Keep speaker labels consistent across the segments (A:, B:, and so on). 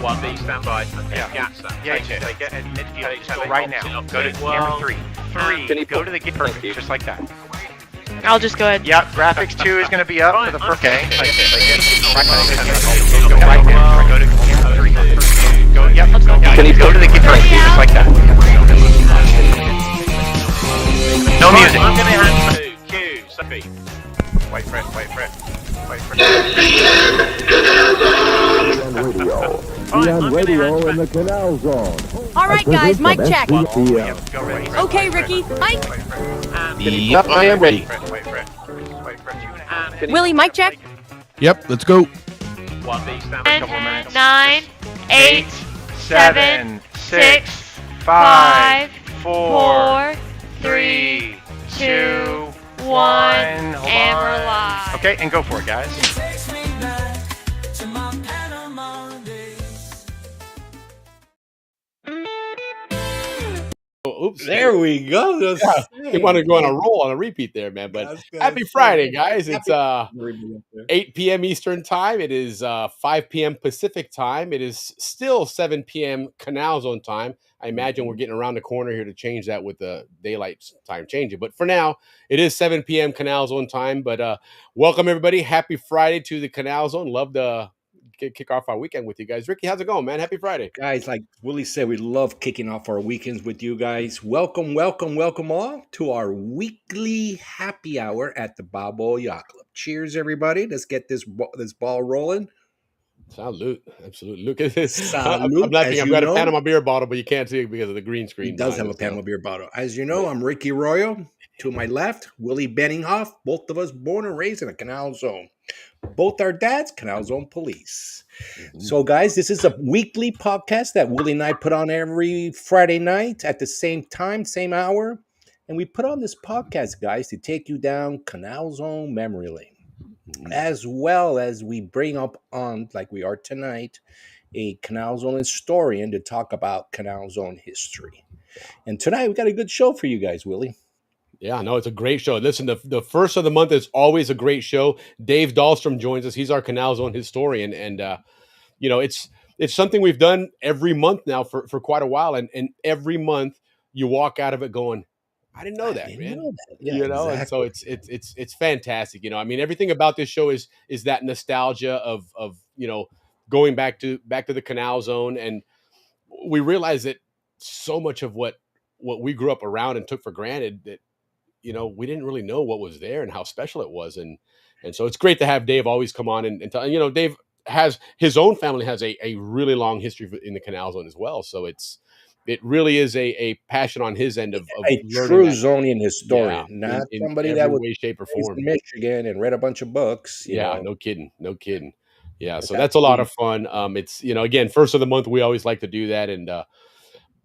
A: 1B, stand by.
B: Yeah.
A: Yacht, stand.
B: Yeah,
A: Take it.
B: take it and midfield. Just go
A: Take
B: right
A: it.
B: now.
A: Take
B: Go to
A: it.
B: camera
A: One.
B: 3.
A: Can
B: 3.
A: you
B: Go to the gate. Perfect. Just like that.
C: I'll just go ahead.
B: Yep. Graphics 2 is going to be up for the first. Okay. Like it.
A: Go
B: Go right there. Go to camera 3. Go. Yep. Go to the gate. Perfect. Just like that. No music.
A: I'm going to hand to Q. Sophie.
B: Wait for it. Wait for it. Wait for it.
D: On radio in the Canal Zone.
E: All right, guys, mic check.
B: Yep. Go ready.
E: Okay, Ricky, mic.
A: Yep, I am ready.
B: Wait for it. Wait for it.
E: Willie, mic check.
F: Yep, let's go.
A: 1B, stand.
C: 10, 9, 8,
B: 7, 6, 5, 4, 3, 2, 1.
C: and we're live.
B: Okay, and go for it, guys.
F: Oops.
G: There we go.
F: You want to go on a roll on a repeat there, man. But happy Friday, guys. It's 8 p.m. Eastern time. It is 5 p.m. Pacific time. It is still 7 p.m. Canal Zone time. I imagine we're getting around the corner here to change that with the daylight time changing. But for now, it is 7 p.m. Canal Zone time. But welcome, everybody. Happy Friday to the Canal Zone. Love to kick off our weekend with you guys. Ricky, how's it going, man? Happy Friday.
G: Guys, like Willie said, we love kicking off our weekends with you guys. Welcome all to our weekly happy hour at the Balboa Yacht Club. Cheers, everybody. Let's get this ball rolling.
F: Salute. Absolutely. Look at this.
G: Salute,
F: I'm laughing.
G: as
F: I've
G: you
F: got
G: know.
F: a Panama beer bottle, but you can't see it because of the green screen.
G: He does have a Panama beer bottle. As you know, I'm Ricky Royo. To my left, Willie Benninghoff. Both of us born and raised in the Canal Zone. Both our dads, Canal Zone Police. So, guys, this is a weekly podcast that Willie and I put on every Friday night at the same time, same hour. And we put on this podcast, guys, to take you down Canal Zone memory lane, as well as we bring up on, like we are tonight, a Canal Zone historian to talk about Canal Zone history. And tonight we got a good show for you guys, Willie.
F: Yeah, no, it's a great show. Listen, the first of the month is always a great show. Dave Dahlstrom joins us. He's our Canal Zone historian. And, it's something we've done every month now for quite a while. And every month you walk out of it going, I didn't know that, man.
G: Yeah,
F: And so
G: exactly.
F: it's fantastic. I mean, everything about this show is that nostalgia of going back to the Canal Zone. And we realize that so much of what we grew up around and took for granted that we didn't really know what was there and how special it was. And so it's great to have Dave always come on and tell, Dave has his own family has a really long history in the Canal Zone as well. So it really is a passion on his end of
G: a true Zonian historian, not
F: in
G: somebody
F: every
G: that was
F: way, shape, or
G: raised
F: form.
G: in Michigan and read a bunch of books. you know.
F: No kidding. Yeah.
G: But
F: So that's a lot of fun. It's, again, first of the month, we always like to do that. And,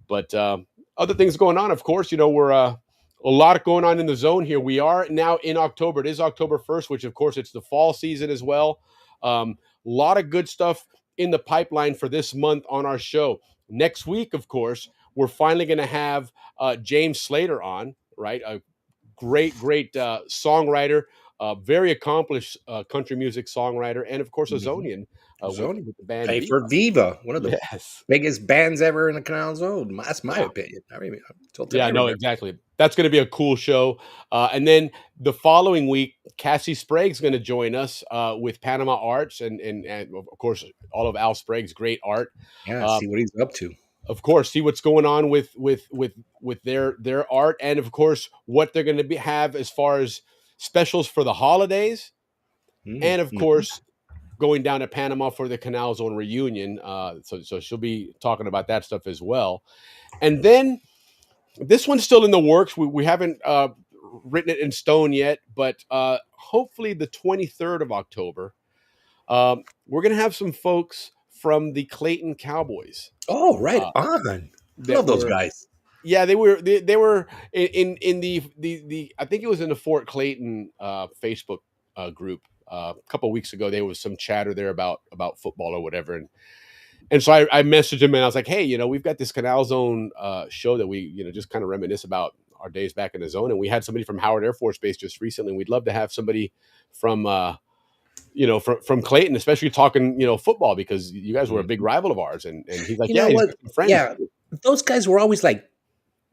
F: but other things going on, of course, we're, a lot going on in the zone here. We are now in October. It is October 1st, which, of course, it's the fall season as well. A lot of good stuff in the pipeline for this month on our show. Next week, of course, we're finally going to have James Slater on, right? A great songwriter, very accomplished country music songwriter, and, of course, a Zonian.
G: Zonian.
F: With the band
G: Hey,
F: Viva.
G: for Viva, one of the
F: Yes.
G: biggest bands ever in the Canal Zone. That's my opinion. I mean,
F: Exactly. That's going to be a cool show. And then the following week, Cassie Sprague's going to join us with Panama Arts and of course all of Al Sprague's great art.
G: Yeah, see what he's up to.
F: Of course, see what's going on with their art, and of course what they're going to have as far as specials for the holidays, and of course going down to Panama for the Canal Zone reunion. So she'll be talking about that stuff as well. And then this one's still in the works. We haven't written it in stone yet, but hopefully the 23rd of October, we're going to have some folks from the Clayton Cowboys.
G: Oh, right on. Love those guys.
F: Yeah, they were in the I think it was in the Fort Clayton Facebook group a couple of weeks ago. There was some chatter there about football or whatever, and so I messaged him and I was like, hey, we've got this Canal Zone show that we just kind of reminisce about our days back in the zone, and we had somebody from Howard Air Force Base just recently. We'd love to have somebody from from Clayton, especially talking, football, because you guys were a big
G: Mhm.
F: rival of ours. And he's like,
G: You
F: yeah,
G: know
F: he's
G: what?
F: got some friends.
G: Yeah, those guys were always like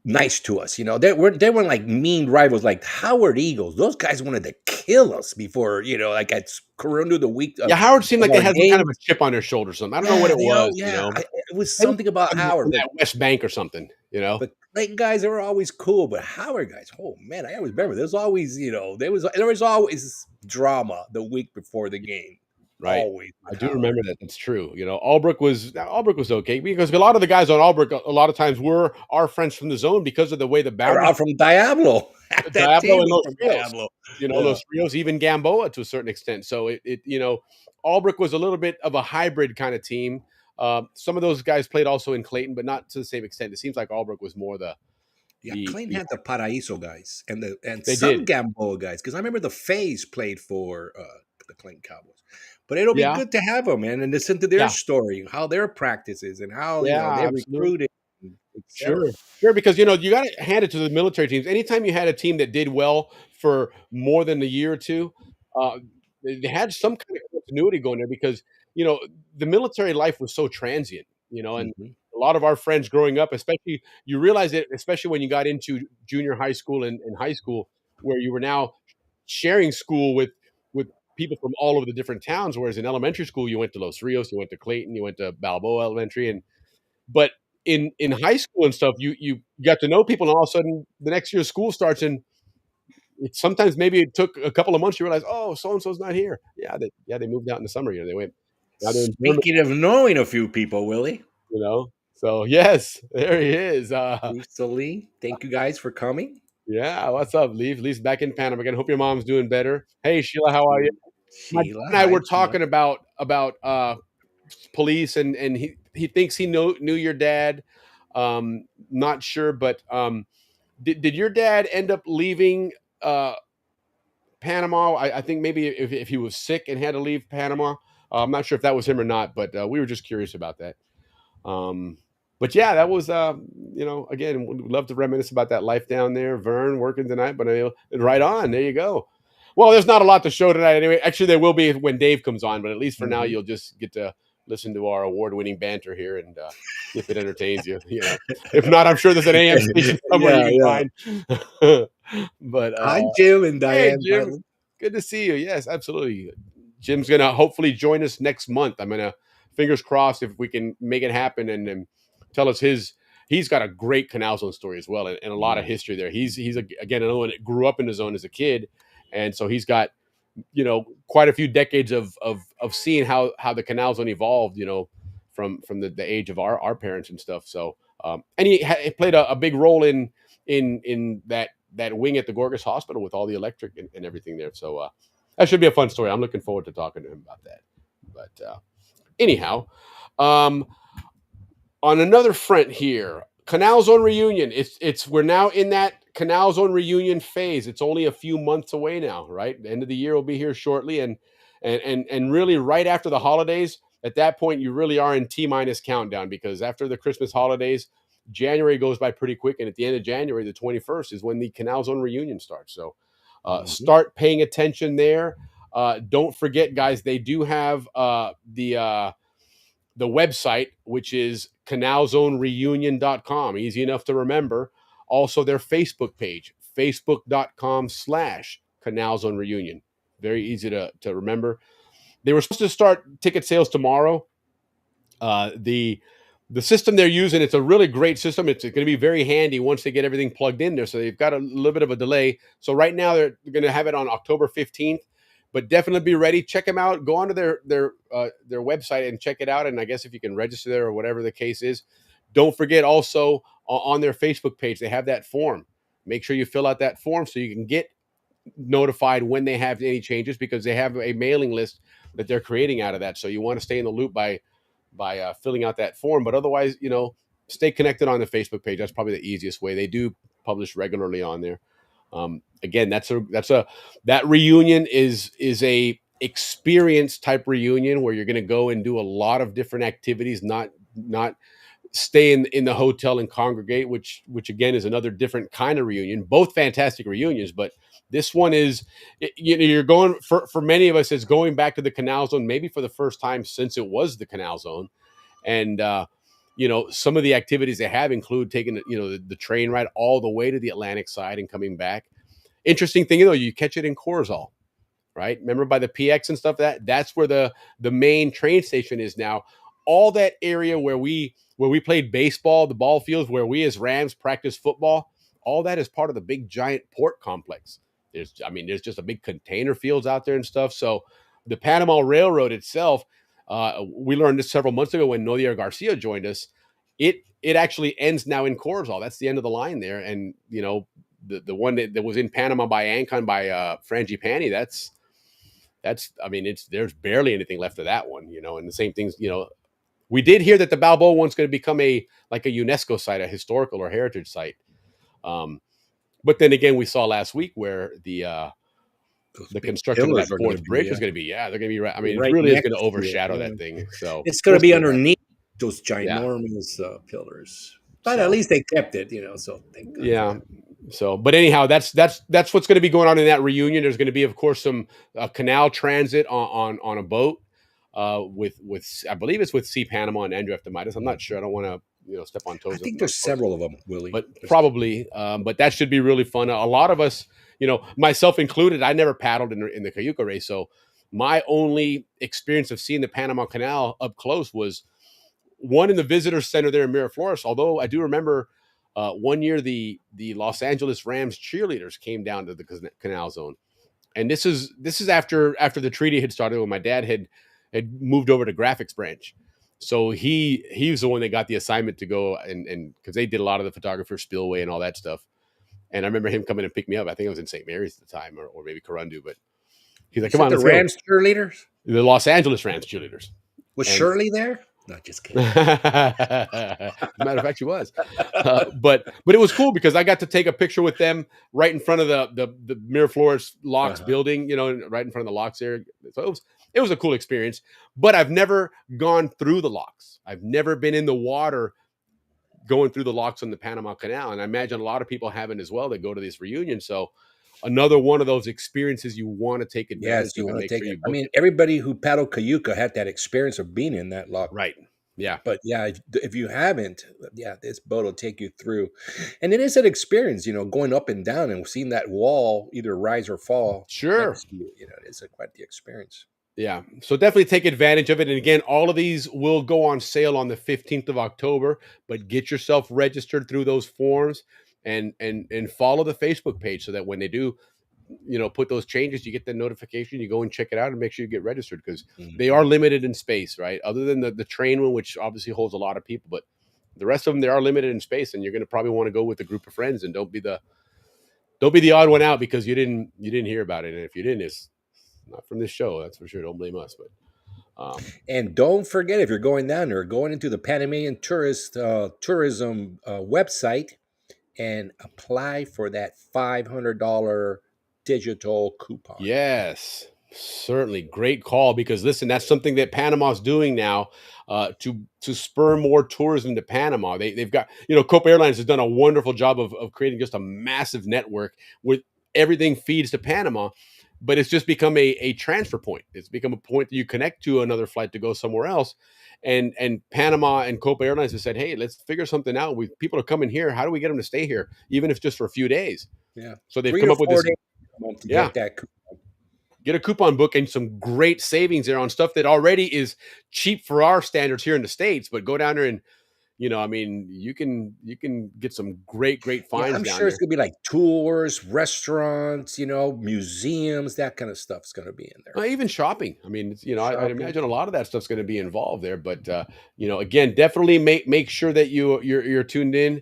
G: nice to us. They weren't like mean rivals like Howard Eagles. Those guys wanted to kill us before like at Corona the week
F: Yeah, Howard seemed
G: of
F: like they
G: our
F: had some kind of
G: games.
F: a chip on their shoulder or something. I don't know what
G: Yeah,
F: it was,
G: it was
F: Maybe
G: something about
F: from
G: Howard, but
F: that West Bank or something,
G: but Clayton guys, they were always cool. But Howard guys, oh man, I always remember there's always there was always drama the week before the game,
F: Right.
G: always
F: I
G: with
F: do
G: Howard.
F: remember that. That's true. Albrook was okay, because a lot of the guys on Albrook a lot of times were our friends from the zone because of the way the
G: They're
F: boundaries,
G: out from Diablo. That
F: Diablo
G: team
F: and
G: was
F: Los
G: from
F: Rios,
G: Diablo. Yeah.
F: Los Rios, even Gamboa to a certain extent. So Albrook was a little bit of a hybrid kind of team. Some of those guys played also in Clayton, but not to the same extent. It seems like Albrook was more
G: Yeah,
F: the
G: Clayton had the Paraiso guys and
F: they
G: some
F: did.
G: Gamboa guys because I remember the Fays played for the Clayton Cowboys. But it'll be
F: Yeah,
G: good to have them, man, and listen to their
F: yeah,
G: story, how their practices, and how
F: yeah,
G: they
F: absolutely.
G: recruited, etc.
F: Sure, sure. Because you got to hand it to the military teams. Anytime you had a team that did well for more than a year or two, uh, they had some kind of continuity going there, because you know the military life was so transient. And
G: Hmm.
F: a lot of our friends growing up, especially, you realize it, especially when you got into junior high school and high school, where you were now sharing school with people from all over the different towns. Whereas in elementary school, you went to Los Rios, you went to Clayton, you went to Balboa Elementary, but in high school and stuff, you got to know people, and all of a sudden the next year of school starts, and sometimes maybe it took a couple of months. You realize, oh, so and so's not here. Yeah, they moved out in the summer. They went, now they're in Germany.
G: Speaking of knowing a few people, Willie,
F: So yes, there he is.
G: Leaf Lee, thank you guys for coming.
F: Yeah, what's up, Leaf? Leaf's back in Panama again. Hope your mom's doing better. Hey, Sheila, how are you? My dad
G: Sheila,
F: and I
G: hi
F: were
G: Sheila.
F: talking about police, and he thinks he knew your dad. Not sure, but did your dad end up leaving uh, Panama? I think maybe if he was sick and had to leave Panama. I'm not sure if that was him or not, but we were just curious about that. Um, but yeah, that was again, would love to reminisce about that life down there. Vern working tonight, but right on. There you go. Well, there's not a lot to show tonight anyway. Actually, there will be when Dave comes on, but at least for now,
G: Mhm.
F: you'll just get to listen to our award-winning banter here, and if it entertains you. If not, I'm sure there's an AM station somewhere
G: Yeah,
F: you
G: yeah.
F: can find. But
G: Hi, Jim and
F: hey,
G: Diane.
F: Jim, good to see you. Yes, absolutely. Jim's gonna hopefully join us next month. I'm gonna, fingers crossed, if we can make it happen, and tell us his. He's got a great Canal Zone story as well, and a lot of
G: Mhm.
F: history there. Again, another one that grew up in the zone as a kid, and so he's got quite a few decades of seeing how the Canal Zone evolved. From the age of our parents and stuff. So and he played a big role in that wing at the Gorgas Hospital with all the electric and everything there. So that should be a fun story. I'm looking forward to talking to him about that. But anyhow, um, on another front here, Canal Zone reunion. We're now in that Canal Zone reunion phase. It's only a few months away now, right? The end of the year will be here shortly, and really right after the holidays. At that point, you really are in T-minus countdown, because after the Christmas holidays, January goes by pretty quick, and at the end of January, the 21st, is when the Canal Zone reunion starts. So
G: Mhm.
F: start paying attention there. Don't forget, guys, they do have the website, which is canalzonereunion.com. Easy enough to remember. Also, their Facebook page, facebook.com/canalzonereunion. Very easy to remember. They were supposed to start ticket sales tomorrow. The system they're using, it's a really great system. It's going to be very handy once they get everything plugged in there. So they've got a little bit of a delay. So right now they're going to have it on October 15th, but definitely be ready. Check them out. Go onto their website and check it out. And I guess if you can register there or whatever the case is, don't forget also on their Facebook page, they have that form. Make sure you fill out that form so you can get notified when they have any changes, because they have a mailing list that they're creating out of that. So you want to stay in the loop by filling out that form. But otherwise, stay connected on the Facebook page. That's probably the easiest way. They do publish regularly on there. Again, that reunion is a experience type reunion where you're going to go and do a lot of different activities, not stay in the hotel and congregate, which again is another different kind of reunion. Both fantastic reunions, but this one is, you're going for many of us. It's going back to the Canal Zone, maybe for the first time since it was the Canal Zone, and some of the activities they have include taking the train ride all the way to the Atlantic side and coming back. Interesting thing, you catch it in Corzall, right? Remember by the PX and stuff, that's where the main train station is now. All that area where we played baseball, the ball fields where we as Rams practice football, all that is part of the big giant port complex. There's just a big container fields out there and stuff. So the Panama Railroad itself, we learned this several months ago when Nodia Garcia joined us. It actually ends now in Corzall. That's the end of the line there. And the one that was in Panama by Ancon by Frangipani, there's barely anything left of that one, and the same things, we did hear that the Balboa one's going to become a UNESCO site, a historical or heritage site. But then again, we saw last week where the construction of that fourth bridge is going to be, they're going to be right. I mean, it really is going to overshadow that thing. So
G: it's going to be underneath those ginormous pillars. But at least they kept it, so thank God.
F: Yeah. So, but anyhow, that's what's going to be going on in that reunion. There's going to be, of course, some canal transit on a boat with I believe it's with Sea Panama and Andrew Eftimitis. I'm not sure. I don't want to step on toes.
G: I think there's several of them, Willie.
F: But probably. But that should be really fun. A lot of us, myself included, I never paddled in the Cayuca race. So my only experience of seeing the Panama Canal up close was one in the visitor center there in Miraflores. Although I do remember one year the Los Angeles Rams cheerleaders came down to the Canal Zone, and this is after the treaty had started, when my dad had moved over to graphics branch. So he was the one that got the assignment to go and because they did a lot of the photographer spillway and all that stuff. And I remember him coming and pick me up. I think I was in St. Mary's at the time, or maybe Corundu, but he's like, "Come on,
G: the Rams cheerleaders,
F: the Los Angeles Rams cheerleaders."
G: Was Shirley there? No, just kidding.
F: As a matter of fact, she was. But it was cool because I got to take a picture with them right in front of the Miraflores Locks building, right in front of the locks there. So it was a cool experience. But I've never gone through the locks. I've never been in the water going through the locks on the Panama Canal. And I imagine a lot of people haven't as well that go to this reunion. So another one of those experiences you want to take advantage of.
G: You want to take it. I mean, everybody who paddled Cayuca had that experience of being in that lock.
F: Right. Yeah.
G: But if you haven't, this boat will take you through. And it is an experience, going up and down and seeing that wall either rise or fall.
F: Sure.
G: It is quite the experience.
F: Yeah. So definitely take advantage of it. And again, all of these will go on sale on the 15th of October, but get yourself registered through those forms and follow the Facebook page so that when they do, put those changes, you get the notification, you go and check it out and make sure you get registered, because they are limited in space, right? Other than the train one, which obviously holds a lot of people, but the rest of them, they are limited in space, and you're going to probably want to go with a group of friends, and don't be the odd one out because you didn't hear about it. And if you didn't, it's not from this show, that's for sure. Don't blame us. But
G: and don't forget, if you're going down there, going into the Panamanian tourism website and apply for that $500 digital coupon.
F: Yes, certainly. Great call, because listen, that's something that Panama's doing now to spur more tourism to Panama. They've got, Copa Airlines has done a wonderful job of creating just a massive network with everything feeds to Panama, but it's just become a transfer point. It's become a point that you connect to another flight to go somewhere else. And Panama and Copa Airlines have said, hey, let's figure something out. People are coming here. How do we get them to stay here, even if just for a few days?
G: Yeah.
F: So they've come up with this.
G: Get that coupon.
F: Get a coupon book and some great savings there on stuff that already is cheap for our standards here in the States. But go down there and, you can get some great finds.
G: I'm sure it's gonna be like tours, restaurants, museums, that kind of stuff's gonna be in there.
F: Even shopping. I mean, I imagine a lot of that stuff's going to be involved there. But again, definitely make sure that you're tuned in.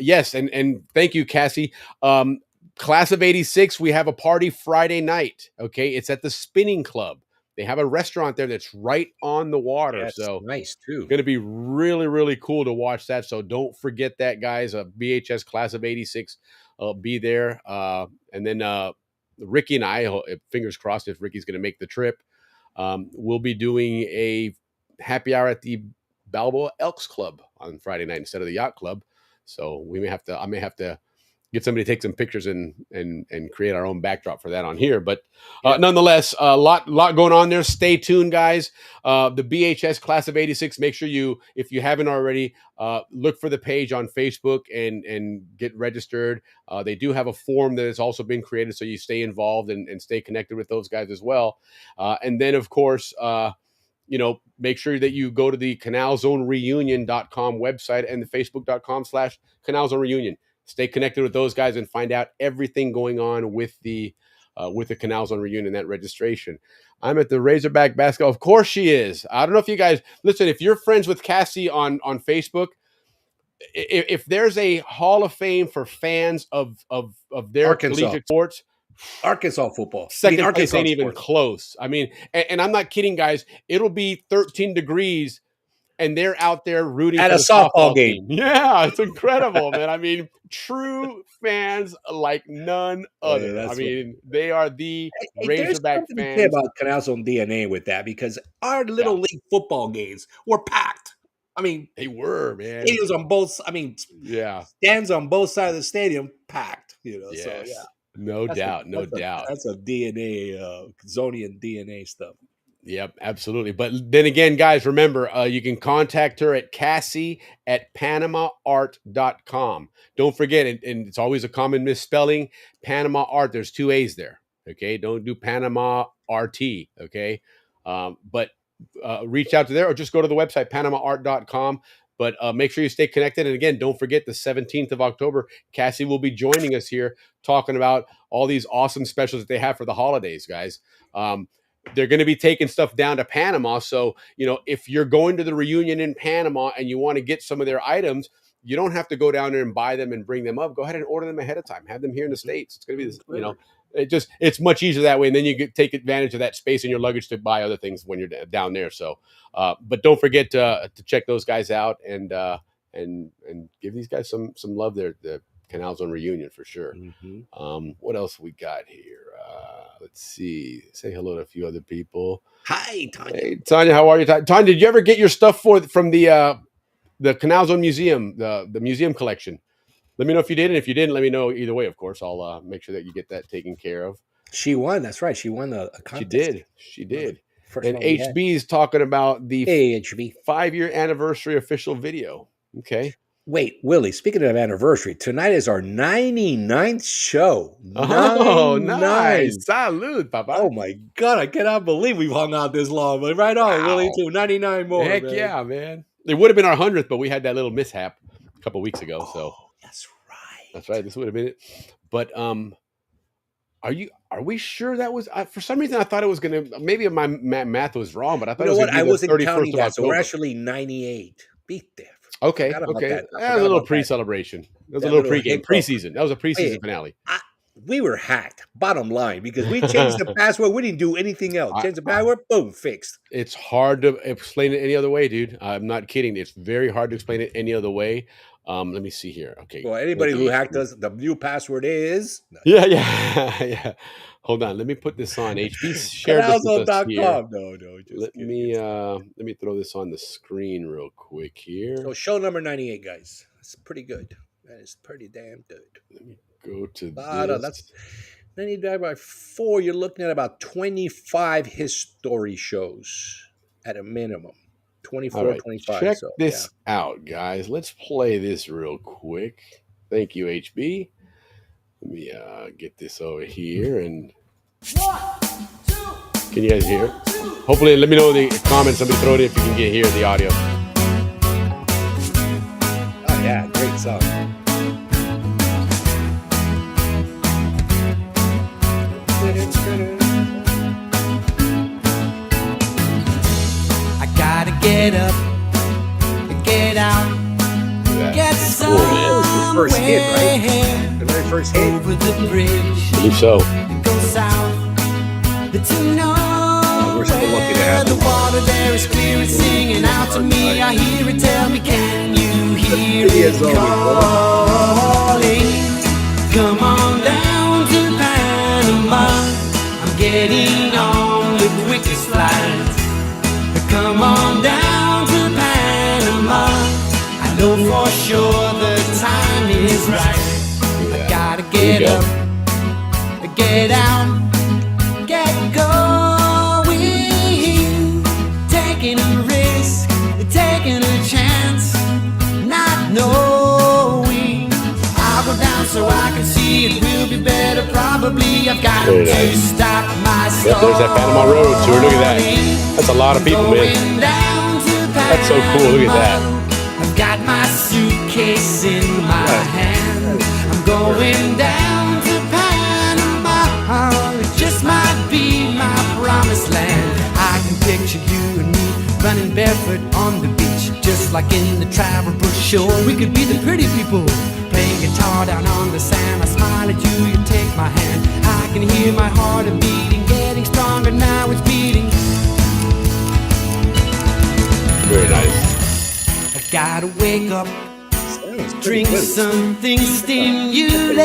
F: Yes, and thank you, Cassie. Class of 86, we have a party Friday night. Okay, it's at the Spinning Club. They have a restaurant there that's right on the water.
G: That's
F: so
G: nice too.
F: Going to be really, really cool to watch that. So don't forget that, guys. BHS Class of 86, be there. And then Ricky and I, fingers crossed, if Ricky's going to make the trip, we'll be doing a happy hour at the Balboa Elks Club on Friday night instead of the yacht club. So I may have to get somebody to take some pictures and create our own backdrop for that on here. But nonetheless, a lot going on there. Stay tuned, guys. The BHS Class of '86. Make sure if you haven't already, look for the page on Facebook and get registered. They do have a form that has also been created, so you stay involved and stay connected with those guys as well. And then, of course, make sure that you go to the canalzonereunion.com website and the facebook.com/canalzonereunion. Stay connected with those guys and find out everything going on with the Canal Zone reunion, that registration. I'm at the Razorback basketball. Of course she is. I don't know if you guys listen. If you're friends with Cassie on Facebook, if there's a Hall of Fame for fans of their collegiate sports,
G: Arkansas football.
F: Second place ain't even close. I mean, and I'm not kidding, guys. It'll be 13 degrees. And they're out there rooting
G: at
F: for
G: a softball game.
F: Yeah, it's incredible, man. I mean, true fans like none other. They are the Razorback fans.
G: There's about Canal Zone DNA with that, because our little league football games were packed. I mean,
F: they were, man.
G: Stadiums on both. I mean, stands on both sides of the stadium packed.
F: Yes.
G: So
F: no doubt.
G: That's a DNA, Zonian DNA stuff.
F: Yep, absolutely. But then again, guys, remember, you can contact her at Cassie@PanamaArt.com. Don't forget, and it's always a common misspelling, Panama Art. There's 2 A's there. Okay, don't do Panama RT. Okay, but reach out to there or just go to the website, PanamaArt.com. But make sure you stay connected. And again, don't forget the 17th of October, Cassie will be joining us here talking about all these awesome specials that they have for the holidays, guys. They're going to be taking stuff down to Panama. So, if you're going to the reunion in Panama and you want to get some of their items, you don't have to go down there and buy them and bring them up. Go ahead and order them ahead of time. Have them here in the States. It's going to be this, it's much easier that way. And then you take advantage of that space in your luggage to buy other things when you're down there. So, but don't forget to check those guys out and give these guys some love there. The Canal Zone reunion for sure. Mm-hmm. What else we got here? Let's see. Say hello to a few other people.
G: Hi, Tanya.
F: Hey, Tanya, how are you? Tanya, did you ever get your stuff from the Canal Zone Museum, the museum collection? Let me know if you did, and if you didn't, let me know either way. Of course, I'll make sure that you get that taken care of.
G: She won. That's right. She won a contest.
F: She did. And HB is talking about the
G: HB
F: 5-year anniversary official video. Okay.
G: Wait, Willie, speaking of anniversary, tonight is our 99th show.
F: Oh, nice. Salud, Papa.
G: Oh, my God. I cannot believe we've hung out this long. But right on, Willie, too. 99 more.
F: Heck yeah, man. It would have been our 100th, but we had that little mishap a couple weeks ago. So
G: that's right.
F: That's right. This would have been it. But are we sure that was for some reason I thought it was gonna, maybe my math was wrong, but I thought it was gonna be
G: I wasn't
F: 31st
G: counting that, so we're
F: October.
G: actually 98. Beat there.
F: Okay. That was a little pre-celebration. That was a little pre-game, preseason. That was a preseason finale.
G: We were hacked, bottom line, because we changed the password. We didn't do anything else. Changed the password, boom, fixed.
F: It's hard to explain it any other way, dude. I'm not kidding. It's very hard to explain it any other way. Let me see here. Okay.
G: Well, anybody who hacked us, the new password is...
F: Yeah. Hold on. Let me put this on. HB shared this with us here.
G: No.
F: Let me throw this on the screen real quick here.
G: So show number 98, guys. That's pretty good. That is pretty damn good.
F: Let me go to
G: this. That's 90 divided by 4. You're looking at about 25 history shows at a minimum. 24, right, 25.
F: Check this out, guys. Let's play this real quick. Thank you, HB. Let me get this over here. And
H: 1, 2.
F: Can you guys hear? Hopefully, let me know in the comments. Somebody throw it in if you can hear the audio.
G: Oh yeah, great song.
H: I gotta get up, get out, get somewhere.
G: First hit, right? The very first hit.
H: Over the bridge.
F: I believe so.
H: Go south.
G: We're still lucky to have
H: the water there is clear and singing out to me. I hear it, tell me, can you hear it calling? Come on down to Panama. I'm getting on the quickest flight. Come on down to Panama. I for sure the time is right. I gotta get up, get out, get going. Taking a risk, taking a chance, not knowing. I'll go down so I can see it will be better. Probably I've got
F: Very
H: to
F: nice.
H: stop my
F: Yep, there's that Panama Road tour. Look at that. That's a lot of people, man. That's so cool. Look at that.
H: I've got my suitcase in my hand. I'm going down to Panama. It just might be my promised land. I can picture you and me running barefoot on the beach, just like in the travel brochure. We could be the pretty people playing guitar down on the sand. I smile at you, you take my hand. I can hear my heart a beating, getting stronger now it's beating.
F: Very nice.
H: I gotta wake up, drink something stimulating.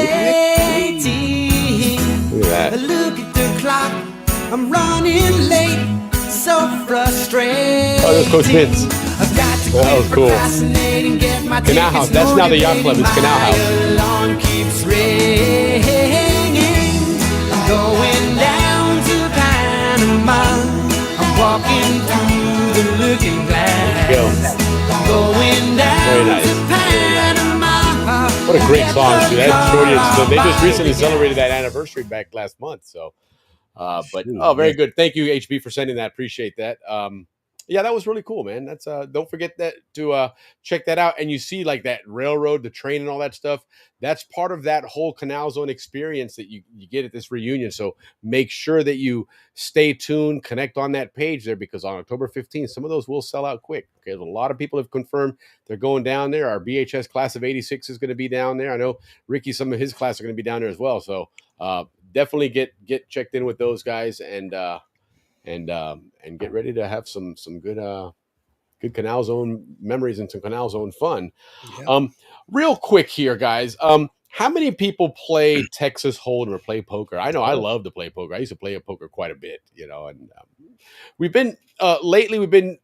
F: Look at that.
H: Look at the clock, I'm running late, so frustrated.
F: Oh, there's Coach Vince.
H: I've got to
F: That was
H: quit
F: cool.
H: procrastinating, get my
F: Canal House.
H: tickets
F: That's now the Yacht Club. It's
H: motivated.
F: Canal House.
H: My alarm keeps ringing. I'm going down to Panama. I'm walking through the looking glass.
F: Go.
H: I'm going down
F: Very nice.
H: to Panama.
F: What a great song, dude. That Zonians, so they just recently celebrated that anniversary back last month. So, very good. Thank you, HB, for sending that. Appreciate that. Yeah, that was really cool, man. That's don't forget that to check that out. And you see like that railroad, the train, and all that stuff. That's part of that whole Canal Zone experience that you get at this reunion. So make sure that you stay tuned, connect on that page there, because on October 15th, some of those will sell out quick. Okay, a lot of people have confirmed they're going down there. Our BHS class of '86 is going to be down there. I know Ricky, some of his class are going to be down there as well. So definitely get checked in with those guys and get ready to have some good Canal Zone memories and some Canal Zone fun.
G: Yeah.
F: Real quick here, guys. How many people play Texas Hold'em or play poker? I know I love to play poker. I used to play poker quite a bit, and we've been lately we've been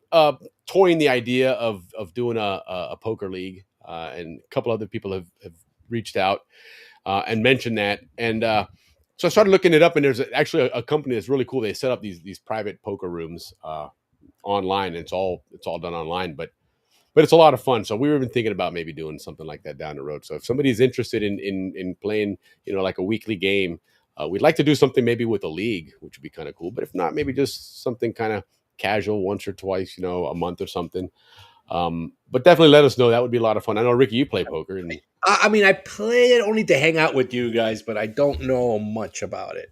F: toying the idea of doing a poker league, and a couple other people have reached out and mentioned that, and so I started looking it up, and there's actually a company that's really cool. They set up these private poker rooms online, and it's all done online, but it's a lot of fun. So we were even thinking about maybe doing something like that down the road. So if somebody's interested in playing, like a weekly game, we'd like to do something maybe with a league, which would be kind of cool. But if not, maybe just something kind of casual once or twice, a month or something. But definitely let us know. That would be a lot of fun. I know, Ricky, you play poker. And
G: I mean, I play it only to hang out with you guys, but I don't know much about it.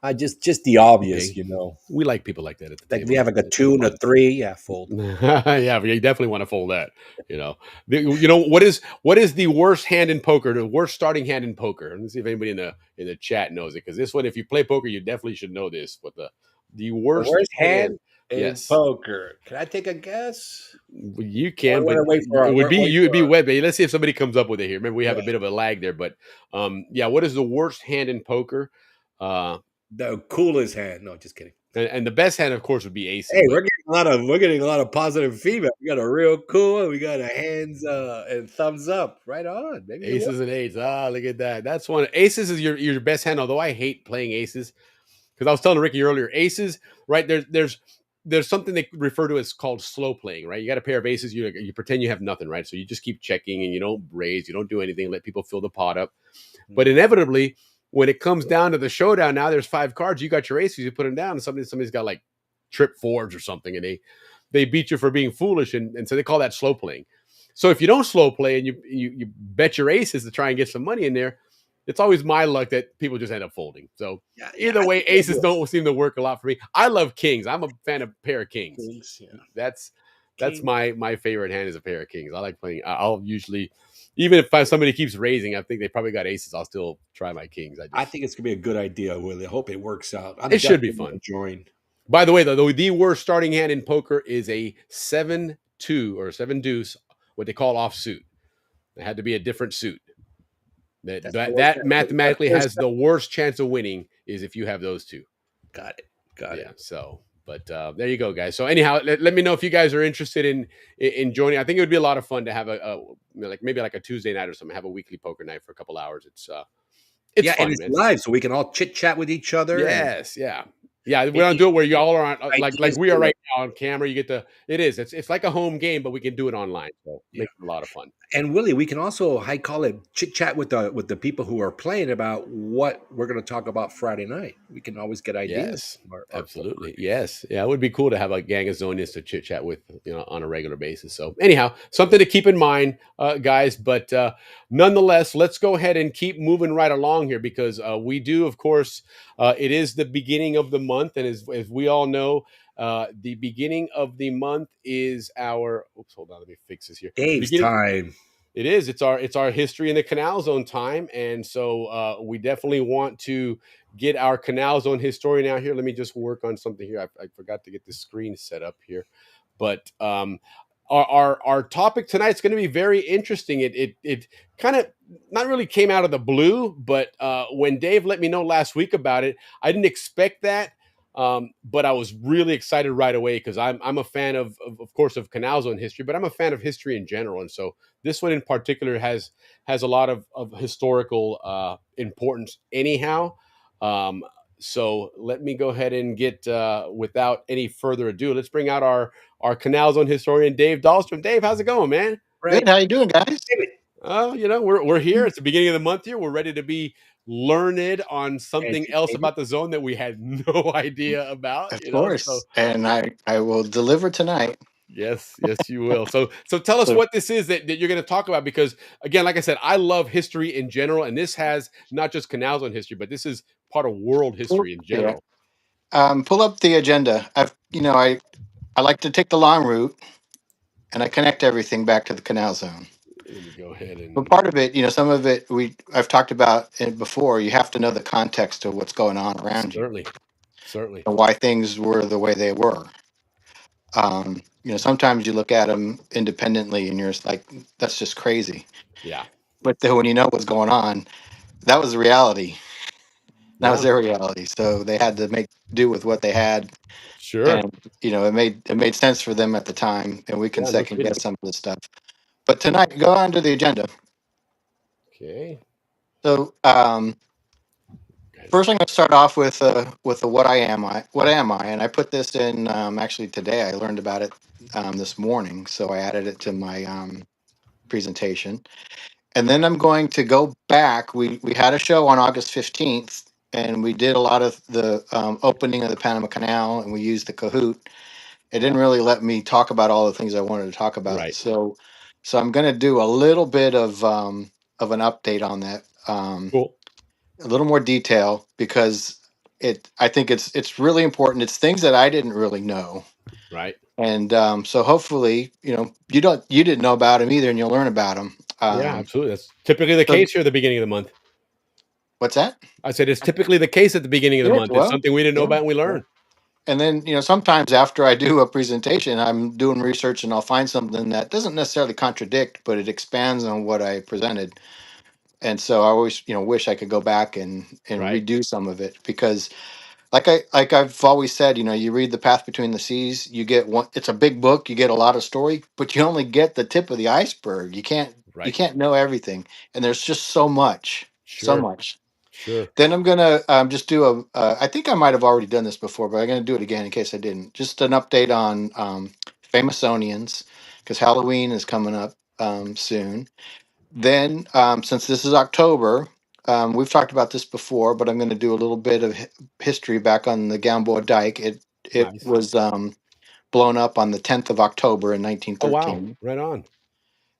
G: I just the obvious,
F: Okay. We like people like that at the
G: Like
F: table.
G: we have like a 2 and a 3, yeah, fold.
F: Yeah, but you definitely want to fold that. What is the worst hand in poker? The worst starting hand in poker. Let's see if anybody in the chat knows it, because this one, if you play poker, you definitely should know this. But the worst
G: hand in
F: yes,
G: poker. Can I take a guess?
F: you can.
G: Or
F: But
G: wait for
F: it would be
G: wait
F: you. It'd be
G: for-
F: web. Let's see if somebody comes up with it here. Remember, we have a bit of a lag there, but yeah. What is the worst hand in poker?
G: The coolest hand. No, just kidding.
F: And the best hand, of course, would be aces.
G: Hey,
F: but-
G: we're getting a lot of positive feedback. We got a real cool one. We got a hands and thumbs up. Right on. Maybe
F: Aces and eights. Look at that. That's one. Aces is your best hand. Although I hate playing aces, because I was telling Ricky earlier, aces. Right there's something they refer to as called slow playing. Right, you got a pair of aces. You pretend you have nothing. Right, so you just keep checking and you don't raise. You don't do anything. Let people fill the pot up. But inevitably, when it comes down to the showdown, now there's 5 cards. You got your aces. You put them down, and somebody's got like trip fours or something, and they beat you for being foolish, and so they call that slow playing. So if you don't slow play and you bet your aces to try and get some money in there, it's always my luck that people just end up folding. So either way, aces don't seem to work a lot for me. I love kings. I'm a fan of pair of kings. That's my favorite hand is a pair of kings. I like playing. I'll usually, even if somebody keeps raising, I think they probably got aces. I'll still try my kings.
G: I think it's gonna be a good idea, Willie. I hope it works out.
F: It should be fun.
G: Join.
F: By the way, though, the worst starting hand in poker is a 7-2 or 7 deuce, what they call offsuit. It had to be a different suit. That mathematically has the worst chance of winning is if you have those two.
G: Got it.
F: So But there you go, guys. So anyhow, let me know if you guys are interested in joining. I think it would be a lot of fun to have like maybe like a Tuesday night or something. Have a weekly poker night for a couple hours. It's
G: Yeah, and
F: fun,
G: it's
F: man.
G: live, so we can all chit chat with each other. And
F: Yes, yeah. Yeah, we don't do it where y'all are on, like
G: ideas
F: we are
G: to
F: right now on camera. You get to it's like a home game, but we can do it online. So it
G: yeah.
F: makes it a lot of fun.
G: And Willie, we can also I call it chit chat with the people who are playing about what we're going to talk about Friday night. We can always get ideas.
F: Yes,
G: From our
F: absolutely. Yes. Yeah, it would be cool to have a gang of Zonians to chit chat with, on a regular basis. So, anyhow, something to keep in mind, guys. But nonetheless, let's go ahead and keep moving right along here because we do, of course, it is the beginning of the month. And as we all know, the beginning of the month is our, oops, hold on, let me fix this here.
G: Dave's
F: Beginning,
G: time.
F: it is. It's our history in the Canal Zone time, and so we definitely want to get our Canal Zone historian out here. Let me just work on something here. I forgot to get the screen set up here, but our topic tonight is going to be very interesting. It kind of not really came out of the blue, but when Dave let me know last week about it, I didn't expect that. But I was really excited right away because I'm a fan of course of Canal Zone history, but I'm a fan of history in general, and so this one in particular has a lot of historical importance. Anyhow, so let me go ahead and get without any further ado, let's bring out our Canal Zone historian, Dave Dahlstrom. Dave, how's it going, man?
G: Right.
I: Good. How you doing, guys?
F: We're here. It's the beginning of the month here. We're ready to be learned on something else
G: Educated.
F: about the zone that we had no idea about.
I: Of
F: So
I: course. And I will deliver tonight.
F: yes, you will. So tell us
I: So,
F: what this is that you're going to talk about because again, like I said, I love history in general, and this has not just Canal Zone history, but this is part of world history in
I: yeah.
F: general.
I: Pull up the agenda. I like to take the long route, and I connect everything back to the Canal Zone.
F: Let me go ahead and
I: But part of it, some of it I've talked about it before. You have to know the context of what's going on around you
F: certainly,
I: and why things were the way they were. Sometimes you look at them independently, and you're just like, "That's just crazy."
F: yeah,
I: But then when you know what's going on, that was the reality. That was
F: yeah,
I: their reality. So they had to make do with what they had,
F: sure,
I: and it made sense for them at the time. And we can
F: yeah, no
I: second
F: kidding.
I: guess some of this stuff. But tonight, go on to the agenda.
F: Okay,
I: So first, I'm going to start off with the what I am. What am I? And I put this in actually today. I learned about it this morning, so I added it to my presentation. And then I'm going to go back. We had a show on August 15th, and we did a lot of the opening of the Panama Canal, and we used the Kahoot. It didn't really let me talk about all the things I wanted to talk about.
F: right,
I: So I'm going to do a little bit of an update on that,
F: cool,
I: a little more detail because I think it's really important. It's things that I didn't really know,
F: right,
I: and so hopefully you didn't know about them either, and you'll learn about them.
F: yeah, absolutely. That's typically the
I: So
F: case here at the beginning of the month.
I: what's that?
F: I said it's typically the case at the beginning of the
I: Yeah,
F: month. It's
I: well,
F: something we didn't know
I: yeah.
F: about and we
I: Yeah.
F: learn.
I: And then, sometimes after I do a presentation, I'm doing research and I'll find something that doesn't necessarily contradict, but it expands on what I presented. And so I always, wish I could go back and
F: Right.
I: redo some of it because like I've always said, you read The Path Between the Seas, you get one, it's a big book, you get a lot of story, but you only get the tip of the iceberg. You
F: Right.
I: can't know everything. And there's just so much, so
F: Sure.
I: much.
F: Sure.
I: Then I'm gonna just do I think I might have already done this before, but I'm gonna do it again in case I didn't. Just an update on famous Zonians because Halloween is coming up soon. Then since this is October, we've talked about this before, but I'm going to do a little bit of history back on the Balboa Dike. It
F: Nice.
I: was blown up on the 10th of October in
F: Oh wow.
I: 1913.
F: Right on.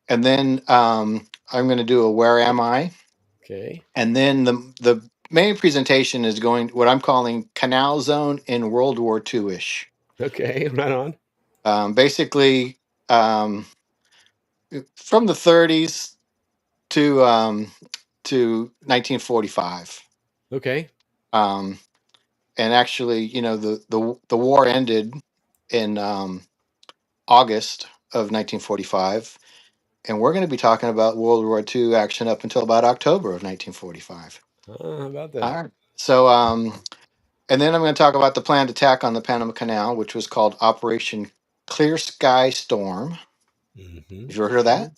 I: And then I'm going to do a Where Am I?
F: Okay.
I: And then the main presentation is going what I'm calling Canal Zone in World War II-ish.
F: Okay. Right on.
I: Basically, from the 30s to 1945.
F: Okay.
I: And actually, the war ended in August of 1945, and we're going to be talking about World War II action up until about October of 1945.
F: How about that?
I: All right. So And then I'm going to talk about the planned attack on the Panama Canal, which was called Operation Clear Sky Storm.
G: Mm-hmm.
I: Have you ever heard of that?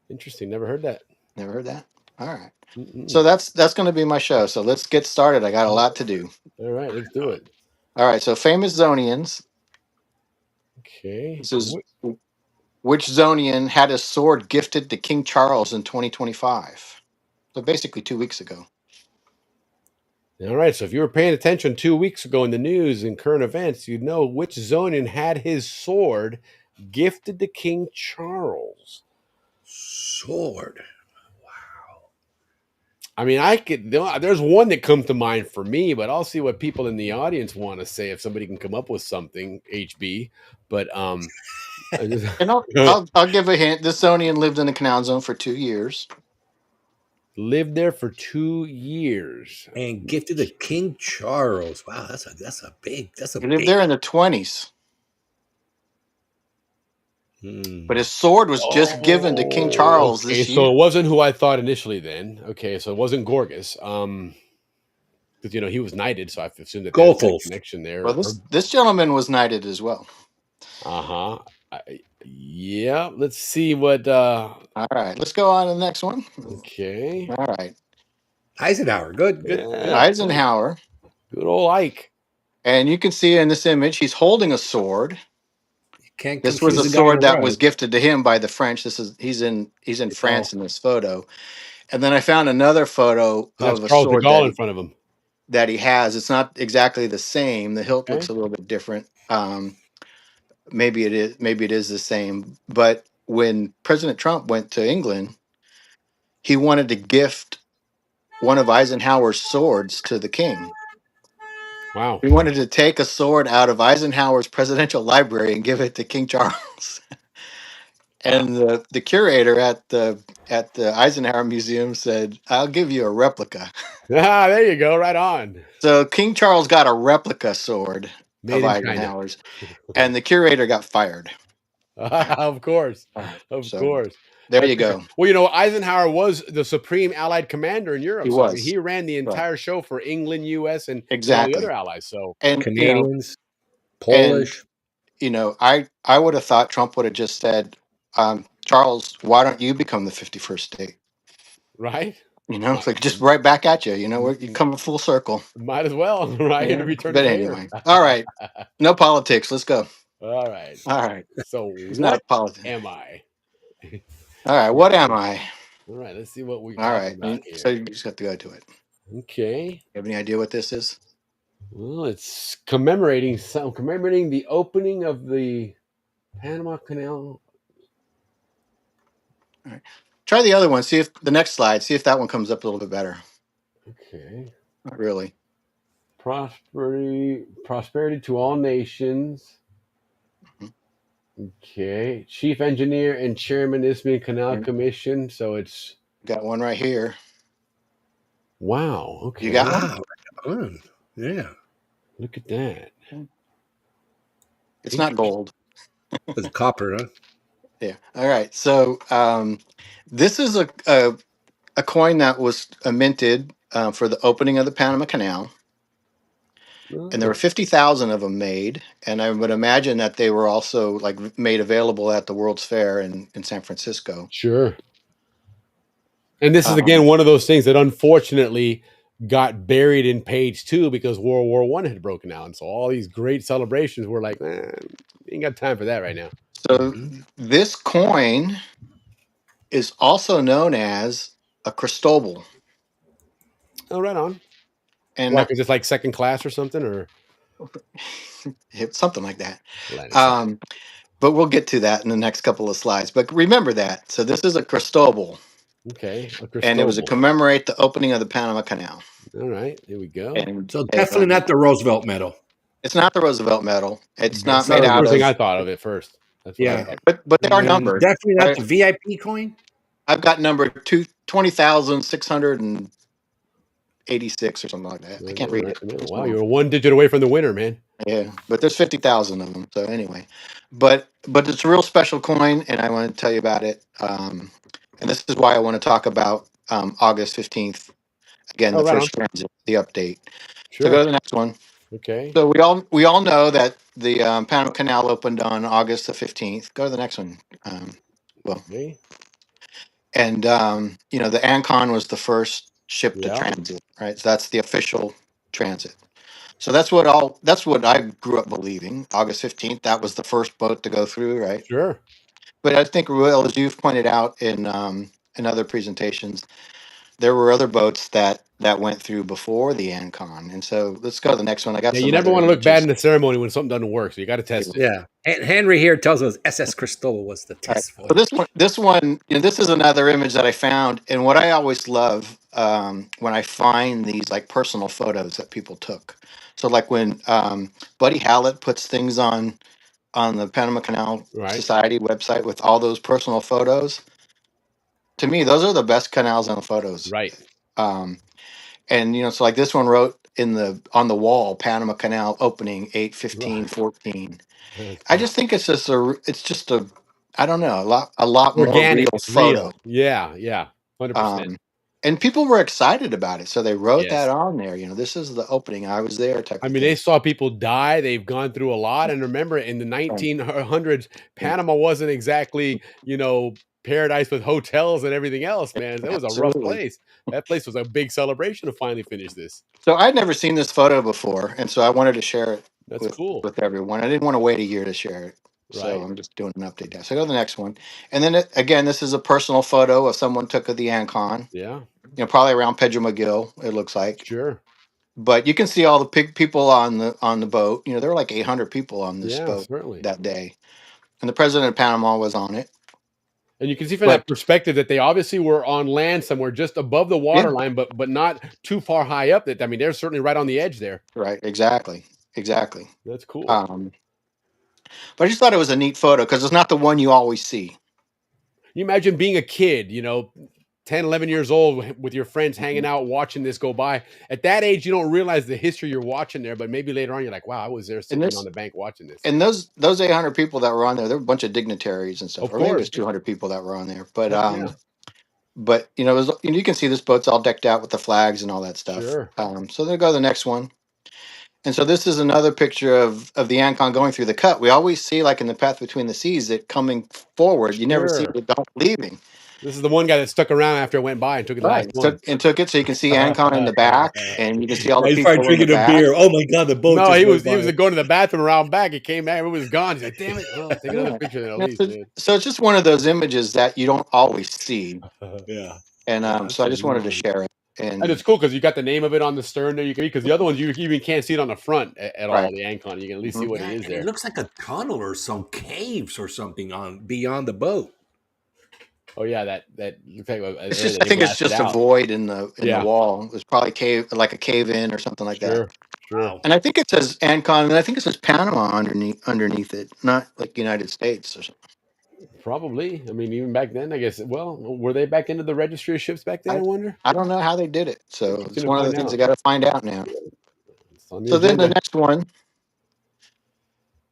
F: Interesting. Never heard that.
I: Never heard that. All right.
F: Mm-mm.
I: So that's going to be my show. So let's get started. I got a lot to do.
F: All right, let's do it.
I: All right. So famous Zonians.
F: Okay.
I: This is which Zonian had his sword gifted to King Charles in 2025. So basically 2 weeks ago.
F: All right. So if you were paying attention 2 weeks ago in the news and current events, you'd know which Zonian had his sword gifted to King Charles.
G: Sword.
F: I mean, there's one that comes to mind for me, but I'll see what people in the audience want to say if somebody can come up with something, HB. But I just,
I: And I'll give a hint. This Zonian lived in the Canal Zone for 2 years.
F: lived there for 2 years.
G: And gifted to King Charles. Wow, that's a big.
I: He lived there in the 20s.
G: Hmm.
I: But his sword was just given to King Charles this year.
F: So it wasn't who I thought initially then. Okay, so it wasn't Gorgas. Because he was knighted, so I assumed that there's a connection there.
I: Well, this gentleman was knighted as well.
F: Uh-huh. Yeah, let's see what
I: all right, let's go on to the next one.
F: Okay.
I: All right.
G: Eisenhower. Good.
F: Yeah,
I: Eisenhower.
F: Good old Ike.
I: And you can see in this image, he's holding a sword. This was a sword that was gifted to him by the French. He's in France in this photo. And then I found another photo of a
F: Charles de
I: sword
F: Gaulle in front of him
I: that he has. It's not exactly the same. The hilt looks a little bit different. Maybe it is. Maybe it is the same. But when President Trump went to England, he wanted to gift one of Eisenhower's swords to the king.
F: Wow.
I: He wanted to take a sword out of Eisenhower's presidential library and give it to King Charles. And the curator at the Eisenhower Museum said, "I'll give you a replica."
F: Ah, there you go. Right on.
I: So King Charles got a replica sword
F: Made
I: of
F: in
I: Eisenhower's, and the curator got fired.
F: Of course. Of course.
I: There you go.
F: Well, Eisenhower was the supreme Allied commander in Europe.
I: He
F: so,
I: was.
F: I mean, he ran the entire show for England, U.S., and all
I: Exactly.
F: the other allies. So
I: And
G: Canadians, Polish.
I: I would have thought Trump would have just said, Charles, why don't you become the 51st state?
F: Right?
I: It's like just right back at you. You come full circle.
F: Might as well, right?
I: Yeah.
F: Return
I: But
F: the
I: anyway, all right. No politics. Let's go.
F: All right.
I: All right.
F: So
I: It's not politics.
F: am I?
I: All right. What am I?
F: All right. Let's see what we.
I: All right.
F: About here.
I: So you just have to go to it.
F: Okay.
I: You have any idea what this is?
F: Well, it's commemorating the opening of the Panama Canal.
I: All right. Try the other one. See if the next slide. See if that one comes up a little bit better.
F: Okay.
I: Not really.
F: Prosperity to all nations. Okay. Chief engineer and chairman Isthmian Canal Commission. So it's
I: got one right here.
F: Wow. Okay.
I: You got
G: one? Yeah.
F: Look at that.
I: It's not gold.
G: It's copper, huh?
I: Yeah. All right. So this is a coin that was minted for the opening of the Panama Canal. And there were 50,000 of them made. And I would imagine that they were also made available at the World's Fair in San Francisco.
F: Sure. And this is, again, one of those things that unfortunately got buried in page 2 because World War I had broken out. And so all these great celebrations were like, ain't got time for that right now.
I: So this coin is also known as a Cristobal.
F: Oh, right on.
I: And
F: why? Because it's like second class or something, or
I: something like that. But we'll get to that in the next couple of slides. But remember that. So this is a Cristobal.
F: Okay.
I: And it was to commemorate the opening of the Panama Canal.
F: All right. Here we go.
G: So definitely not the Roosevelt medal.
I: It's not the Roosevelt medal. It's not made out of.
F: First thing I thought of it first.
I: That's but they are numbered.
G: Definitely not the VIP coin.
I: I've got number 20,686 or something like that. I can't read it.
F: Wow, you're 1 digit away from the winner, man.
I: Yeah, but there's 50,000 of them. So anyway, but it's a real special coin, and I want to tell you about it. And this is why I want to talk about August 15th. Again, the first transit, the update. Sure. So go to the next one.
F: Okay.
I: So we all know that the Panama Canal opened on August the 15th. Go to the next one. Well,
F: Okay.
I: and you know, the Ancon was the first ship to
F: Yeah.
I: transit, right? So that's the official transit. So that's what I grew up believing. August 15th, that was the first boat to go through, right?
F: Sure.
I: But I think, Will, as you've pointed out in other presentations, there were other boats that went through before the Ancon. And so let's go to the next one. I got
F: Yeah, you
I: some
F: never
I: other
F: want to look bad
I: images.
F: in the ceremony when something doesn't work. So you got to test it.
G: Yeah. Henry here tells us SS Cristobal was the
I: All right.
G: test
I: So
G: voyage.
I: this one, you know, this is another image that I found, and what I always love when I find these like personal photos that people took. So like when Buddy Hallett puts things on the Panama Canal
F: Right.
I: Society website with all those personal photos. To me, those are the best canals and photos.
F: Right.
I: Um, and you know, so like this one wrote in the on the wall, Panama Canal opening 8/15/14.
F: That's
I: I
F: cool.
I: just think it's just a I don't know, a lot more
F: Organic.
I: real
F: It's
I: photo.
F: real. Yeah. Yeah. 100%.
I: Um, and people were excited about it, so they wrote that
F: Yes.
I: on there. You know, this is the opening. I was there, type
F: I
I: of
F: mean, they
I: thing.
F: saw people die. They've gone through a lot. And remember, in the
I: Right.
F: 1900s,
I: Yeah,
F: Panama wasn't exactly, paradise with hotels and everything else, man. That was a rough
I: absolutely.
F: place. That place was a big celebration to finally finish this.
I: So I'd never seen this photo before, and so I wanted to share it
F: That's
I: with
F: cool.
I: with everyone. I didn't want to wait a year to share it, so
F: Right.
I: I'm just doing an update now. So go to the next one, and then again, this is a personal photo of someone took of the Ancon.
F: Yeah.
I: You know, probably around Pedro McGill. It looks like,
F: Sure.
I: but you can see all the people on the boat. You know, there were like 800 people on this
F: Yeah,
I: boat
F: certainly.
I: that day, and the president of Panama was on it.
F: And you can see from
I: But
F: that perspective that they obviously were on land somewhere just above the
I: yeah,
F: water line, but not too far high up. That I mean, they're certainly right on the edge there.
I: right, exactly.
F: That's cool.
I: Um, but I just thought it was a neat photo because it's not the one you always see.
F: You imagine being a kid, 10, 11 years old with your friends hanging
I: Mhm.
F: out watching this go by. At that age, you don't realize the history you're watching there, but maybe later on you're like, wow, I was there
I: And
F: sitting on
I: this
F: the bank watching this.
I: and those 800 people that were on there, there were a bunch of dignitaries and stuff,
F: Of
I: or maybe it was
F: course.
I: 200 people that were on there.
F: Heck yeah.
I: But you know, you can see this boat's all decked out with the flags and all that stuff.
F: Sure.
I: So then go to the next one. And so this is another picture of the Ancon going through the cut. We always see, like in the Path Between the Seas, it coming forward. You never see
F: Sure.
I: it leaving.
F: This is the one guy that stuck around after it went by and took the last
I: Right.
F: one.
I: Took it, so you can see Ancon in the back, and you can see all the
G: He's probably
I: people in the
G: drinking a
I: back.
G: beer. Oh my god, the boat
F: No,
G: just
F: he
G: went
F: was
G: by.
F: going to the bathroom around back. He came back, it was gone. He's like, damn it. Well, take another
I: Yeah.
F: picture then at
I: Yeah,
F: least, man.
I: so it's just one of those images that you don't always see,
G: Yeah.
I: and
F: Yeah,
I: so I
F: that's
I: just
F: neat.
I: wanted to share it.
F: And
I: And
F: it's cool because you got the name of it on the stern there. You can because the other ones you even can't see it on the front at all.
I: right,
F: The Ancon, you can at least see
I: Mhm.
F: what
G: Yeah,
F: it is
G: and it
F: there.
G: looks like a tunnel or some caves or something on beyond the boat.
F: Oh yeah, that looks like an
I: it's
F: area
I: just
F: that
I: I
F: they
I: think it's
F: blasted
I: just a
F: out.
I: void in the
F: Yeah,
I: wall. It was probably like a cave in or something like that.
F: sure, sure.
G: Wow.
I: And I think it says Ancon, and I think it says Panama underneath it, not like United States or something.
F: Probably. I mean, even back then, I guess. Well, were they back into the registry of ships back then? I
I: I
F: wonder.
I: I don't know how they did it, so
F: Interesting
I: it's
F: to
I: one of the
F: find
I: things I
F: out.
I: got to find out now.
F: It's on the
I: So then the
F: agenda.
I: next one,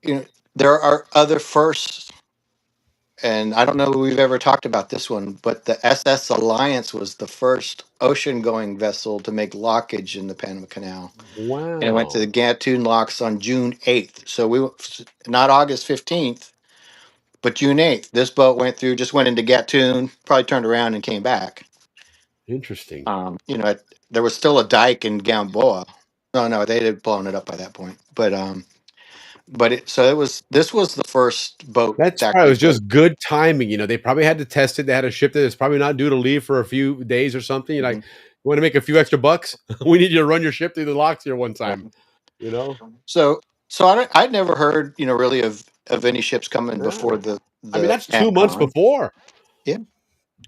I: you know, there are other firsts, and I don't know if we've ever talked about this one, but the SS Alliance was the first ocean-going vessel to make lockage in the Panama Canal, and it went to
F: Wow,
I: the Gatun locks on June 8th. So not August 15th, but June 8th. This boat just went into Gatun, probably turned around and came back.
F: interesting.
I: You know, there was still a dike in Gamboa. No, they had blown it up by that point. This was the first boat
F: That's
I: to
F: probably it
I: actually
F: was
I: break.
F: just good timing. They probably had to test it. They had a ship that is probably not due to leave for a few days or something. You're like,
I: Mhm.
F: you want to make a few extra bucks? We need you to run your ship through the locks here one
I: Yeah.
F: time. You know?
I: So I'd never heard, you know, really of any ships coming
F: Yeah.
I: before the
F: I mean,
I: the
F: that's 2 months
I: Ancon.
F: before.
I: Yeah.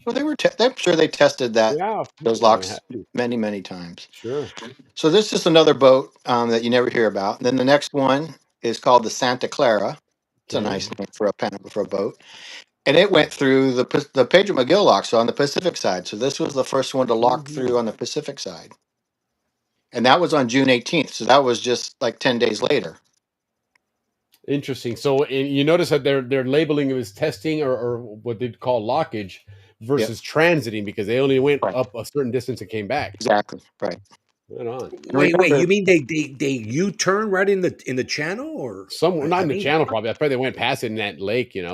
I: Well, I'm sure they tested
F: Yeah,
I: those
F: yeah, they had
I: locks
F: to.
I: many times.
F: Sure.
I: So this is another boat that you never hear about. And then the next one is called the Santa Clara. It's a
F: Okay.
I: nice name for a boat. And it went through the Pedro McGill lock, so on the Pacific side. So this was the first one to lock
F: Mhm.
I: through on the Pacific side. And that was on June 18th. So that was just like 10 days later.
F: Interesting. So and you notice that they're labeling it as testing or what they'd call lockage
I: Yep.
F: versus transiting because they only went
I: Right.
F: up a certain distance and came back.
I: Exactly. Right.
F: Right on.
I: And
G: Wait,
I: remember,
G: you mean they U-turn right in the channel, or
F: Some not
G: I
F: in the
G: mean,
F: channel probably. I probably they went past it in that lake, and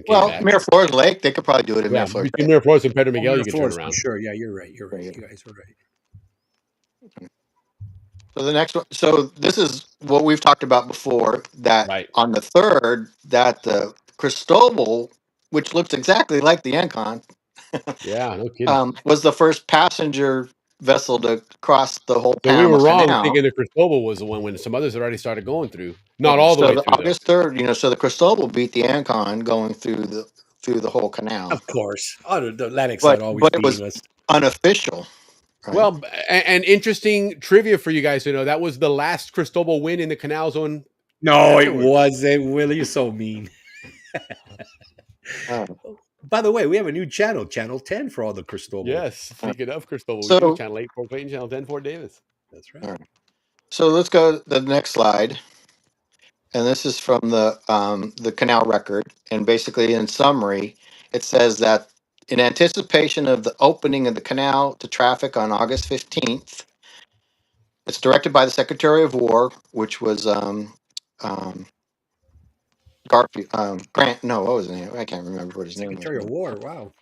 F: came
I: well,
F: back.
I: Miraflores Lake, they could probably do it in
F: Yeah,
I: Miraflores
F: between Miraflores and Pedro
G: oh,
F: Miguel, you could turn
G: Miraflores for
F: around.
G: sure. Yeah, you're right. You're right.
I: Lake.
G: You guys are right.
I: So the next one. So this is what we've talked about before. That
F: Right.
I: on the third, that the Cristobal, which looks exactly like the Ancon,
F: Yeah, no kidding.
I: was the first passenger vessel to cross the whole
F: So we
I: Panama
F: were wrong
I: Canal.
F: thinking the Cristobal was the one when some others had already started going through. Not
I: Yeah.
F: all the
I: So
F: way
I: the
F: through though.
I: August 3rd, so the Cristobal beat the Ancon going through the whole canal,
G: Of course, oh, the Atlantic side
I: but
G: always
I: it was
G: beating us.
I: unofficial, right?
F: Well, and interesting trivia for you guys to know that was the last Cristobal win in the Canal Zone
G: No, it
F: afterwards.
G: wasn't. Willie, you're so mean.
I: Uh,
G: By the way, we have a new channel, Channel 10, for all the Cristobal.
F: Yes. Speaking of Cristobal, we do
I: so,
F: Channel 8 Fort Clayton, Channel 10 Fort Davis.
G: That's
I: all
G: right.
I: right. So let's go to the next slide. And this is from the canal record. And basically, in summary, it says that in anticipation of the opening of the canal to traffic on August 15th, it's directed by the Secretary of War, which was um, Garfield, Grant. No, what was his name? I can't remember what his name was.
G: Secretary of War. Wow.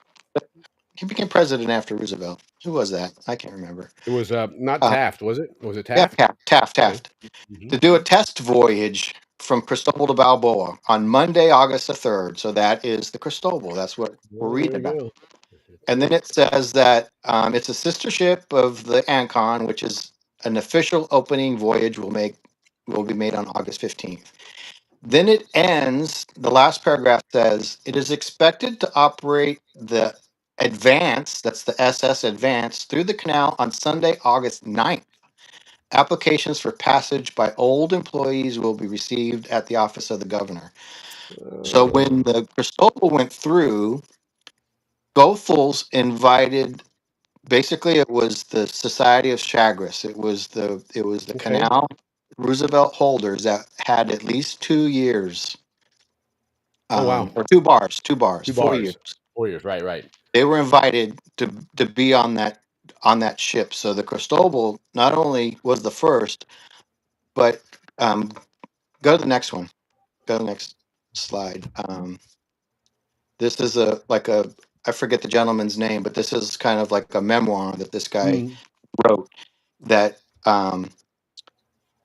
I: He became president after Roosevelt. Who was that? I can't remember.
F: It was not
I: Uh,
F: Taft, was it? Was it
I: yeah,
F: Taft? Okay.
I: Taft.
G: Mhm.
I: To do a test voyage from Cristobal to Balboa on Monday, August the 3rd. So that is the Cristobal. That's what we're
F: Well,
I: reading
F: there you
I: about.
F: go. That's
I: And then
F: it.
I: it says that it's a sister ship of the Ancon, which is an official opening voyage will be made on August 15th. Then it ends, the last paragraph says, it is expected to operate the Advance, that's the SS Advance, through the canal on Sunday, August 9th. Applications for passage by old employees will be received at the office of the governor. So when the Cristobal went through, Goethals invited. Basically, it was the Society of Chagres. It was the
F: Okay.
I: Canal Roosevelt holders that had at least 2 years,
F: Oh wow.
I: or two bars,
F: Two
I: 4 years.
F: bars. 4 years. Right, right.
I: They were invited to be on that ship. So the Cristobal not only was the first, but go to the next one. Go to the next slide. This is I forget the gentleman's name, but this is kind of like a memoir that this guy
F: Mm.
I: wrote. That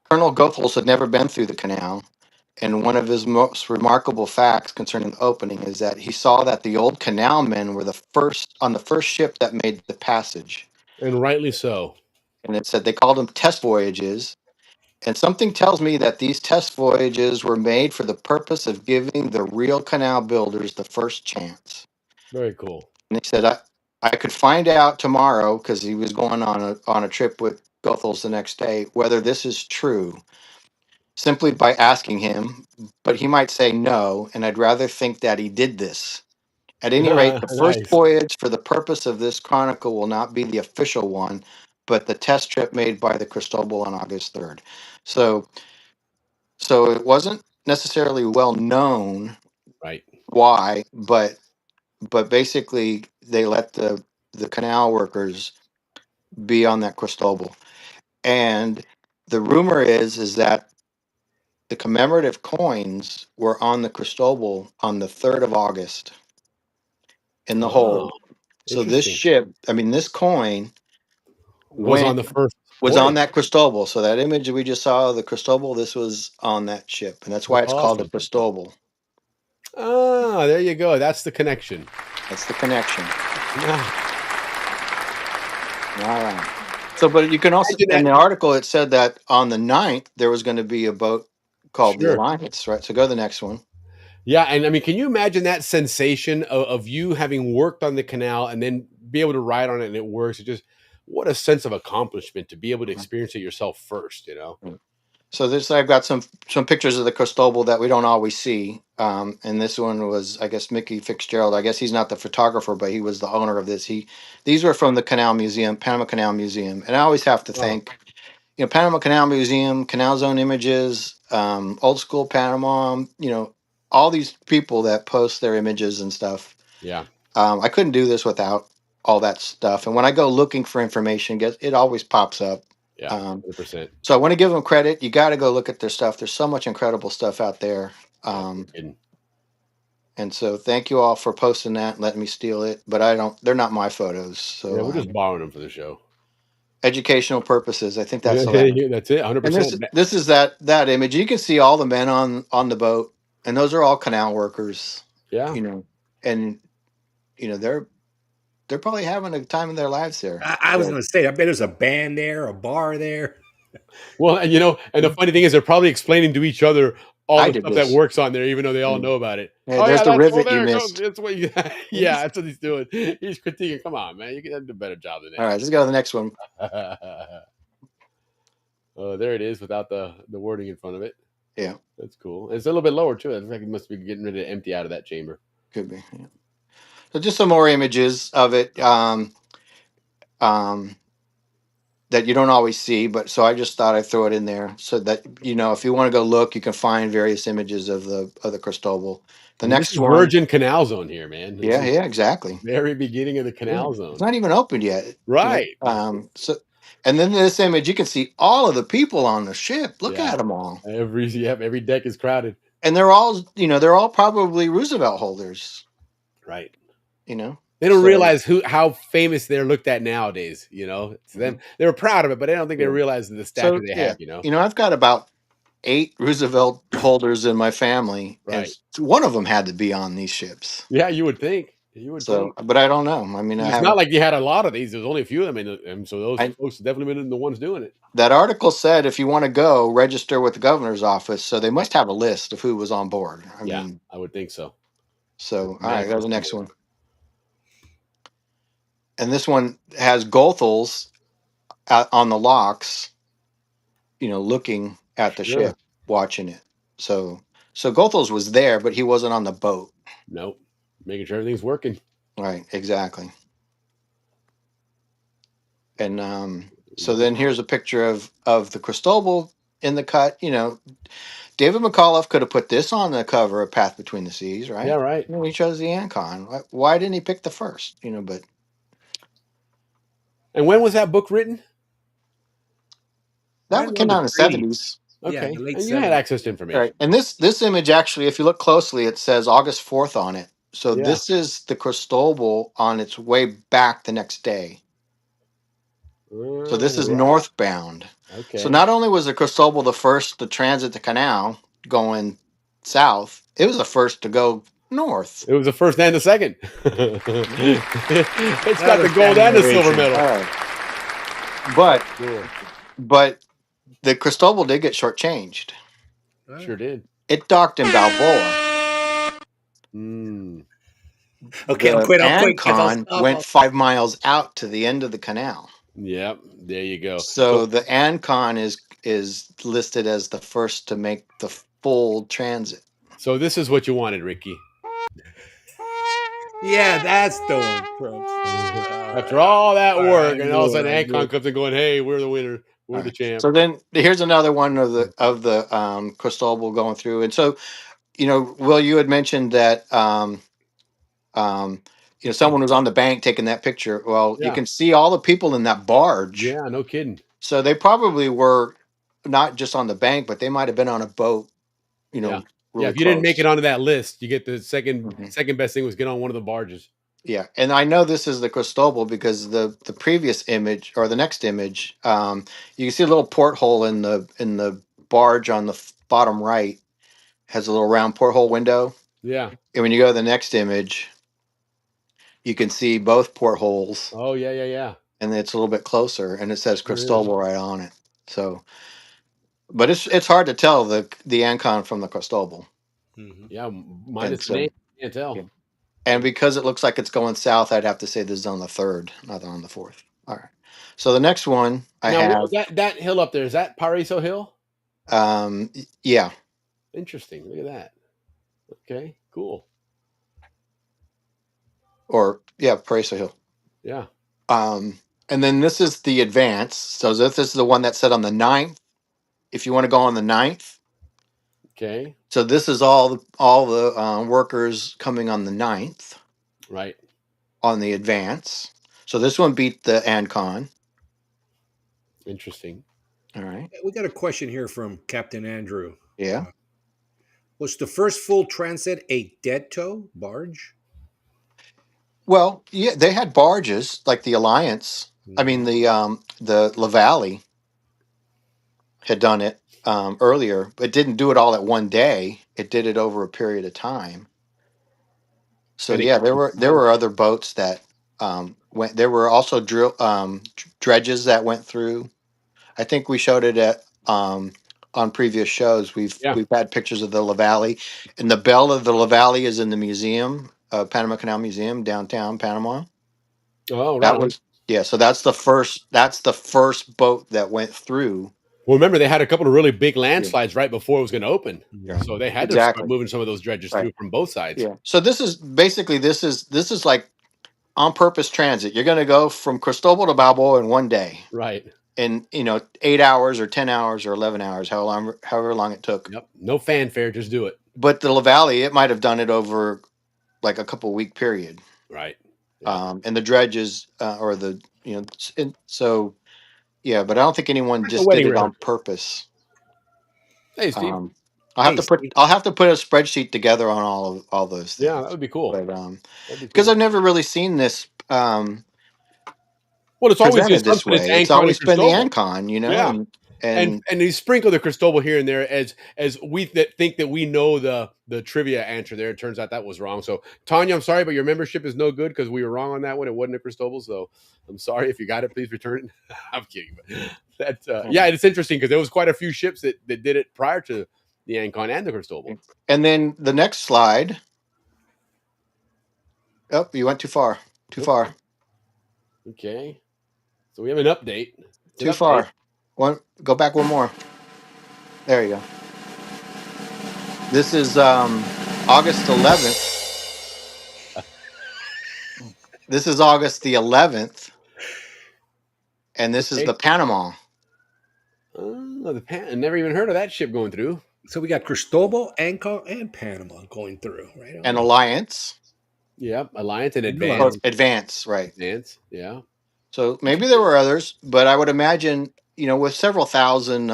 I: Colonel Goethals had never been through the canal, and one of his most remarkable facts concerning the opening is that he saw that the old canal men were the first ship that made the passage,
F: And rightly so.
I: and it said they called them test voyages. And something tells me that these test voyages were made for the purpose of giving the real canal builders the first chance.
F: Very cool.
I: And he said, I could find out tomorrow, because he was going on a trip with Goethals the next day, whether this is true, simply by asking him, but he might say no, and I'd rather think that he did this. At any rate, the first
F: Nice.
I: voyage for the purpose of this chronicle will not be the official one, but the test trip made by the Cristobal on August 3rd. So so it wasn't necessarily well known
F: Right.
I: why, but basically they let the canal workers be on that Cristobal. And the rumor is that the commemorative coins were on the Cristobal on the 3rd of August in the
F: Oh,
I: hold. So this
F: interesting.
I: ship, I mean, this coin
F: Was on
I: went
F: the first
I: was on
F: voyage.
I: that Cristobal. So that image that we just saw of the Cristobal, this was on that ship, and that's why
F: That's
I: it's called the
F: awesome.
I: Cristobal.
F: Ah, there you go. That's the connection.
I: That's the connection.
F: Yeah.
I: All right. So, but you can also,
F: Imagine
I: in
F: that.
I: the article, it said that on the 9th, there was going to be a boat called the
F: Sure.
I: Alliance, right? So go to the next one.
F: Yeah, and I mean, can you imagine that sensation of you having worked on the canal and then be able to ride on it and it works? It just what a sense of accomplishment to be able to experience it yourself first,
I: So this, I've got some pictures of the Cristobal that we don't always see. And this one was, I guess, Mickey Fitzgerald. I guess he's not the photographer, but he was the owner of this. These were from the Canal Museum, Panama Canal Museum. And I always have to
F: Oh,
I: thank, Panama Canal Museum, Canal Zone Images, Old School Panama, all these people that post their images and stuff.
F: yeah.
I: I couldn't do this without all that stuff. And when I go looking for information, it always pops up.
F: Yeah, 100%.
I: So I want to give them credit. You got to go look at their stuff. There's so much incredible stuff out there.
F: Yeah, no kidding.
I: And so thank you all for posting that and letting me steal it. But I don't. They're not my photos. So
F: Yeah, we're just borrowing them for the show.
I: educational purposes. I think that's the
F: Yeah, that's it. 100%.
I: And this is that image. You can see all the men on the boat, and those are all canal workers.
F: Yeah.
I: And they're probably having a time in their lives there.
G: I was going to say, I bet there's a band there, a bar there.
F: Well, and the funny thing is, they're probably explaining to each other all
I: I
F: the
I: did
F: stuff
I: this.
F: that works on there, even though they all know about it.
I: Hey, there's the rivet you
F: there it
I: missed.
F: goes. That's what yeah, that's what he's doing. He's critiquing. Come on, man, you can do a better job than that.
I: All right, let's go to the next one.
F: Oh, there it is without the wording in front of it.
I: Yeah,
F: that's cool. It's a little bit lower too. It's like it must be getting ready to empty out of that chamber.
I: Could be. Yeah. So just some more images of it. That you don't always see, but so I just thought I'd throw it in there so that if you want to go look, you can find various images of the Cristobal. The next
F: this is
I: one,
F: Virgin Canal Zone here, man.
I: Yeah, exactly.
F: Very beginning of the Canal Zone.
I: It's not even opened yet,
F: right?
I: So, and then this image, you can see all of the people on the ship. Look at them all.
F: Every deck is crowded,
I: and they're all probably Roosevelt holders,
F: right?
I: They
F: don't realize how famous they're looked at nowadays. To them, they were proud of it, but I don't think they realize the stature they have.
I: I've got about 8 Roosevelt holders in my family,
F: right?
I: And one of them had to be on these ships.
F: Yeah, you would think. You would think.
I: But I don't know. I mean,
F: it's not like you had a lot of these. There's only a few of them, and so those folks have definitely been the ones doing it.
I: That article said if you want to go, register with the governor's office. So they must have a list of who was on board. I mean,
F: I would think so.
I: So all right, go to the next one. And this one has Goethals on the locks, looking at the ship, watching it. So Goethals was there, but he wasn't on the boat.
F: Nope. Making sure everything's working.
I: Right, exactly. And so then here's a picture of the Cristobal in the cut. David McAuliffe could have put this on the cover of Path Between the Seas, right?
F: Yeah, right.
I: He chose the Ancon. Why didn't he pick the first? But.
F: And when was that book written?
I: That came out in the 70s.
F: Okay, and you had access to information.
I: Right. And this image, actually, if you look closely, it says August 4th on it. So this is the Cristobal on its way back the next day. So this is northbound.
F: Okay.
I: So not only was the Cristobal the first to transit the canal going south, it was the first to go north.
F: It was the first and the second. It's got the gold and the silver medal.
I: But the Cristobal did get shortchanged.
F: Sure did.
I: It docked in Balboa.
G: Okay, I'm quit.
I: Ancon went 5 miles out to the end of the canal.
F: Yep, there you go.
I: So the Ancon is listed as the first to make the full transit.
F: So this is what you wanted, Ricky.
G: Yeah, that's the one.
F: After all that work, and all of a sudden Ancon comes in going, "Hey, we're the winner. We're the champ."
I: So then here's another one of the Cristobal going through. And so, Will, you had mentioned that someone was on the bank taking that picture. Well, you can see all the people in that barge.
F: Yeah, no kidding.
I: So they probably were not just on the bank, but they might have been on a boat. Really
F: if you didn't make it onto that list, you get the second best thing was get on one of the barges.
I: Yeah, and I know this is the Cristobal because the previous image or the next image, you can see a little porthole in the barge on the bottom right has a little round porthole window.
F: Yeah,
I: and when you go to the next image, you can see both portholes.
F: Oh yeah.
I: And it's a little bit closer, and it says Cristobal right on it. So, but it's hard to tell the Ancon from the Cristobal.
F: Yeah, minus the name, can't tell.
I: Yeah. And because it looks like it's going south, I'd have to say this is on the 3rd, not on the 4th. All right. So the next one I have
F: that hill up there. Is that Paraiso Hill?
I: Yeah.
F: Interesting. Look at that. Okay, cool.
I: Or Paraiso Hill.
F: Yeah.
I: And then this is the Advance. So this is the one that said on the 9th. If you want to go on the 9th.
F: Okay.
I: So this is all the workers coming on the 9th.
F: Right.
I: On the Advance. So this one beat the Ancon.
F: Interesting.
I: All right.
G: We got a question here from Captain Andrew.
I: Yeah.
G: Was the first full transit a dead tow barge?
I: Well, yeah, they had barges like the Alliance. I mean, the La Valley had done it earlier, but didn't do it all at one day. It did it over a period of time. So
F: And
I: yeah, there
F: it,
I: were other boats that went. There were also dredges that went through. I think we showed it at on previous shows.
F: yeah.
I: We've had pictures of the La Valley, and the bell of the La Valley is in the museum, Panama Canal Museum, downtown Panama.
F: Oh, right
I: That
F: on.
I: was yeah. So that's the first. That's the first boat that went through.
F: Well, remember they had a couple of really big
I: Yeah.
F: landslides right before it was going to open,
I: Right.
F: so they had to start
I: Exactly.
F: moving some of those dredges
I: Right.
F: through from both sides.
I: Yeah. So this is basically this is like on purpose transit. You're going to go from Cristobal to Balboa in one day,
F: Right.
I: in 8 hours or 10 hours or 11 hours, however long it took.
F: Yep. No fanfare, just do it.
I: But the La Valley, it might have done it over like a couple week period.
F: Right. Yeah.
I: And the dredges or the so yeah, but I don't think anyone
F: Like a
I: just did
F: wedding
I: it on
F: rehearsal.
I: purpose.
F: Hey, Steve.
I: I'll have
G: Hey,
I: to put
G: Steve.
I: I'll have to put a spreadsheet together on all those
F: Yeah,
I: things.
F: that would be cool.
I: But
F: That'd be
I: because
F: cool.
I: I've never really seen this
F: Well, it's always the
I: presented this
F: assumption it's
I: way. It's
F: Ancon and
I: always been the
F: Cristobal.
I: Ancon,
F: Yeah.
I: and
F: And they sprinkle the Cristobal here and there as we think that we know the trivia answer there. It turns out that was wrong. So Tanya, I'm sorry, but your membership is no good because we were wrong on that one. It wasn't a Cristobal, so I'm sorry. If you got it, please return it. I'm kidding. But that yeah, it's interesting because there was quite a few ships that did it prior to the Ancon and the Cristobal.
I: and then the next slide. Oh, you went too far. Too far.
F: Okay. So we have an update. It's an
I: Too
F: update.
I: far. Go back one more. There you go. This is August 11th. This is August the 11th, and this is
F: Okay.
I: the Panama.
F: Oh, I never even heard of that ship going through.
G: So we got Cristobal, Ancon, and Panama going through, right? On.
I: And Alliance.
F: Yeah, Alliance and
I: Or
F: Advance.
I: Advance, right.
F: Advance, yeah.
I: So maybe there were others, but I would imagine, with several thousand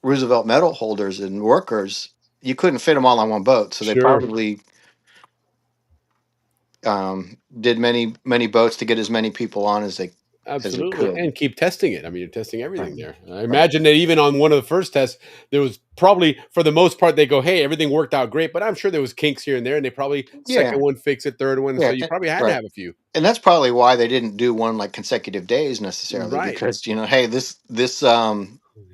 I: Roosevelt medal holders and workers, you couldn't fit them all on one boat. So they
F: Sure.
I: probably did many boats to get as many people on as they
F: Absolutely,
I: could.
F: and keep testing it. I mean, you're testing everything
I: Right.
F: there. I imagine that even on one of the first tests, there was probably, for the most part, they go, "Hey, everything worked out great," but I'm sure there was kinks here and there, and they probably second one fix it, third one, so you probably had to have a few.
I: And that's probably why they didn't do one like consecutive days necessarily,
F: Right.
I: because hey, this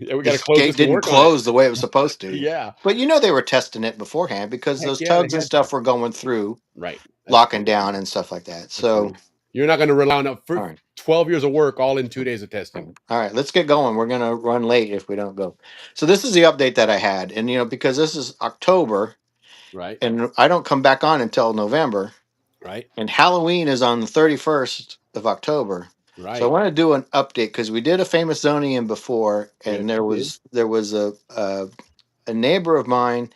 F: Yeah, we got to close
I: gate
F: this and
I: didn't
F: work on
I: close the way it was supposed to.
F: it. Yeah,
I: But they were testing it beforehand because
F: Heck
I: those
F: yeah,
I: tugs
F: they
I: and
F: had
I: stuff were going through,
F: right.
I: locking down and stuff like that. So
F: You're not going to rely on
I: all right.
F: 12 years of work all in 2 days of testing.
I: All right, let's get going. We're gonna run late if we don't go. So this is the update that I had, and because this is October,
F: Right,
I: and I don't come back on until November,
F: right,
I: and Halloween is on the 31st of October.
F: right.
I: So I want to do an update because we did a famous Zonian before, and
F: Yes,
I: there
F: we
I: was a neighbor of mine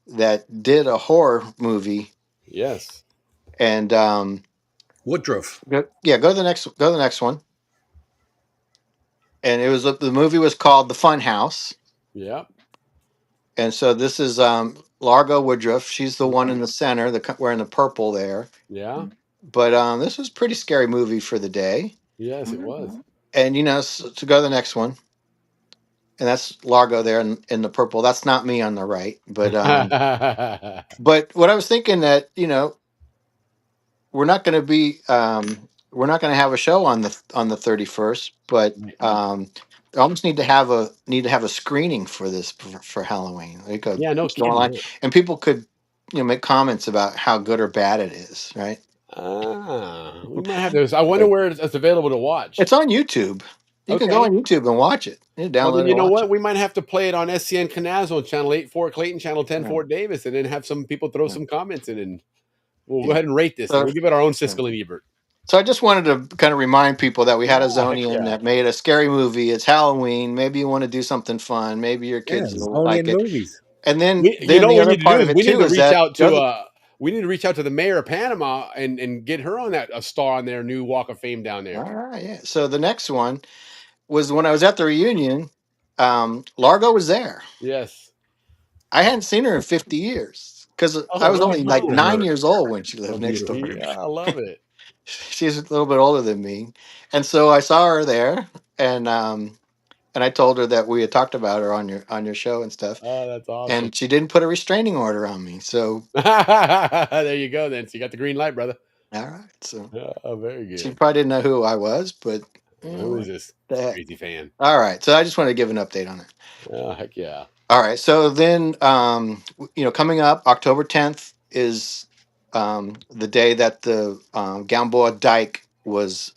I: that did a horror movie,
F: Yes.
I: and
G: Woodruff.
I: go to the next one. And it was the movie was called The Fun House.
F: Yeah.
I: And so this is Largo Woodruff. She's the one in the center, wearing the purple there.
F: Yeah.
I: But this was a pretty scary movie for the day.
F: Yes, it was.
I: And to go to the next one, and that's Largo there in the purple. That's not me on the right, but but what I was thinking that we're not going to be we're not going to have a show on the 31st, but I almost need to have a screening for this for Halloween. Like
F: Yeah, no
I: go
F: kidding.
I: online, and people could make comments about how good or bad it is, right?
F: We might have those. I wonder where it's available to watch.
I: It's on YouTube. You can go on YouTube and watch it. You can
F: Well,
I: download
F: then
I: it.
F: you know
I: and watch
F: what?
I: it.
F: We might have to play it on SCN Canal on channel 8 Fort Clayton, channel 10
I: Yeah.
F: Fort Davis, and then have some people throw
I: Yeah.
F: some comments in, and we'll go
I: Yeah.
F: ahead and rate this.
I: So-
F: And we'll give it our own Siskel and Ebert.
I: So I just wanted to kind of remind people that we had a
F: Yeah, heck
I: Zonian
F: yeah.
I: that made a scary movie. It's Halloween. Maybe you want to do something fun. Maybe your
G: Yeah,
I: kids will like
G: Zonian
I: it.
G: movies.
I: And then,
F: We,
I: then
F: what
I: the
F: we
I: other
F: need to
I: part
F: do
I: of
F: is
I: it
F: we need
I: too
F: to
I: is
F: reach
I: that
F: out to we need to reach out to the mayor of Panama and get her on a star on their new Walk of Fame down there.
I: all right, yeah. So the next one was when I was at the reunion. Largo was there.
F: Yes.
I: I hadn't seen her in 50 years because I
F: Oh,
I: was
F: right
I: only like
F: on.
I: 9 years old when she
F: So
I: lived next door
F: beautiful.
I: to me.
F: Yeah, I love it.
I: She's a little bit older than me, and so I saw her there, and I told her that we had talked about her on your show and stuff,
F: Oh, that's awesome.
I: and she didn't put a restraining order on me. So
F: There you go. Then so you got the green light, brother.
I: all right, so
F: Oh, very
I: she
F: good.
I: probably didn't know who I was, but
F: Who is this
I: the heck.
F: crazy fan?
I: All right, so I just wanted to give an update on it.
F: Oh, heck yeah.
I: All right, so then coming up October 10th is the day that the Gamboa Dike was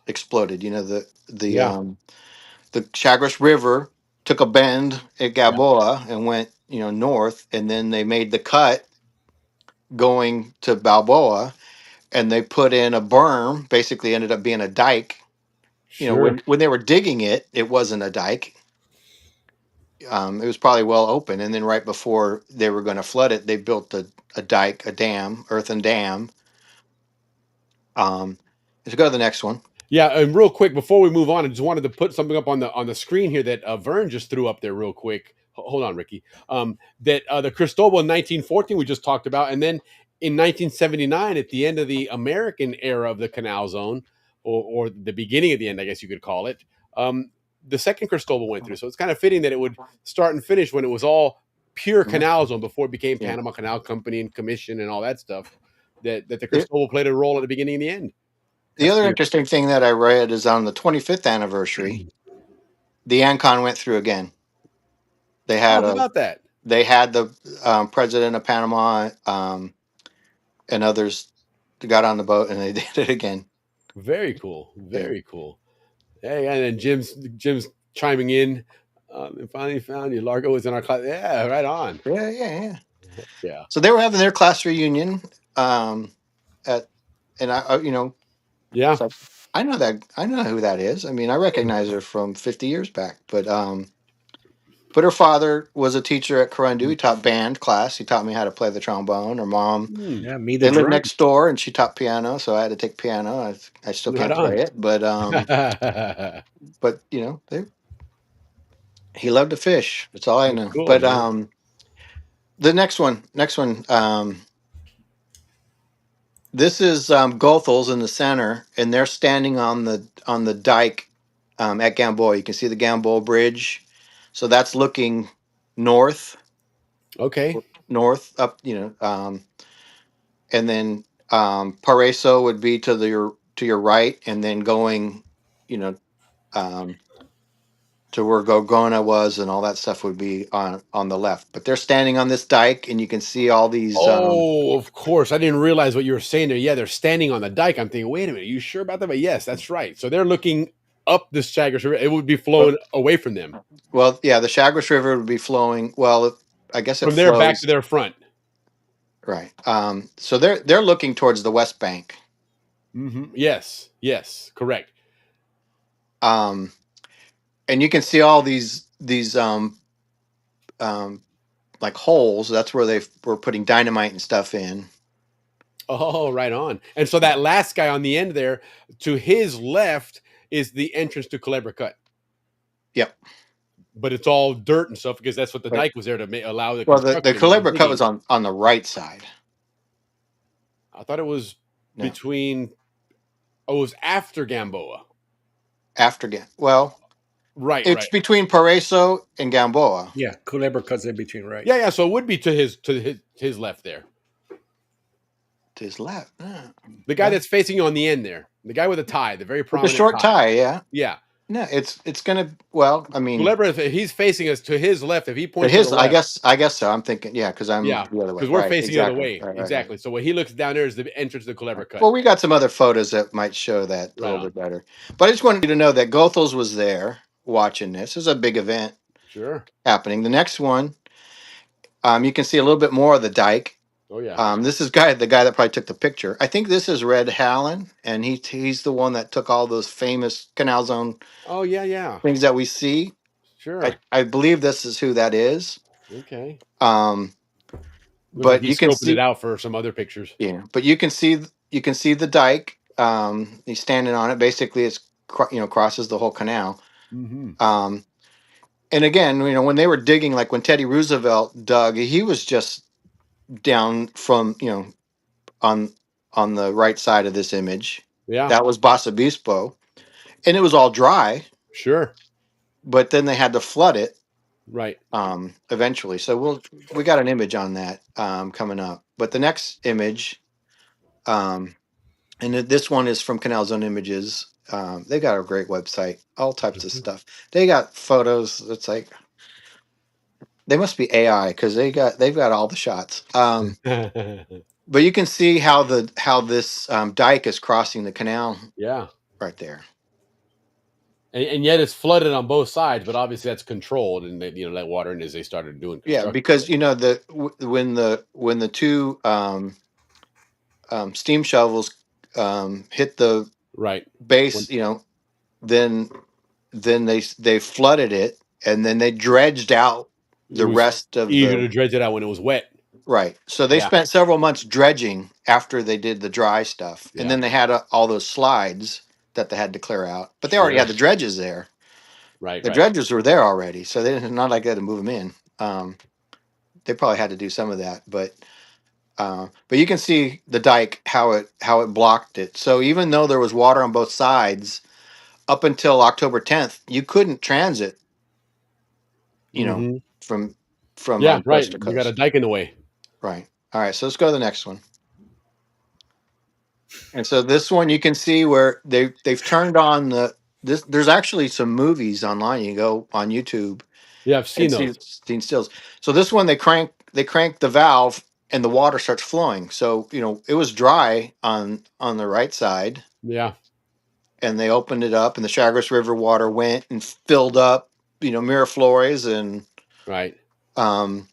I: exploded. You know the
F: Yeah.
I: the Chagres River took a bend at
F: Yeah.
I: Balboa and went north, and then they made the cut going to Balboa, and they put in a berm. Basically, ended up being a dike.
F: Sure.
I: When they were digging it, it wasn't a dike. It was probably well open, and then right before they were going to flood it, they built a dike, a dam, earthen dam. Let's go to the next one.
F: Yeah, and real quick before we move on, I just wanted to put something up on the screen here that Vern just threw up there real quick. Hold on, Ricky. That the Cristobal in 1914 we just talked about, and then in 1979, at the end of the American era of the Canal Zone, or the beginning of the end, I guess you could call it. The second Cristobal went through, so it's kind of fitting that it would start and finish when it was all pure Canal Zone before it became
I: Yeah.
F: Panama Canal Company and Commission and all that stuff. That the Cristobal played a role at the beginning and the end.
I: The other interesting thing that I read is on the 25th anniversary, the Ancon went through again. They had
F: How about that?
I: They had the president of Panama and others got on the boat, and they did it again.
F: Very cool. Very cool. Hey, and then Jim's chiming in. And finally found you. Largo was in our class. Yeah, right on.
I: Yeah.
F: Yeah.
I: So they were having their class reunion and I
F: Yeah.
I: so I know who that is. I mean, I recognize her from 50 years back, but her father was a teacher at Corundu. He taught band class. He taught me how to play the trombone. Her mom,
G: Yeah, me
I: they
G: the
I: lived
G: drum.
I: next door, and she taught piano, so I had to take piano. I still
F: Right
I: can't
F: on.
I: play it, but he loved to fish. That's all I know.
F: Cool,
I: But
F: man.
I: the next one. This is Gothel's in the center, and they're standing on the dike at Gamboa. You can see the Gamboa Bridge, so that's looking north
F: Okay.
I: up. And then Paraiso would be to your right, and then going, to where Gorgona was, and all that stuff would be on the left. But they're standing on this dike, and you can see all these.
F: Oh, of course. I didn't realize what you were saying there. Yeah, they're standing on the dike. I'm thinking, wait a minute, you sure about that? But yes, that's right. So they're looking up this Chagres River. It would be flowing away from them.
I: Well, yeah, the Chagres River would be flowing. Well, I guess it
F: From their
I: flows
F: back to their front.
I: right. So they're looking towards the west bank.
F: Mm-hmm. Yes, correct.
I: And you can see all these like holes. That's where they were putting dynamite and stuff in.
F: Oh, right on. And so that last guy on the end there, to his left, is the entrance to Culebra Cut.
I: Yep.
F: But it's all dirt and stuff because that's what the
I: Right.
F: dike was there to allow the
I: Well, the
F: construction.
I: Culebra Cut was on the right side.
F: I thought it was
I: No.
F: between. Oh, it was after Gamboa.
I: Well,
F: Right.
I: it's between Paraiso and Gamboa.
G: Yeah, Culebra Cut's in between, right?
F: Yeah. So it would be to his left there.
I: To his left.
F: The guy that's facing you on the end there. The guy with the tie, the very
I: With
F: prominent
I: the short tie, yeah.
F: Yeah.
I: No, it's gonna. Well, I mean,
F: Culebra, if he's facing us to his left, if he points
I: but his,
F: to the left,
I: I guess so. I'm thinking, yeah, because I'm the other way.
F: because we're
I: Right,
F: facing
I: exactly.
F: the other way.
I: Right.
F: Exactly. So when he looks down there is the entrance to the Culebra Cut.
I: Well, we got some other photos that might show that a little bit better. But I just wanted you to know that Goethals was there watching this. This is a big event happening. The next one, you can see a little bit more of the dike.
F: Oh yeah.
I: This is the guy that probably took the picture. I think this is Red Hallen, and he's the one that took all those famous Canal Zone.
F: Oh yeah.
I: Things that we see.
F: Sure.
I: I believe this is who that is.
F: Okay.
I: But you can see
F: it out for some other pictures.
I: Yeah, but you can see the dike. He's standing on it. Basically, it's crosses the whole canal.
F: Hmm.
I: And again, when they were digging, like when Teddy Roosevelt dug, he was just down from, on the right side of this image.
F: Yeah.
I: That was Bassa Bispo, and it was all dry,
F: Sure.
I: but then they had to flood it
F: Right.
I: eventually. So we got an image on that coming up. But the next image, and this one is from Canal Zone Images. They got a great website, all types of stuff. They got photos. It's like they must be AI because they've got all the shots. But you can see how this dike is crossing the canal
F: Yeah.
I: right there.
F: And yet it's flooded on both sides, but obviously that's controlled, and they, let water in as they started doing
I: Yeah,
F: construction.
I: because when the two steam shovels hit the
F: Right.
I: base, then they flooded it, and then they dredged out
F: It
I: the
F: was
I: rest of
F: easier to
I: the
F: dredge it out when it was wet.
I: right. So they
F: Yeah.
I: spent several months dredging after they did the dry stuff, and
F: Yeah.
I: then they had all those slides that they had to clear out. But they already
F: Sure.
I: had the dredges there.
F: Right.
I: The
F: Right.
I: dredges were there already, so they didn't not like they had to move them in. They probably had to do some of that, but you can see the dike how it blocked it. So even though there was water on both sides up until October 10th, you couldn't transit.
F: Hmm.
I: From
F: Yeah. Right.
I: coast to
F: You got a
I: coast.
F: dike in the way.
I: Right. All right. So let's go to the next one. And so this one you can see where they've turned on this. There's actually some movies online. You go on YouTube
F: Yeah, I've seen
I: and
F: those.
I: seen stills. So this one they crank the valve and the water starts flowing. So it was dry on the right side,
F: Yeah.
I: and they opened it up, and the Chagres River water went and filled up Miraflores
F: Right.
I: um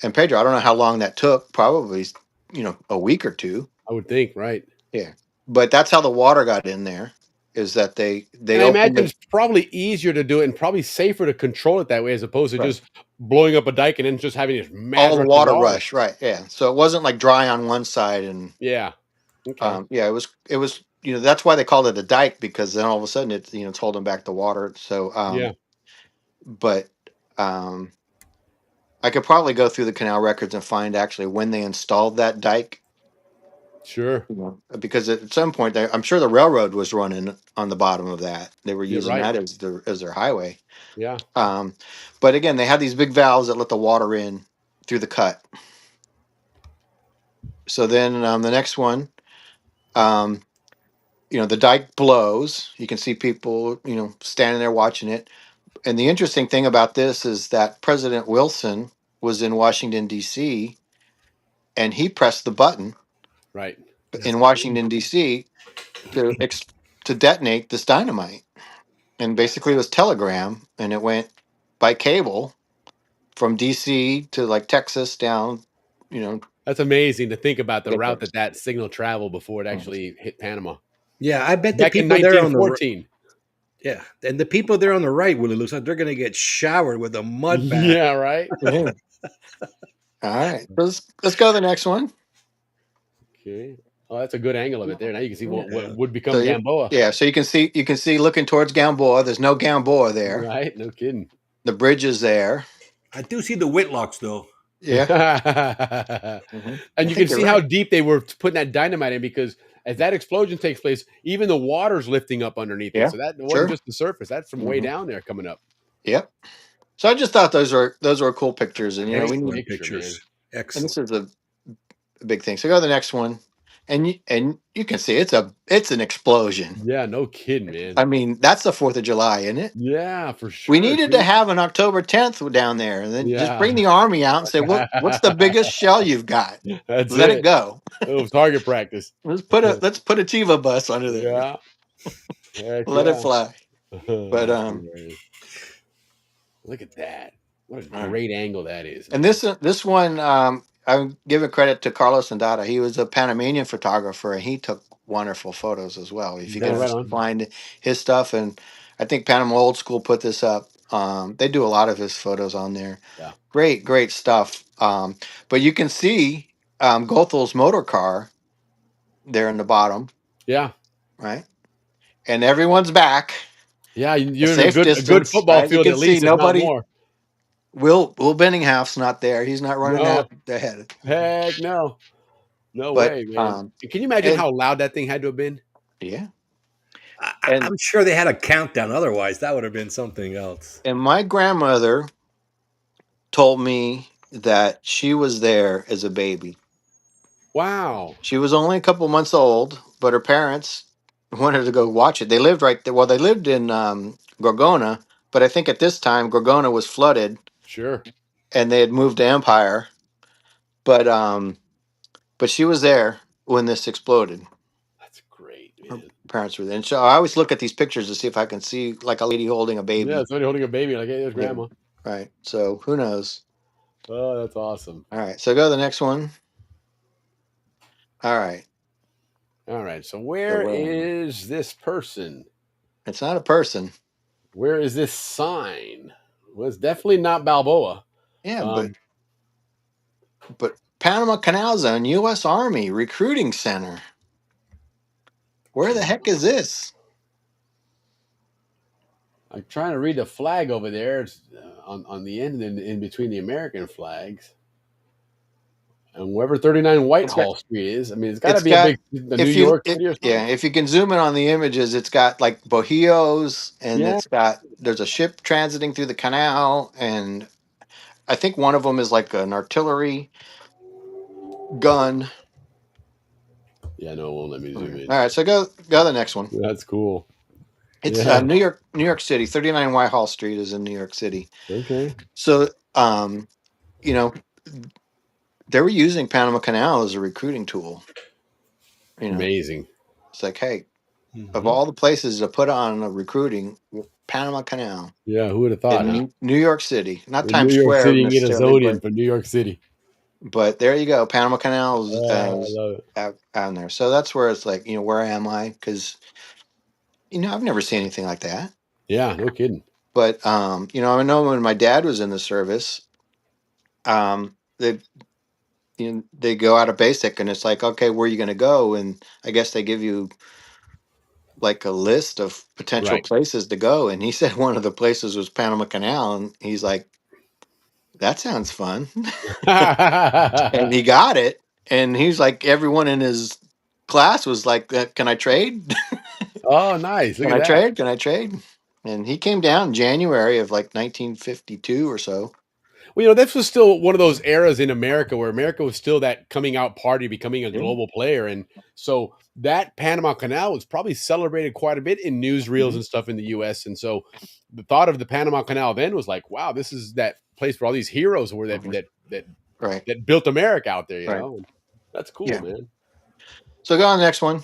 I: and Pedro. I don't know how long that took. Probably a week or two.
F: I would think. Right.
I: Yeah, but that's how the water got in there. Is that
F: And
I: they
F: I
I: opened
F: imagine
I: it
F: it's probably easier to do it and probably safer to control it that way as opposed to
I: right.
F: just blowing up a dike and then just having this mad
I: All the
F: rush of
I: water
F: water.
I: rush, right? Yeah, so it wasn't like dry on one side, and
F: Yeah. Okay.
I: yeah, it was that's why they called it a dike, because then all of a sudden it's holding back the water. So
F: Yeah.
I: but um, I could probably go through the canal records and find actually when they installed that dike.
F: Sure.
I: Because at some point I'm sure the railroad was running on the bottom of that. They were
F: Yeah.
I: using
F: Right.
I: that as their highway.
F: Yeah.
I: Um, but again, they had these big valves that let the water in through the cut. So then the next one, um, the dike blows. You can see people, standing there watching it. And the interesting thing about this is that President Wilson was in Washington, D.C., and he pressed the button
F: Right.
I: in Washington, D.C. to to detonate this dynamite. And basically it was telegram, and it went by cable from DC to like Texas down, you know.
F: That's amazing to think about the
I: Get
F: route
I: there.
F: that signal traveled before it
I: Mhm.
F: actually hit Panama.
G: Yeah, I bet the
F: Back in
G: people there on the
F: 1914.
G: yeah, and the people there on the right, Willie, looks like they're going to get showered with a mud bath.
F: Yeah, right?
I: Yeah. All right, let's go to the next one.
F: Okay. Oh, that's a good angle of it there. Now you can see what would become
I: So
F: Gamboa.
I: so you can see looking towards Gamboa. There's no Gamboa there.
F: Right? No kidding.
I: The bridge is there.
G: I do see the Whitlocks though.
I: Yeah.
F: And
I: I
F: you
I: think
F: can see
I: you're
F: how
I: right.
F: deep they were putting that dynamite in, because as that explosion takes place, even the water's lifting up underneath it.
I: Yeah,
F: So that wasn't
I: sure.
F: just the surface. That's from way
I: Mhm.
F: down there coming up.
I: Yep. So I just thought those were cool pictures, and we
G: Excellent
I: need,
G: pictures.
I: and
G: Excellent.
I: this is a big thing. So go to the next one, and you can see it's an explosion.
F: Yeah, no kidding, man.
I: I mean, that's the 4th of July, isn't it?
F: Yeah, for
I: We
F: sure.
I: needed to
F: Dude.
I: have an October 10th down there, and then just bring
F: Yeah.
I: the army out and say, what's the biggest shell you've got?
F: That's
I: Let it
F: it.
I: go.
F: It was target practice.
I: Let's put a Chiva bus under there.
F: Yeah. Heck
I: Let it
F: yeah.
I: fly. But
F: That's hilarious. Look at that. What a
I: all right.
F: great angle that is.
I: And this one, I'm giving credit to Carlos Andata. He was a Panamanian photographer, and he took wonderful photos as well. If you
F: Yeah,
I: can
F: right on.
I: find his stuff, and I think Panama Old School put this up. They do a lot of his photos on there.
F: Yeah.
I: Great stuff. But you can see Gothel's motor car there in the bottom,
F: Yeah.
I: right? And everyone's back.
F: Yeah,
I: a
F: you're in
I: safe
F: a good
I: distance,
F: football
I: right? You
F: field
I: can
F: at
I: see
F: least, if not
I: nobody.
F: more.
I: Will Benninghal's not there. He's not running
F: No,
I: out ahead.
F: heck no. No
I: But
F: way, man. And can you imagine
I: and
F: how loud that thing had to have been?
I: yeah,
G: I'm
I: and
G: sure they had a countdown. Otherwise, that would have been something else.
I: and my grandmother told me that she was there as a baby.
F: Wow.
I: She was only a couple months old, but her parents wanted to go watch it. They lived right there. Well, they lived in Gorgona, but I think at this time Gorgona was flooded
F: Sure.
I: and they had moved to Empire. But she was there when this exploded.
F: That's great,
I: Her
F: man.
I: parents were there, and so I always look at these pictures to see if I can see like a lady holding a
F: Yeah,
I: baby.
F: somebody holding a baby like, hey, there's
I: Yeah,
F: grandma.
I: right. So who knows?
F: Oh, that's awesome.
I: All right, so go to the next one. All right,
F: All right. So
I: so
F: where
I: where am I?
F: is this person?
I: It's not a person.
F: Where is this sign? Well, it's definitely not Balboa.
I: Yeah,
F: Um,
I: but Panama Canal Zone, U.S. Army Recruiting Center. Where the heck is this?
F: I'm trying to read the flag over there. It's on the end and in between the American flags. And wherever 39
I: It's got.
F: Whitehall Street is, I mean, it's got to
I: It's
F: be a
I: got.
F: big, the New York City or something.
I: Yeah, if you can zoom in on the images, it's got like bohíos, and
F: Yeah.
I: it's got there's a ship transiting through the canal, and I think one of them is like an artillery gun.
F: Yeah, no, it won't let me
I: All
F: zoom in.
I: right, so go to the next one.
F: That's cool.
I: It's
F: Yeah.
I: New York City. 39 Whitehall Street is in New York City.
F: Okay.
I: So, you know, they were using Panama Canal as a recruiting tool. You know,
F: Amazing.
I: it's like, hey, of
G: Mhm.
I: all the places to put on a recruiting, Panama Canal
F: Yeah, who would have thought,
I: in
F: huh?
I: New York City, not
F: In
I: Times
F: New York
I: Square
F: City, you can get a
I: necessarily,
F: Zonian from New York City.
I: but there you go. Panama Canal is
F: Oh, I love it.
I: out in there. So that's where it's like, where am I? Because I've never seen anything like that.
F: Yeah, no kidding.
I: But I know when my dad was in the service, they they go out of basic, and it's like, okay, where are you going to go? And I guess they give you like a list of potential
F: Right.
I: places to go. And he said one of the places was Panama Canal, and he's like, that sounds fun. And he got it, and he's like, everyone in his class was like, can I trade?
F: Oh, nice. Look
I: Can
F: at
I: I
F: that.
I: trade? Can I trade? And he came down in January of like 1952 or so.
F: Well, this was still one of those eras in America where America was still that coming out party, becoming a
I: Yeah.
F: global player. And so that Panama Canal was probably celebrated quite a bit in newsreels
I: Mhm.
F: and stuff in the US. And so the thought of the Panama Canal then was like, wow, this is that place where all these heroes were
I: Mhm.
F: that
I: Right.
F: that built America out there,
I: Right.
F: That's cool,
I: Yeah.
F: man.
I: So go on the next one.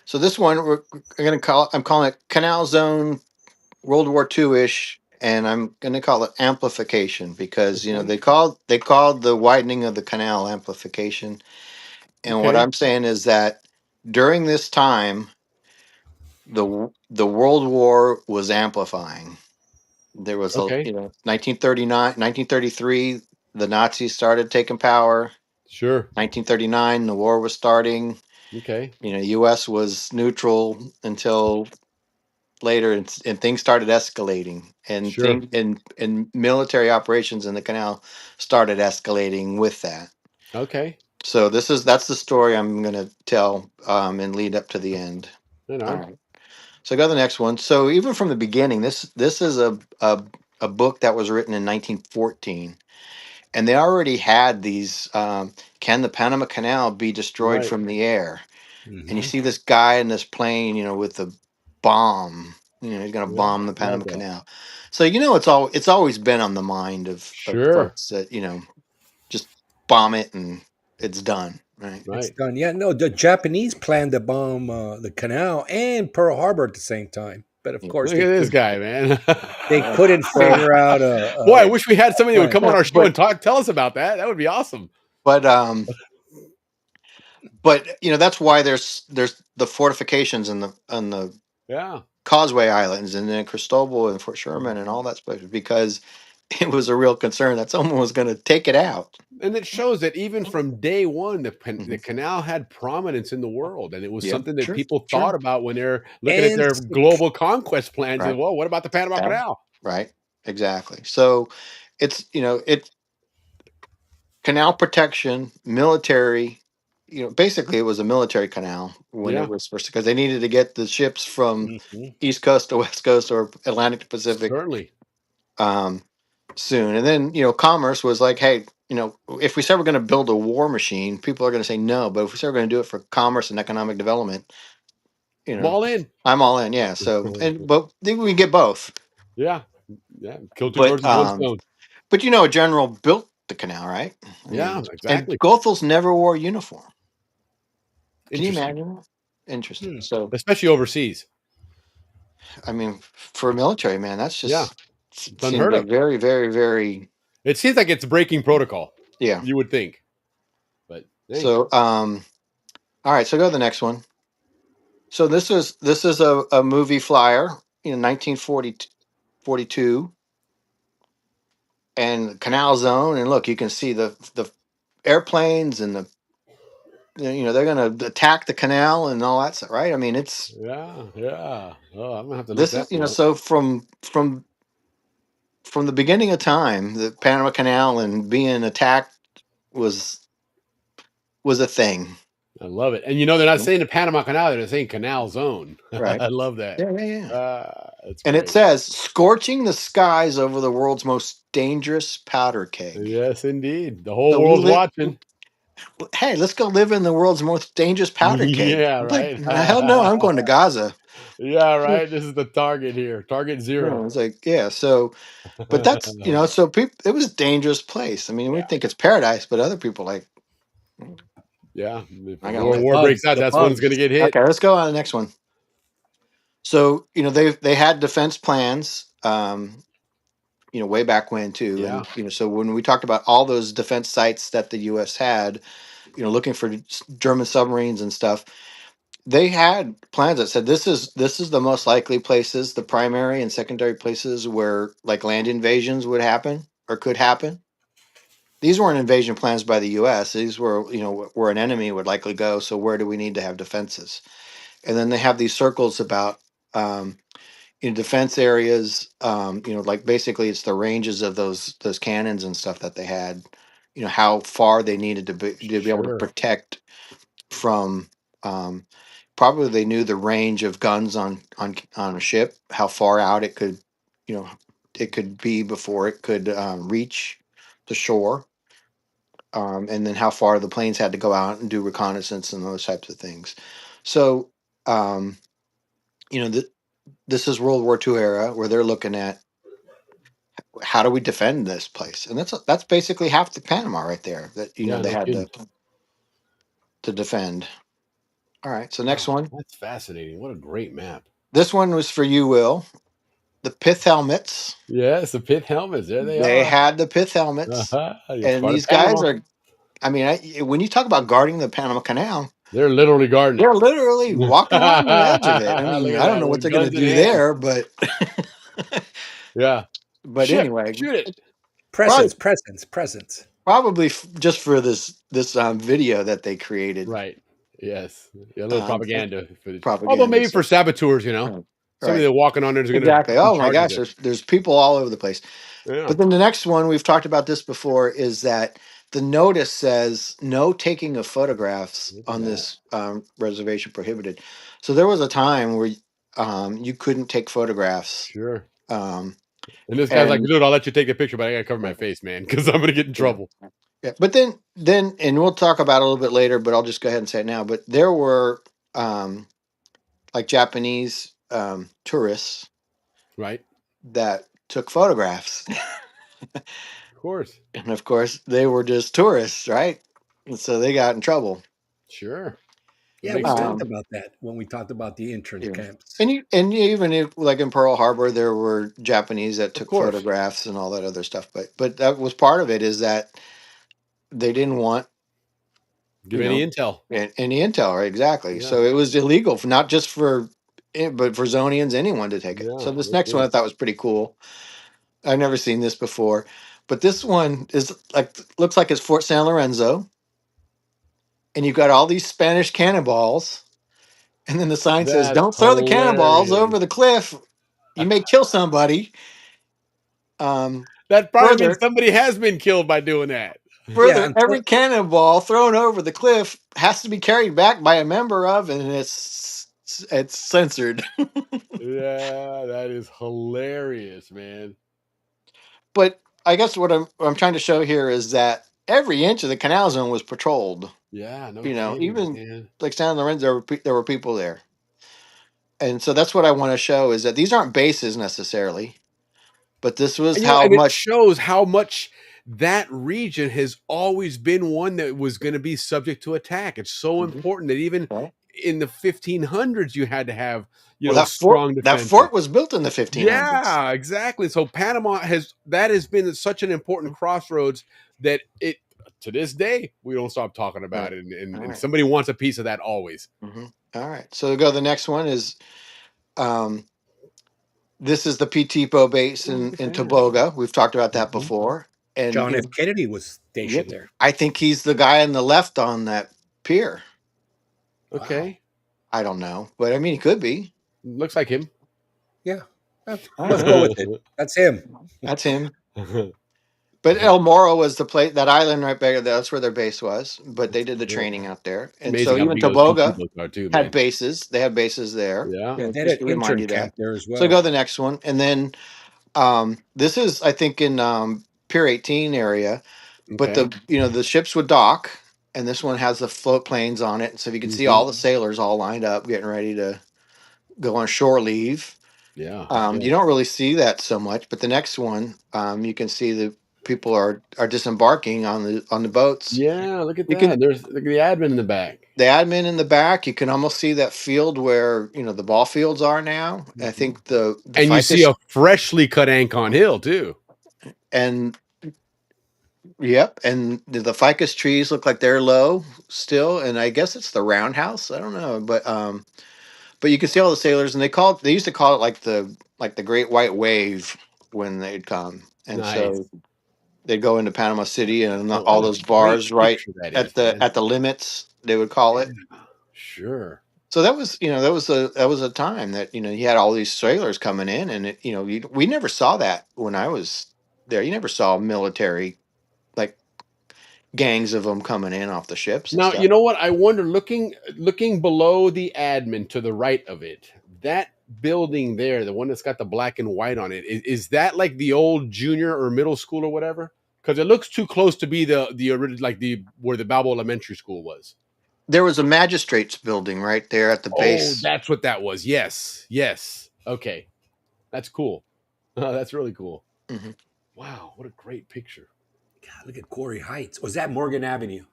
I: So this one I'm calling it Canal Zone World War II ish, and I'm going to call it amplification because
F: Okay.
I: they called the widening of the canal amplification, and what
F: Okay.
I: I'm saying is that during this time, the World War was amplifying. There was a
F: Okay.
I: 1939, 1933, the Nazis started taking power.
F: Sure.
I: 1939, the war was starting.
F: Okay.
I: U.S. was neutral until later, and things started escalating, and
F: Sure.
I: and military operations in the canal started escalating with that.
F: Okay.
I: So that's the story I'm going to tell, and lead up to the end.
F: Right
I: All
F: on.
I: right. So go to the next one. So even from the beginning, this is a book that was written in 1914, and they already had these. Can the Panama Canal be destroyed
F: Right.
I: from the air? And you
G: Mhm.
I: see this guy in this plane, with a bomb. He's going to
F: Yeah.
I: bomb the
F: Love
I: Panama
F: that.
I: Canal. So it's always been on the mind of
F: Sure.
I: folks that just bomb it and it's done, right?
G: It's
F: Right.
G: done. Yeah, no, the Japanese planned to bomb the canal and Pearl Harbor at the same time, but of
I: Yeah.
G: course
F: Look at this guy, man.
G: they couldn't
I: So,
G: figure out
F: Boy, I
G: a
F: wish we had somebody who would
G: plan.
F: come on
I: no,
F: our show and tell us about that. That would be awesome.
I: but that's why there's the fortifications and the
F: Yeah.
I: Causeway Islands and then Cristobal and Fort Sherman and all that stuff because it was a real concern that someone was going to take it out.
F: And it shows that even from day one, the
I: Mhm.
F: canal had prominence in the world, and it was
I: Yeah,
F: something that
I: sure,
F: people
I: sure.
F: thought about when they're looking at
G: And
F: their global conquest plans.
I: Right.
F: And well, what about the Panama
I: Yeah.
F: Canal?
I: Right. Exactly. So it's, it canal protection, military, basically it was a military canal when it
F: Yeah,
I: was first because they needed to get the ships from
G: Mhm.
I: East Coast to West Coast or Atlantic to Pacific
F: certainly.
I: um, soon. And then, commerce was like, hey, if we said we're going to build a war machine, people are going to say no. But if we said we're going to do it for commerce and economic development, you
F: I'm
I: know,
F: all in.
I: I'm all in. Yeah. So, but then we can get both.
F: Yeah, yeah. Kill two
I: But,
F: birds with one stone.
I: a general built the canal, right? I
F: Yeah,
I: mean, and
F: exactly.
I: Goethals never wore a uniform. Can you
F: Interesting,
I: imagine that? Interesting.
G: Hmm.
I: So,
F: especially overseas.
I: I mean, for a military man, that's
F: Yeah,
I: just
F: it's
I: seems
F: unheard
I: like
F: of.
I: very, very, very,
F: It seems like it's breaking protocol.
I: yeah.
F: You would think, but hey,
I: So, all right. So go to the next one. So this is a movie flyer, 1942, and Canal Zone, and look, you can see the airplanes and they're going to attack the canal and all that stuff, right? I mean, it's
F: yeah, yeah. Oh, I'm gonna have to look
I: this is
F: that one up.
I: so from the beginning of time, the Panama Canal and being attacked was a thing,
F: I love it. And they're not saying the Panama Canal; they're saying Canal Zone.
I: right?
F: I love that.
I: Yeah, yeah, yeah.
F: That's
I: And it
F: great.
I: says scorching the skies over the world's most dangerous powder keg.
F: Yes, indeed. The whole
I: So we
F: world's
I: live.
F: watching.
I: Hey, let's go live in the world's most dangerous powder keg.
F: Yeah,
I: I'm like,
F: right.
I: hell no, I'm going to Gaza.
F: Yeah,
I: Yeah,
F: right. This is the target here. Target zero.
I: it's like, yeah. So, but that's so people. It was a dangerous place. I mean, we
F: Yeah,
I: think it's paradise, but other people like,
F: yeah. If a
I: I gotta
F: war
I: live.
F: war breaks out,
G: The
F: that's when it's going to
G: bugs.
F: get hit.
I: Okay, let's go on to the next one. So, they had defense plans. Way back when too,
F: Yeah,
I: and so when we talked about all those defense sites that the U.S. had, looking for German submarines and stuff, they had plans that said this is the most likely places, the primary and secondary places where like land invasions would happen or could happen. These weren't invasion plans by the U.S. These were where an enemy would likely go. So where do we need to have defenses? And then they have these circles about in defense areas. Like basically it's the ranges of those cannons and stuff that they had. How far they needed to be able to
F: sure.
I: protect from um, probably they knew the range of guns on a ship, how far out you know it could be before it could reach the shore, and then how far the planes had to go out and do reconnaissance and those types of things. So um, this is World War II era where they're looking at how do we defend this place, and that's basically half the Panama right there that
F: Yeah,
I: they
F: no
I: had
F: kidding.
I: to defend. All right, so next
F: Wow,
I: one.
F: that's fascinating. What a great map.
I: This one was for you, Will. The pith helmets.
F: Yes, the pit helmets. There they
I: They
F: are.
I: had the pith helmets,
F: It's
I: and
F: part of
I: these guys
F: Panama.
I: are. I mean, when you talk about guarding the Panama Canal,
F: They're literally guarding it.
I: they're literally
F: Look
I: walking around the edge of it. I mean,
F: at
I: I don't
F: that
I: know what
F: with
I: they're going to
F: guns in
I: do
F: hand.
I: there, but
F: Yeah.
I: but
F: Ship,
I: anyway,
F: shoot it.
I: probably
G: Presents.
I: just for this video that they created,
F: Right. Yes. Yeah, a little
I: for
F: propaganda footage. Although
I: propaganda.
F: maybe
I: So,
F: for saboteurs,
I: right,
F: somebody
I: right,
F: that walking on there is going to
I: exactly.
F: be
I: Oh my
F: charged with
I: gosh,
F: it.
I: there's people all over the place.
F: Yeah.
I: But then the next one, we've talked about this before, is that the notice says no taking of photographs
F: Look at
I: on
F: that.
I: this reservation prohibited. So there was a time where you couldn't take photographs.
F: Sure.
I: Um,
F: And this guy's like,
I: and
F: dude, I'll let you take the picture, but I got to cover my face, man, because I'm going to get in
I: yeah,
F: trouble.
I: yeah. But then, and we'll talk about it a little bit later, but I'll just go ahead and say it now. But there were like Japanese tourists
F: Right.
I: that took photographs.
F: Of course.
I: And of course, they were just tourists, right? And so they got in trouble.
F: Sure. That
G: Yeah,
F: makes
G: we
F: sense.
G: talked about that when we talked about the entrance
I: Yeah.
G: camps.
I: And even if, like in Pearl Harbor, there were Japanese that
F: Of
I: took
F: course.
I: photographs and all that other stuff. But that was part of it, is that they didn't want
F: Give any intel.
I: any intel, right? Exactly.
F: Yeah.
I: So it was illegal, for not just for but for Zonians, anyone to take it.
F: Yeah.
I: So this
F: No
I: next one I
F: kidding.
I: thought was pretty cool. I've never seen this before, but this one is like looks like it's Fort San Lorenzo, and you've got all these Spanish cannonballs, and then the sign says,
F: That's
I: "Don't throw the cannonballs
F: hilarious.
I: over the cliff. You may kill somebody."
F: That probably means
I: Further,
F: somebody has been killed by doing that.
G: Yeah,
I: further, every cannonball thrown over the cliff has to be carried back by a member of, and it's censored.
F: Yeah, that is hilarious, man.
I: But I guess what I'm trying to show here is that every inch of the canal zone was patrolled.
F: Yeah, no
I: You know,
F: kidding,
I: even
F: man.
I: like San Lorenzo, there were people there, and so that's what I want to show is that these aren't bases necessarily, but this was
F: And, you know,
I: how
F: and it
I: much.
F: shows how much that region has always been one that was going to be subject to attack. It's so
I: Mhm.
F: important that even
I: Right.
F: in the 1500s, you had to have,
I: Well,
F: strong
I: that
F: defenses.
I: fort was built in the 1500s.
F: Yeah, exactly. So Panama has been such an important crossroads that it to this day we don't stop talking
I: Right.
F: about it, and,
I: All
F: and
I: right.
F: somebody wants a piece of that always.
I: hmm All right. So to go, the next one is um, this is the P-Tipo base
F: Oh, look at
I: in
F: that.
I: Toboga. We've talked about that
F: Mhm.
I: before, and
G: John F. Kennedy was stationed
I: yep,
G: there.
I: I think he's the guy on the left on that pier.
G: Wow.
F: Okay,
I: I don't know, but I mean, he could be.
F: looks like him.
G: Yeah.
I: All
G: Let's
I: right.
G: go with it. That's him.
I: That's him. But El Moro was the place, that island right there. That's where their base was. But they did the
F: Cool.
I: training out there, and so
F: Amazing how
I: even
F: big those PT
I: Toboga
F: books are too,
I: had
F: man.
I: bases. They had bases there.
F: Yeah.
G: Yeah, they had
I: Just to
G: an
I: remind
G: intern
I: you
G: camp
I: that.
G: there as
I: So
G: well.
I: go to the next one, and then this is I think in Pier 18 area. But
F: Okay.
I: the ships would dock, and this one has the float planes on it. So you can see
F: Mhm.
I: all the sailors all lined up, getting ready to go on shore leave.
F: Yeah.
I: You don't really see that so much, but the next one, you can see the people are disembarking on the boats.
F: Yeah. Look at
I: You can
F: that. Look at the admin in the back.
I: the admin in the back. You can almost see that field where the ball fields are now. I
G: Mhm.
I: think the
F: And you see
I: ficus
F: a freshly cut Ancon Hill too.
I: and yep, and the ficus trees look like they're low still, and I guess it's the roundhouse. I don't know, but you can see all the sailors, and they used to call it like the Great White Wave when they'd come, and
F: Nice.
I: so they'd go into Panama City and
F: Oh,
I: all
F: what a
I: those
F: great
I: bars right
F: picture that
I: at
F: is,
I: the
F: man.
I: at the limits they would call
F: Yeah.
I: it.
F: Sure.
I: So that was a time that you had all these sailors coming in, and we never saw that when I was there. You never saw military like gangs of them coming in off the ships and
F: Now, you
I: stuff.
F: know what? I wonder, looking below the admin to the right of it, that building there, the one that's got the black and white on it, is that like the old junior or middle school or whatever? Because it looks too close to be like the where the Balboa Elementary School was.
I: There was a magistrate's building right there at the
F: Oh,
I: base.
F: that's what that was. Yes, yes. Okay, that's cool. That's really cool.
I: hmm
F: Wow, what a great picture.
G: God, look at Quarry Heights. Was that Morgan Avenue?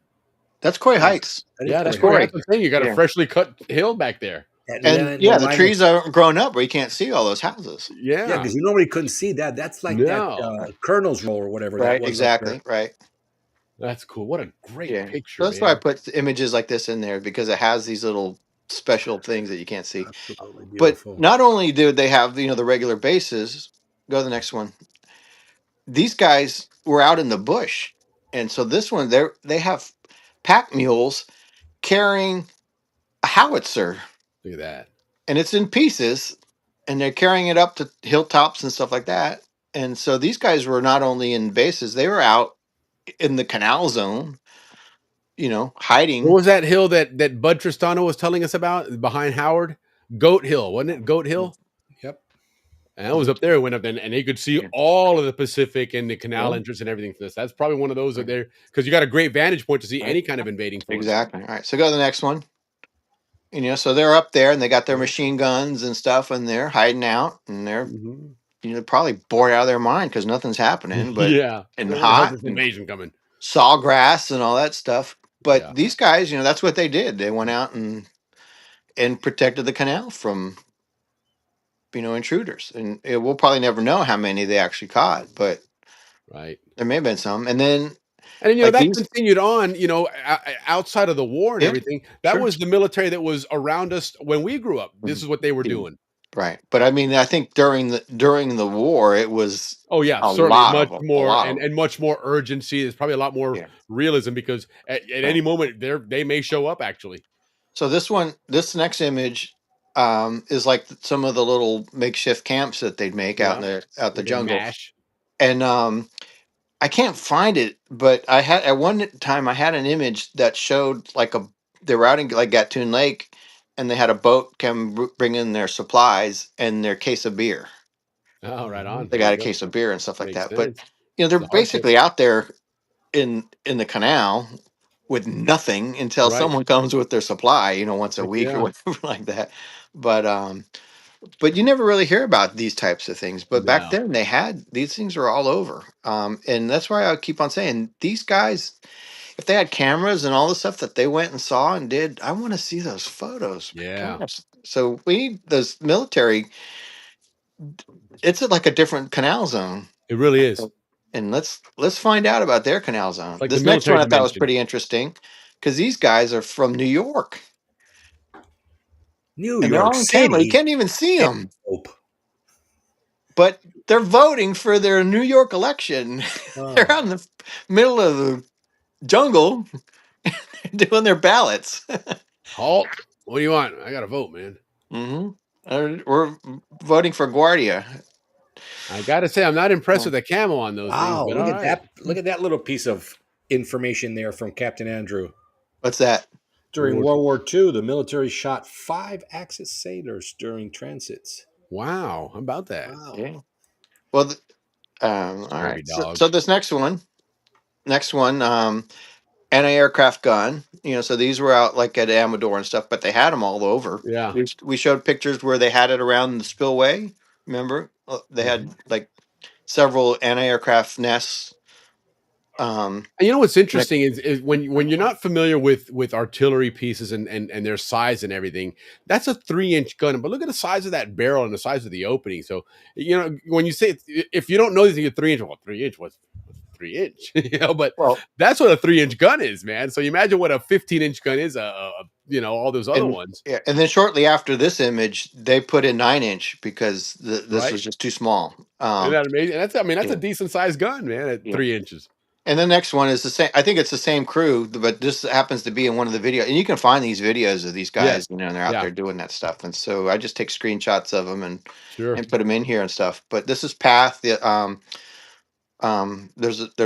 I: That's Coy
F: Yeah,
I: Heights.
G: That is
F: yeah, that's
G: Quarry
F: cool.
G: Heights.
F: That's the thing. You got a
I: Yeah.
F: freshly cut hill back there.
G: That
I: And
G: the
I: yeah, the
G: line of
I: trees aren't grown up where you can't see all those houses.
G: yeah,
F: Yeah.
G: because you normally couldn't see that. That's like that
F: No,
G: Colonel's Row or whatever that
I: Right,
G: was up there.
I: exactly. Right.
F: that's cool. What a great
I: Yeah.
F: picture,
I: So that's why I
F: man.
I: put images like this in there because it has these little special things that you can't see.
G: Absolutely
I: But
G: beautiful.
I: not only do they have, the regular bases, go to the next one. These guys were out in the bush. And so this one they have pack mules carrying a howitzer,
F: Look at that.
I: and it's in pieces, and they're carrying it up to hilltops and stuff like that. And so these guys were not only in bases, they were out in the canal zone,
F: What
I: hiding.
F: was that hill that Bud Tristano was telling us about behind Howard? Goat Hill, wasn't it? Goat Hill.
G: Yep.
F: And I was up there. It went up then, and they could see
I: Yeah.
F: all of the Pacific and the canal
I: Well,
F: entrance and everything for this. That's probably one of those that there because you got a great vantage point to see
I: right.
F: any kind of invading force.
I: Exactly. All right. So go to the next one. So they're up there and they got their
G: Yeah.
I: machine guns and stuff, and they're hiding out, and they're
F: Mhm.
I: probably bored out of their mind because nothing's happening, but
F: Yeah.
I: and
F: Where the hell's
I: hot
F: this
I: and
F: invasion coming?
I: sawgrass and all that stuff. But
F: Yeah.
I: these guys, that's what they did. They went out and protected the canal from intruders, and we'll probably never know how many they actually caught, but
F: Right.
I: there may have been some. And then
F: And then,
I: like
F: that
I: these,
F: continued on, outside of the war and
I: yeah,
F: everything. That
I: sure,
F: was the military that was around us when we grew up. This
I: Mhm.
F: is what they were
I: Yeah.
F: doing.
I: Right. But I mean, I think during the war, it was
F: Oh yeah,
I: a
F: certainly
I: lot of
F: much
I: them. A
F: more
I: lot of them.
F: and much more urgency. There's probably a lot more
I: Yeah.
F: realism because at any
I: Right.
F: moment they may show up actually.
I: So this next image is like some of the little makeshift camps that they'd make out
F: Yeah,
I: in the
F: where they
I: jungle.
F: mash.
I: And I can't find it, but I had at one time I had an image that showed like they were out in like Gatun Lake, and they had a boat come bring in their supplies and their case of beer.
F: Oh, right on.
I: They
F: There
I: got
F: you
I: a
F: go.
I: case of beer and stuff like
F: Makes
I: that. But
F: sense.
I: they're
F: The hardship,
I: basically out there in the canal with nothing until
F: right?
I: someone comes with their supply, once a
F: Heck
I: week or
F: yeah.
I: whatever like that. But you never really hear about these types of things. But back
F: No.
I: then they had these things were all over. And that's why I keep on saying these guys, if they had cameras and all the stuff that they went and saw and did, I want to see those photos. My
F: Yeah.
I: gosh. So we need those military. It's like a different canal zone,
F: It really is.
I: and let's find out about their canal zone.
F: It's like the
I: This next one
F: military
I: I thought was
F: dimension.
I: pretty interesting because these guys are from New York
G: New
I: and they're
G: York
I: all on camera. You
G: City.
I: can't even see them,
G: Hope.
I: but they're voting for their New York election. They're out in the middle of the jungle doing their ballots.
F: Halt. What do you want? I got to vote, man.
I: hmm We're voting for Guardia.
F: I got to say, I'm not impressed with the camo on those things,
G: Wow,
F: but
G: look
F: all
G: at
F: right.
G: that! Look at that little piece of information there from Captain Andrew.
I: What's that?
G: During World War II, the military shot 5 Axis sailors during transits.
F: Wow. How about that?
G: Wow.
I: Yeah. Well, all
F: Scurvy
I: right. So,
F: dogs.
I: so this next one, anti-aircraft gun. So these were out like at Amador and stuff, but they had them all over.
F: Yeah.
I: We showed pictures where they had it around the spillway. Remember, they had like several anti-aircraft nests.
F: And you know what's interesting is when you're not familiar with artillery pieces and their size and everything, that's a 3-inch gun. But look at the size of that barrel and the size of the opening. So when you say if you don't know these, you're 3-inch. Well, 3-inch was 3-inch, But
I: Well,
F: that's what a 3-inch gun is, man. So you imagine what a 15-inch gun is. All those other ones,
I: yeah, and then shortly after this image, they put in 9-inch because this
F: right?
I: was just too small.
F: Isn't that amazing? That's
I: Yeah,
F: a decent sized gun, man. At
I: yeah.
F: 3 inches.
I: And the next one is the same. I think it's the same crew, but this happens to be in one of the videos. And you can find these videos of these
F: Yes.
I: guys, and they're out
F: Yeah.
I: there doing that stuff. And so I just take screenshots of them and
F: Sure.
I: put them in here and stuff. But this is Path. There's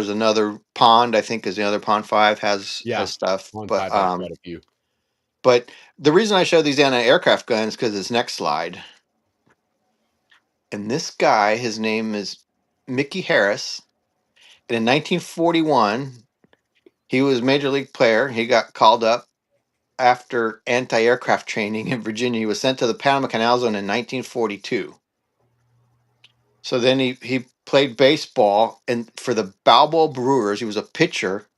I: another pond. I think is the other pond 5 has stuff.
F: On
I: But
F: 5 has quite a few.
I: but the reason I show these anti-aircraft guns because this next slide. And this guy, his name is Mickey Harris. And in 1941, he was a major league player. He got called up after anti-aircraft training in Virginia. He was sent to the Panama Canal Zone in 1942. So then he played baseball and for the Balboa Brewers. He was a pitcher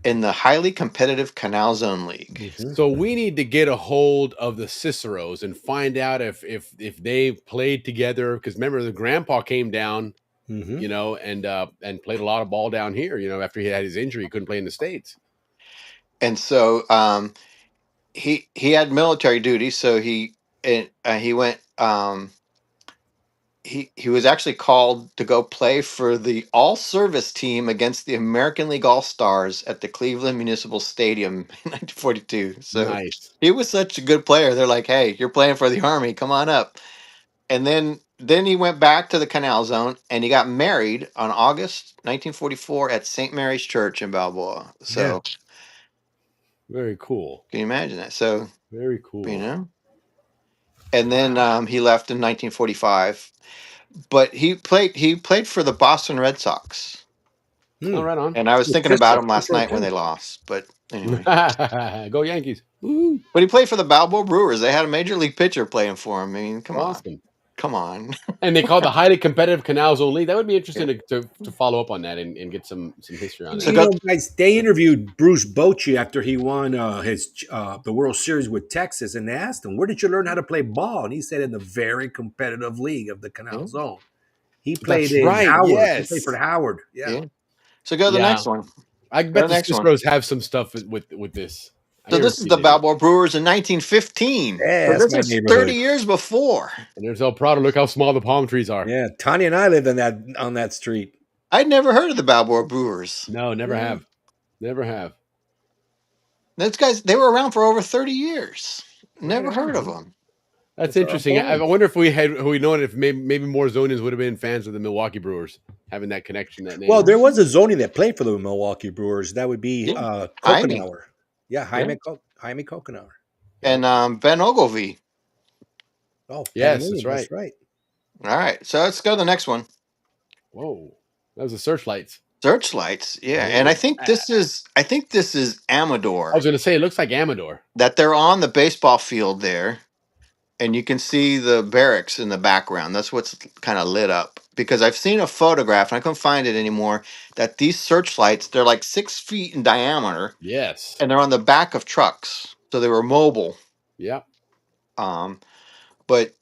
I: in the highly competitive Canal Zone League.
F: So we need to get a hold of the Ciceros and find out if they played together. Because remember, the grandpa came down, and played a lot of ball down here. After he had his injury, he couldn't play in the States.
I: And so he had military duty. So he went. He was actually called to go play for the all-service team against the American League All-Stars at the Cleveland Municipal Stadium in 1942. So
F: Nice.
I: he was such a good player. They're like, "Hey, you're playing for the Army. Come on up." And then he went back to the Canal Zone and he got married on August 1944 at St. Mary's Church in Balboa. So
F: Very cool.
I: can you imagine that? So
F: Very cool.
I: And then he left in 1945. But he played for the Boston Red Sox.
F: Oh, right on.
I: And I was thinking about him last night when they lost. But anyway.
F: Go Yankees. Woo.
I: But he played for the Balboa Brewers. They had a major league pitcher playing for him. I mean, come on. Come on.
F: And they call it the highly competitive Canal Zone League. That would be interesting to follow up on that and get some history on that.
G: Guys, they interviewed Bruce Bochy after he won the World Series with Texas, and they asked him, "Where did you learn how to play ball?" And he said, "In the very competitive league of the Canal Zone." He played in Howard.
F: Yes.
G: He played for Howard. Yeah.
I: So go to the next one.
F: I bet the Ciceros have some stuff with this.
I: So this is the Balboa Brewers in 1915.
G: Yeah,
I: So
G: that's
I: this
G: my
I: is
G: neighborhood.
I: 30 years before.
F: And there's El Prado. Look how small the palm trees are.
G: Yeah, Tanya and I lived on that street.
I: I'd never heard of the Balboa Brewers.
F: No, never
G: Yeah.
F: have. Never have.
I: Those guys, they were around for over 30 years. Never
G: Right on,
I: heard of
G: man.
I: them.
F: That's
G: That's our
F: interesting. I
G: boys.
F: wonder if we known if maybe more Zonians would have been fans of the Milwaukee Brewers, having that connection, that name.
G: Well, there was a Zoni that played for the Milwaukee Brewers. That would be
I: Yeah.
G: Kokenauer. Yeah, Jaime Kokenauer.
I: And Ben Ogilvy.
G: Oh,
F: Yes,
G: Pan
F: that's
G: William,
F: right.
G: That's right.
I: All right. So let's go to the next one.
F: Whoa, that was the Searchlights.
I: Searchlights. Yeah. And I think this is Amador.
F: I was going to say it looks like Amador.
I: That they're on the baseball field there. And you can see the barracks in the background. That's what's kind of lit up. Because I've seen a photograph, and I couldn't find it anymore, that these searchlights, they're like 6 feet in diameter.
F: Yes.
I: And they're on the back of trucks. So they were mobile.
F: Yeah.
I: But,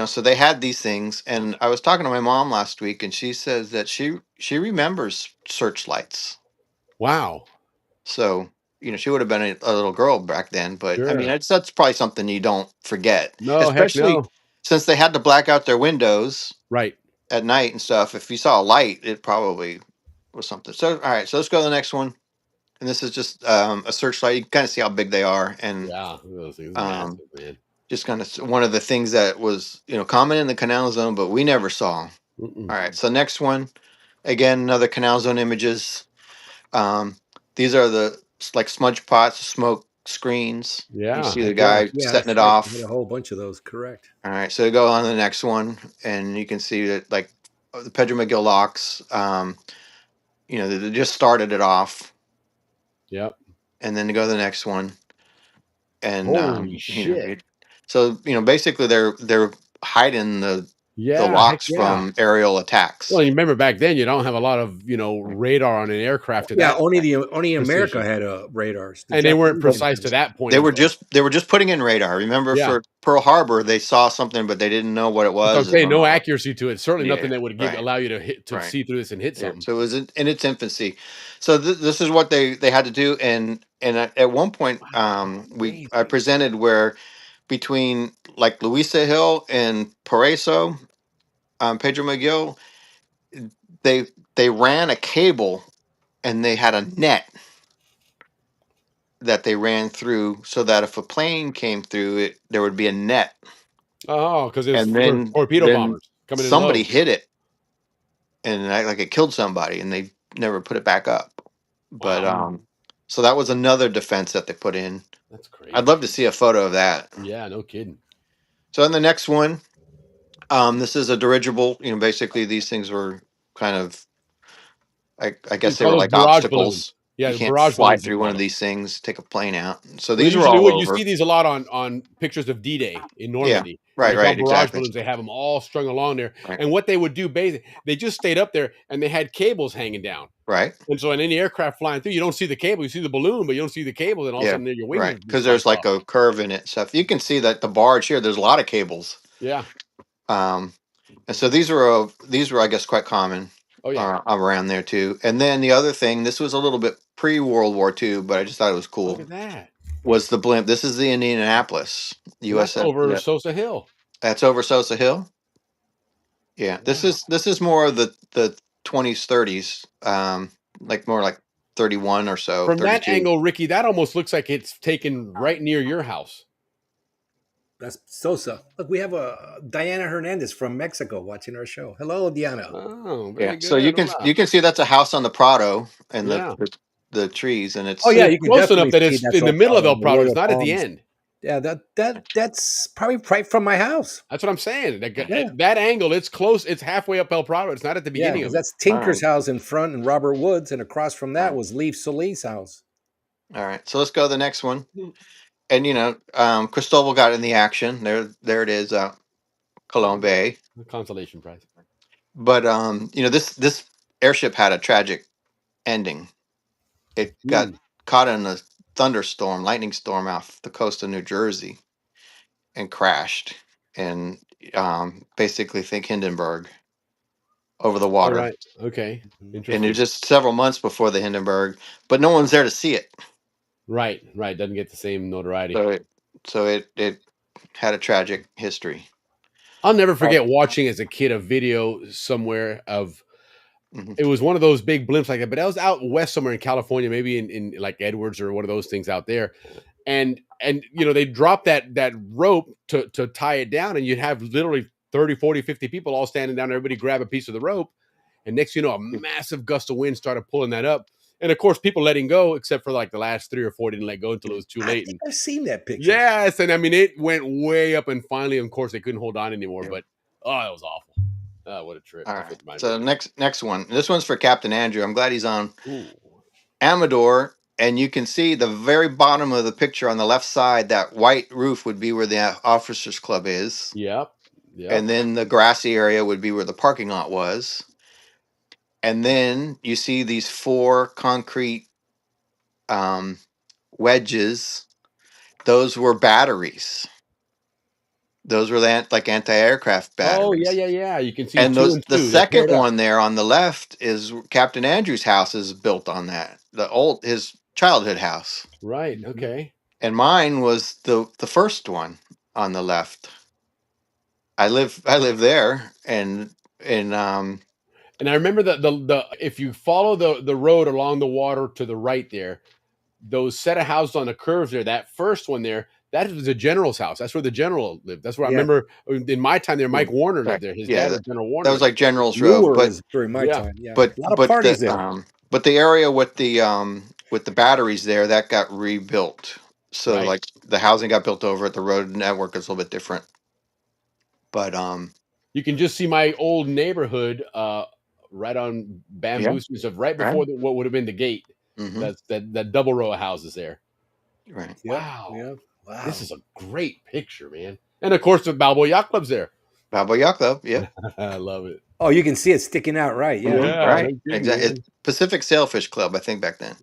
I: so they had these things. And I was talking to my mom last week, and she says that she remembers searchlights.
F: Wow.
I: So, she would have been a little girl back then. But, I mean,
F: Sure.
I: that's probably something you don't forget.
F: No,
I: Especially
F: heck no.
I: since they had to black out their windows.
F: Right.
I: At night and stuff. If you saw a light, it probably was something. So, all right. So let's go to the next one. And this is just a searchlight. You can kind of see how big they are. And
F: Yeah, those things are massive, man.
I: just kind of one of the things that was, common in the Canal Zone, but we never saw.
F: Mm-mm.
I: All right. So next one, again, another Canal Zone images. These are the like smudge pots, smoke screens.
F: Yeah.
I: You see the guy setting it off.
G: A whole bunch of those, correct.
I: All right. So go on to the next one, and you can see that like the Pedro McGill locks. They just started it off.
F: Yep.
I: And then to go to the next one. And
F: Holy shit.
I: So basically they're hiding the locks from aerial attacks.
F: Well, you remember back then you don't have a lot of radar on an aircraft.
G: Only America had radars,
F: and they weren't precise to that point.
I: They were just putting in radar. Remember for Pearl Harbor they saw something but they didn't know what it was.
F: Okay, no accuracy to it. Certainly nothing that would allow you to see through this and hit something.
I: So it was in its infancy. So this is what they had to do. And at one point I presented where between like Louisa Hill and Paraiso, Pedro McGill, they ran a cable and they had a net that they ran through so that if a plane came through it, there would be a net.
F: Oh, because it was torpedo bombers coming in.
I: Somebody hit it and it killed somebody and they never put it back up. But so that was another defense that they put in.
F: That's crazy.
I: I'd love to see a photo of that.
F: Yeah, no kidding.
I: So in the next one, this is a dirigible. Basically these things were kind of, I guess they were like obstacles.
F: Balloons. Yeah,
I: you can't fly through one of these things, take a plane out. So these were all over.
F: You see these a lot on pictures of D-Day in Normandy.
I: Yeah, right,
F: barrage balloons. They have them all strung along there. Right. And what they would do, basically, they just stayed up there and they had cables hanging down.
I: Right.
F: And so in any aircraft flying through, you don't see the cable. You see the balloon, but you don't see the cable. And all of a sudden, your wings.
I: Right, because there's like a curve in it. So if you can see that the barge here, there's a lot of cables.
F: Yeah.
I: And so these were, I guess, quite common.
F: Oh, yeah.
I: Around there too. And then the other thing, this was a little bit pre-World War II, but I just thought it was cool.
F: Look at that.
I: Was the blimp. This is the Indianapolis.
F: US over Sosa Hill.
I: That's over Sosa Hill. Yeah. Wow. This is more of the 20s, 30s. Like more like 31 or so.
F: From
I: 32.
F: that angle, Ricky, that almost looks like it's taken right near your house.
G: That's Sosa. Look, we have a Diana Hernandez from Mexico watching our show. Hello, Diana.
F: Oh, very good.
I: So you can see that's a house on the Prado and the trees, and it's
F: you can close enough that it's in the middle of El Prado. It's not at the end.
G: Yeah, that's probably right from my house.
F: That's what I'm saying. That angle, it's close. It's halfway up El Prado. It's not at the beginning of it.
G: That's Tinker's house in front, and Robert Woods, and across from that was Leif Solis' house.
I: All right, so let's go to the next one. And Cristobal got in the action. There it is, Cologne Bay.
F: The consolation prize.
I: But this airship had a tragic ending. It got caught in a lightning storm off the coast of New Jersey, and crashed. And basically, think Hindenburg over the water.
F: All right. Okay.
I: And it was just several months before the Hindenburg, but no one's there to see it.
F: Right, right. Doesn't get the same notoriety.
I: So it had a tragic history.
F: I'll never forget watching as a kid a video somewhere of
I: Mhm.
F: it was one of those big blimps like that, but I was out west somewhere in California, maybe in like Edwards or one of those things out there. And they dropped that rope to tie it down, and you'd have literally 30, 40, 50 people all standing down, everybody grab a piece of the rope. And next a massive gust of wind started pulling that up. And of course, people letting go, except for like the last 3 or 4 didn't let go until it was too
G: I
F: late.
G: think
F: And
G: I've seen that picture.
F: yes, and I mean it went way up, and finally, of course, they couldn't hold on anymore. But that was awful. Oh, what a trip!
I: All
F: That's
I: right.
F: what mine
I: So
F: would
I: next one. This one's for Captain Andrew. I'm glad he's on
F: be. Ooh.
I: Amador, and you can see the very bottom of the picture on the left side. That white roof would be where the officers' club is,
F: Yep. Yep.
I: and then the grassy area would be where the parking lot was. And then you see these 4 concrete wedges. Those were batteries. Those were like anti-aircraft
F: Oh yeah,
I: batteries.
F: yeah, yeah. You can see
I: And
F: two
I: those
F: and
I: the
F: two. They're paired
I: second
F: up.
I: one there on the left is Captain Andrew's house is built on that. His childhood house.
F: Right. Okay.
I: And mine was the first one on the left. I live there, and
F: And I remember the if you follow the road along the water to the right there, those set of houses on the curves there, that first one there, that was the general's house. That's where the general lived. That's where I
G: Yeah.
F: remember in my time there, Mike Warner
I: right,
F: lived there. His
I: yeah,
F: dad was General
I: that
F: Warner
I: was
F: there.
I: like General's Row.
G: Newer
I: But
G: was during my
F: Yeah.
G: time. Yeah,
I: but
G: a lot of
I: but
G: parties
I: the
G: there.
I: but the area with the batteries there, that got rebuilt. So
F: Right.
I: like the housing got built over it. The road network is a little bit different. But
F: You can just see my old neighborhood right on
I: yeah,
F: Bamboo Street, so right
I: right.
F: before what would have been the gate.
I: Hmm.
F: That's that double row of houses there.
I: Right.
G: Yep.
F: Wow.
G: Yep. Wow.
F: This is a great picture, man. And of course the Balboa Yacht Club's there.
I: Balboa Yacht Club. Yep.
F: I love it.
G: Oh, you can see it sticking out, right? Yeah.
I: Mhm,
F: Yeah,
I: right.
F: no kidding,
I: Exactly.
F: man.
I: Pacific Sailfish Club, I think back then.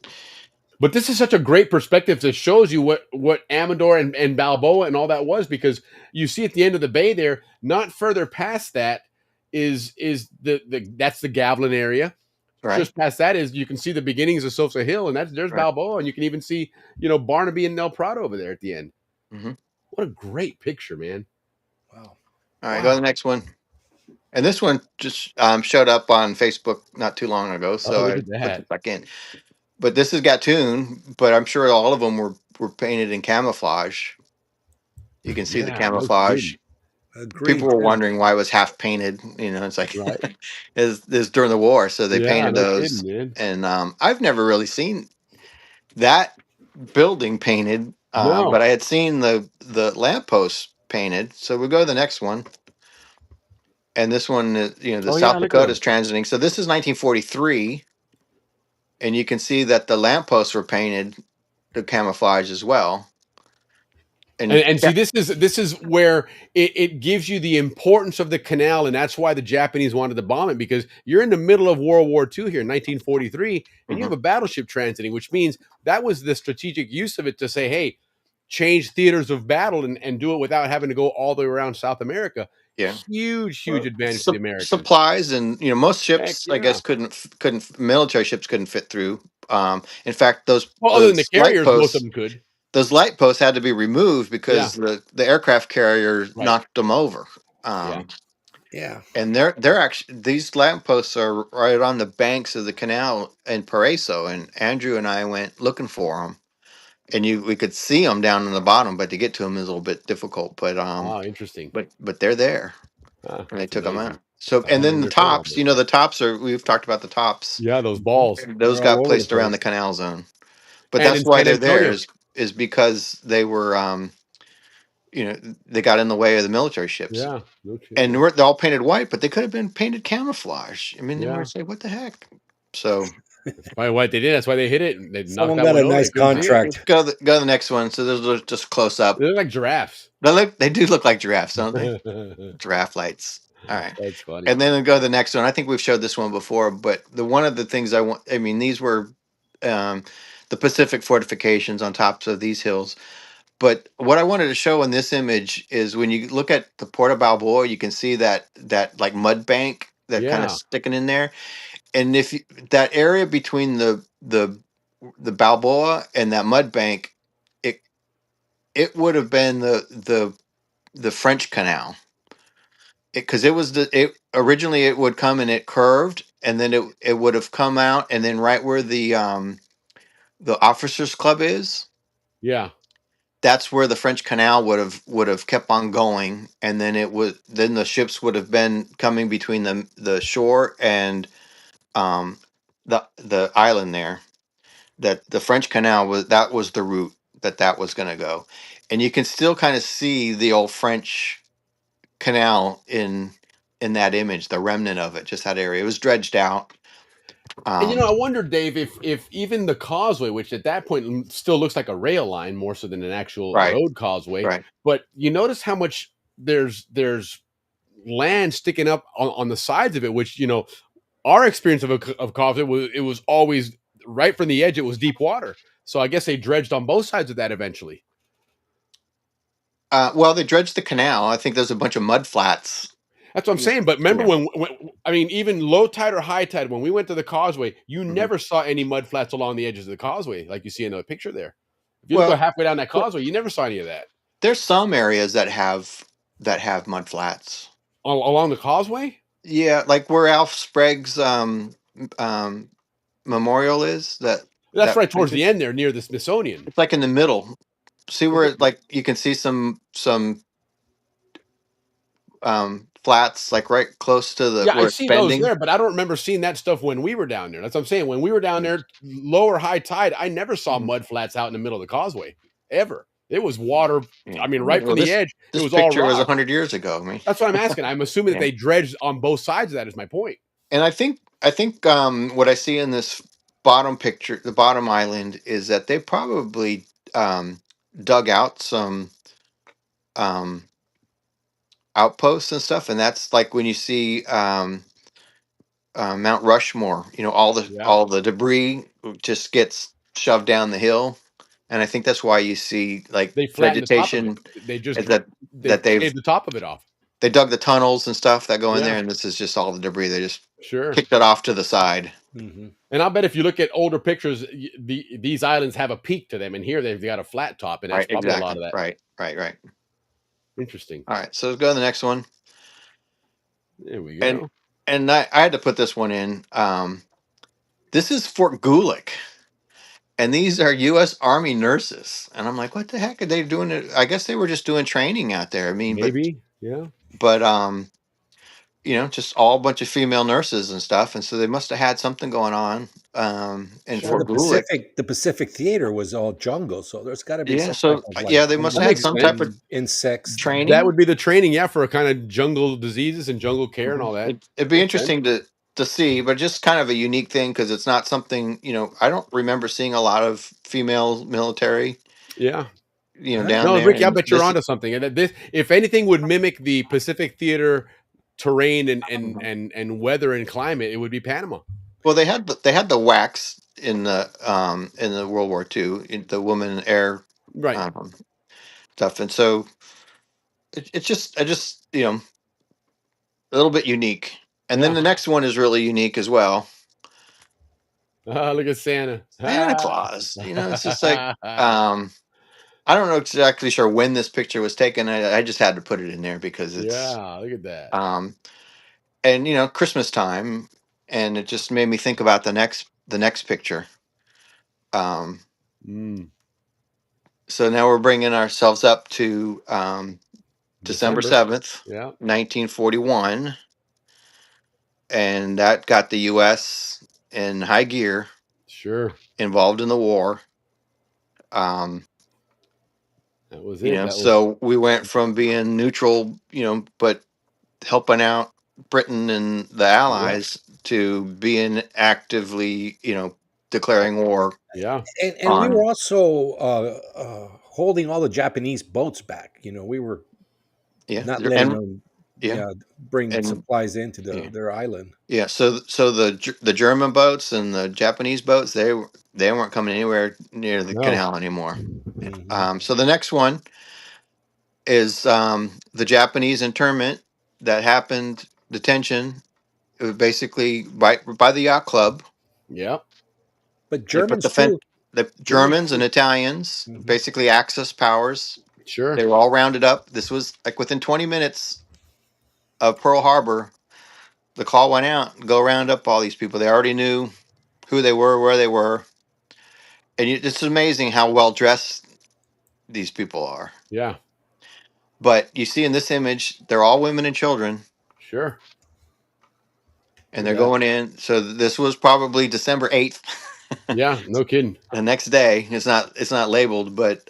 F: But this is such a great perspective that shows you what Amador and Balboa and all that was, because you see at the end of the bay there, not further past that is the that's the Gavilan area.
I: Right.
F: Just past that is you can see the beginnings of Sosa Hill, and there's
I: Right.
F: Balboa, and you can even see Barnaby and El Prado over there at the end.
I: Hmm.
F: What a great picture, man!
G: Wow.
I: All right,
F: Wow.
I: go to the next one. And this one just showed up on Facebook not too long ago, so
F: Oh, look
I: I
F: at
I: put
F: that.
I: it back in. But this is Gatun, but I'm sure all of them were painted in camouflage. You can see the
F: Yeah, no
I: camouflage.
F: kidding.
G: Agreed.
I: People were
G: Yeah.
I: wondering why it was half painted. It's like
F: Right?
I: is during the war, so they
F: Yeah,
I: painted
F: no
I: those.
F: kidding, man.
I: And I've never really seen that building painted, but
F: No.
I: I had seen the lamppost painted. So we go to the next one. And this one is, the
F: Oh yeah,
I: South
F: look at
I: Dakota is
F: them.
I: transiting. So this is 1943, and you can see that the lampposts were painted to camouflage as well.
F: And see, this is where it gives you the importance of the canal, and that's why the Japanese wanted to bomb it, because you're in the middle of World War II here in 1943, and you have a battleship transiting, which means that was the strategic use of it to say, hey, change theaters of battle and do it without having to go all the way around South America.
I: Yeah,
F: Huge advantage to the Americans.
I: supplies, and most
F: Heck
I: ships, I
F: yeah.
I: guess, couldn't military ships couldn't fit through. In fact,
F: Well, other than the
I: light
F: carriers, most of
I: posts.
F: them could.
I: Those light posts had to be removed
F: Yeah.
I: because the aircraft carrier
F: Right.
I: knocked them over.
F: Yeah.
G: Yeah.
I: And they're actually, these lampposts are right on the banks of the canal in Paraiso, and Andrew and I went looking for them, and we could see them down in the bottom, but to get to them is a little bit difficult. But
F: Wow, interesting.
I: but they're there, and they
F: That's
I: took them
F: amazing.
I: out. So
F: I
I: and
F: never
I: then the
F: even heard of
I: tops,
F: them.
I: the tops we've talked about the tops.
F: Yeah, those balls.
I: Those
G: They're all
I: got
G: over
I: placed
G: the
I: around the
G: place.
I: canal zone, but
F: And
I: that's
F: in
I: why
F: San
I: they're there
F: Antonio.
I: is because they were they got in the way of the military ships.
F: Yeah, no
I: And
F: kidding.
I: they're all painted white, but they could have been painted camouflage. I mean, they
F: Yeah.
I: might say, "What the heck?" So
F: That's probably what they did. That's why they hit it. They knocked
G: Someone
F: that
G: got
F: one
G: a
F: over. They
G: nice
F: couldn't see it.
G: contract.
I: go to the next one. So those are just close up.
F: They look like giraffes.
I: They do look like giraffes, don't they? Giraffe lights. All right,
F: That's funny.
I: and then go to the next one. I think we've showed this one before, but one of the things I mean, these were the Pacific fortifications on tops of these hills. But what I wanted to show in this image is when you look at the Port of Balboa, you can see that like mud bank that kind of
F: Yeah.
I: sticking in there. And if that area between the the Balboa and that mud bank, it it would have been the French Canal, because it was it originally it would come and it curved, and then it would have come out, and then right where the officers club is,
F: Yeah.
I: that's where the French Canal would have kept on going, and then the ships would have been coming between the shore and the island there. That the French Canal was the route that was going to go, and you can still kind of see the old French Canal in that image, the remnant of it, just that area. It was dredged out.
F: And
I: Um,
F: I wonder, Dave, if even the causeway, which at that point still looks like a rail line more so than an actual
I: right,
F: road causeway,
I: right.
F: but you notice how much there's land sticking up on the sides of it, which our experience of causeway was it was always right from the edge. It was deep water, so I guess they dredged on both sides of that eventually.
I: Well, they dredged the canal. I think there's a bunch of mud flats.
F: That's what I'm saying. But remember
I: Yeah.
F: when I mean, even low tide or high tide, when we went to the causeway, you never saw any mud flats along the edges of the causeway like you see in the picture there. If you go
I: Well,
F: halfway down that causeway, you never saw any of that
I: there's some areas that have mud flats.
F: Along the causeway.
I: Yeah, like where Alf Sprague's memorial is.
F: That's
I: That
F: right towards the end there, near the Smithsonian.
I: it's like in the middle. See where like you can see some flats like right close to the
F: Yeah, I
I: where it's
F: see those
I: bending.
F: there, but I don't remember seeing that stuff when we were down there. That's what I'm saying. When we were down there, low or high tide, I never saw mud flats out in the middle of the causeway ever. It was water.
I: Yeah.
F: I mean, right
I: Well,
F: from the edge, it
I: this
F: was all
I: picture was
F: rock.
I: 100 years ago. I mean,
F: That's what I'm asking. I'm assuming that
I: Yeah.
F: they dredged on both sides of that. Is my point.
I: and I think what I see in this bottom picture, the bottom island, is that they probably dug out some um, outposts and stuff, and that's like when you see Mount Rushmore. All the
F: Yeah,
I: all the debris just gets shoved down the hill, and I think that's why you see like
F: they flattened the top of it.
I: vegetation
F: They just
I: that
F: they
I: they've
F: shaved the top of it off.
I: they dug the tunnels and stuff that go in
F: Yeah,
I: there, and this is just all the debris. They just
F: sure.
I: kicked it off to the side.
G: Mhm.
F: And I'll bet if you look at older pictures, these islands have a peak to them, and here they've got a flat top, and that's
I: Right,
F: probably a lot
I: exactly.
F: of that.
I: Right.
F: Interesting.
I: All right, so let's go to the next one.
F: There we
I: And
F: go.
I: and I had to put this one in. This is Fort Gulick, and these are U.S. Army nurses. And I'm like, what the heck are they doing? I guess they were just doing training out there. I mean,
F: Maybe, yeah.
I: but just all a bunch of female nurses and stuff, and so they must have had something going on. In
G: Well,
I: Fort Gulick.
G: The Pacific Theater was all jungle, so there's got to be
I: Yeah,
G: some
I: so
G: type of like
I: yeah, they must
F: That
I: have had
F: makes
I: some
F: sense.
I: type of
G: insects.
I: training.
F: That would be the training, yeah, for a kind of jungle diseases and jungle care and all that.
I: It'd be
F: Makes sense.
I: interesting to see, but just kind of a unique thing because it's not something I don't remember seeing a lot of female military,
F: Yeah.
I: down
F: No,
I: there.
F: Ricky, I
I: And
F: bet you're
I: this,
F: onto something. And that this, if anything, would mimic the Pacific Theater terrain and weather and climate, it would be Panama.
I: well, they had the wax in the World War II, the woman air
F: Right.
I: stuff, and so it's just a little bit unique. And then
F: Yeah.
I: the next one is really unique as well.
F: Look at Santa.
I: Santa Claus. It's just like I don't know exactly sure when this picture was taken. I just had to put it in there because it's
F: Yeah, look at that.
I: and Christmas time, and it just made me think about the next picture.
F: Mm,
I: So now we're bringing ourselves up to December 7th,
F: Yeah,
I: 1941, and that got the U.S. in high gear,
F: sure.
I: involved in the war.
F: That was it. That was
I: So we went from being neutral, but helping out Britain and the Allies to being actively, declaring war.
F: yeah.
G: And we were also holding all the Japanese boats back. We were
I: Yeah,
G: not
I: and
G: letting them
I: yeah,
G: bring
I: and
G: supplies into
I: yeah.
G: their island.
I: yeah. So the German boats and the Japanese boats, they weren't coming anywhere near the
F: No.
I: canal anymore.
G: Mhm.
I: So the next one is the Japanese internment that happened, detention. It was basically by the yacht club.
F: Yeah.
G: But
I: They put
G: Germans
I: the fen-
G: too.
I: the Germans and Italians,
F: Mhm.
I: basically Axis powers.
F: Sure.
I: They were all rounded up. This was like within 20 minutes of Pearl Harbor. The call went out. Go round up all these people. They already knew who they were, where they were, and it's amazing how well dressed these people are.
F: Yeah.
I: But you see in this image, they're all women and children,
F: Sure.
I: and
F: Look
I: they're
F: at that.
I: going in. So this was probably December 8th.
F: Yeah. No kidding.
I: The next day. It's not labeled, but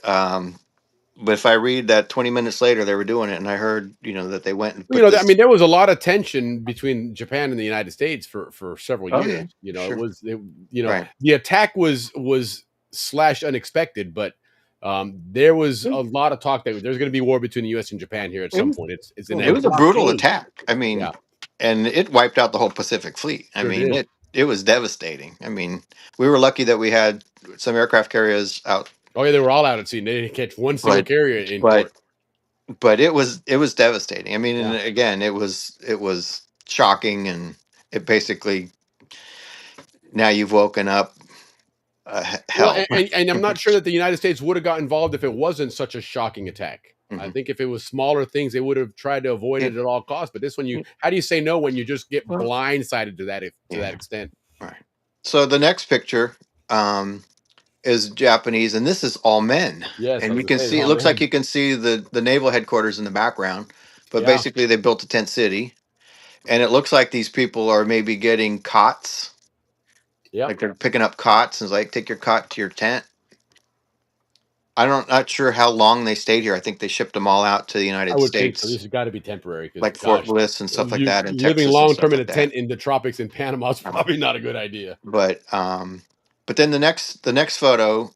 I: if I read that 20 minutes later they were doing it, and I heard that they went and
F: You
I: put
F: know, I
I: this.
F: mean, there was a lot of tension between Japan and the United States for several
I: Oh
F: years.
I: yeah,
F: You know,
I: sure, right.
F: the attack was slash unexpected, but there was a lot of talk that there's going to be war between the U.S. and Japan here at some point. It's
I: It was a
F: inevitable.
I: brutal attack. I
F: Yeah,
I: mean, and it wiped out the whole Pacific Fleet. I
F: sure
I: mean,
F: did.
I: it was devastating. I mean, we were lucky that we had some aircraft carriers out,
F: Oh yeah, they were all out at sea. They didn't catch one single
I: but
F: carrier in
I: but
F: port.
I: but it was devastating. I mean,
F: Yeah.
I: and again, it was shocking, and it basically now you've woken up
F: Well,
I: hell.
F: and I'm not sure that the United States would have got involved if it wasn't such a shocking attack. I
I: Mhm.
F: think if it was smaller things, they would have tried to avoid
I: Yeah,
F: it at all costs. But this one, how do you say no when you just get
I: well,
F: blindsided to that
I: yeah,
F: extent?
I: right. So the next picture is Japanese, and this is all men.
F: Yes, I
I: And
F: was
I: you
F: gonna
I: can
F: say,
I: see, it
F: oh
I: looks like
F: man,
I: you can see the naval headquarters in the background, but
F: yeah,
I: basically they built a tent city, and it looks like these people are maybe getting cots,
F: yeah.
I: like they're picking up cots, and it's like, take your cot to your tent. Not sure how long they stayed here. I think they shipped them all out to the
F: I
I: United
F: would think so.
I: States,
F: This has got to be temporary because,
I: like Fort
F: gosh,
I: Bliss and stuff like
F: you
I: that, in
F: living
I: Texas and
F: long
I: stuff
F: term in a
I: like that.
F: tent in the tropics in Panama is
I: Um,
F: probably not a good idea.
I: but then the next photo,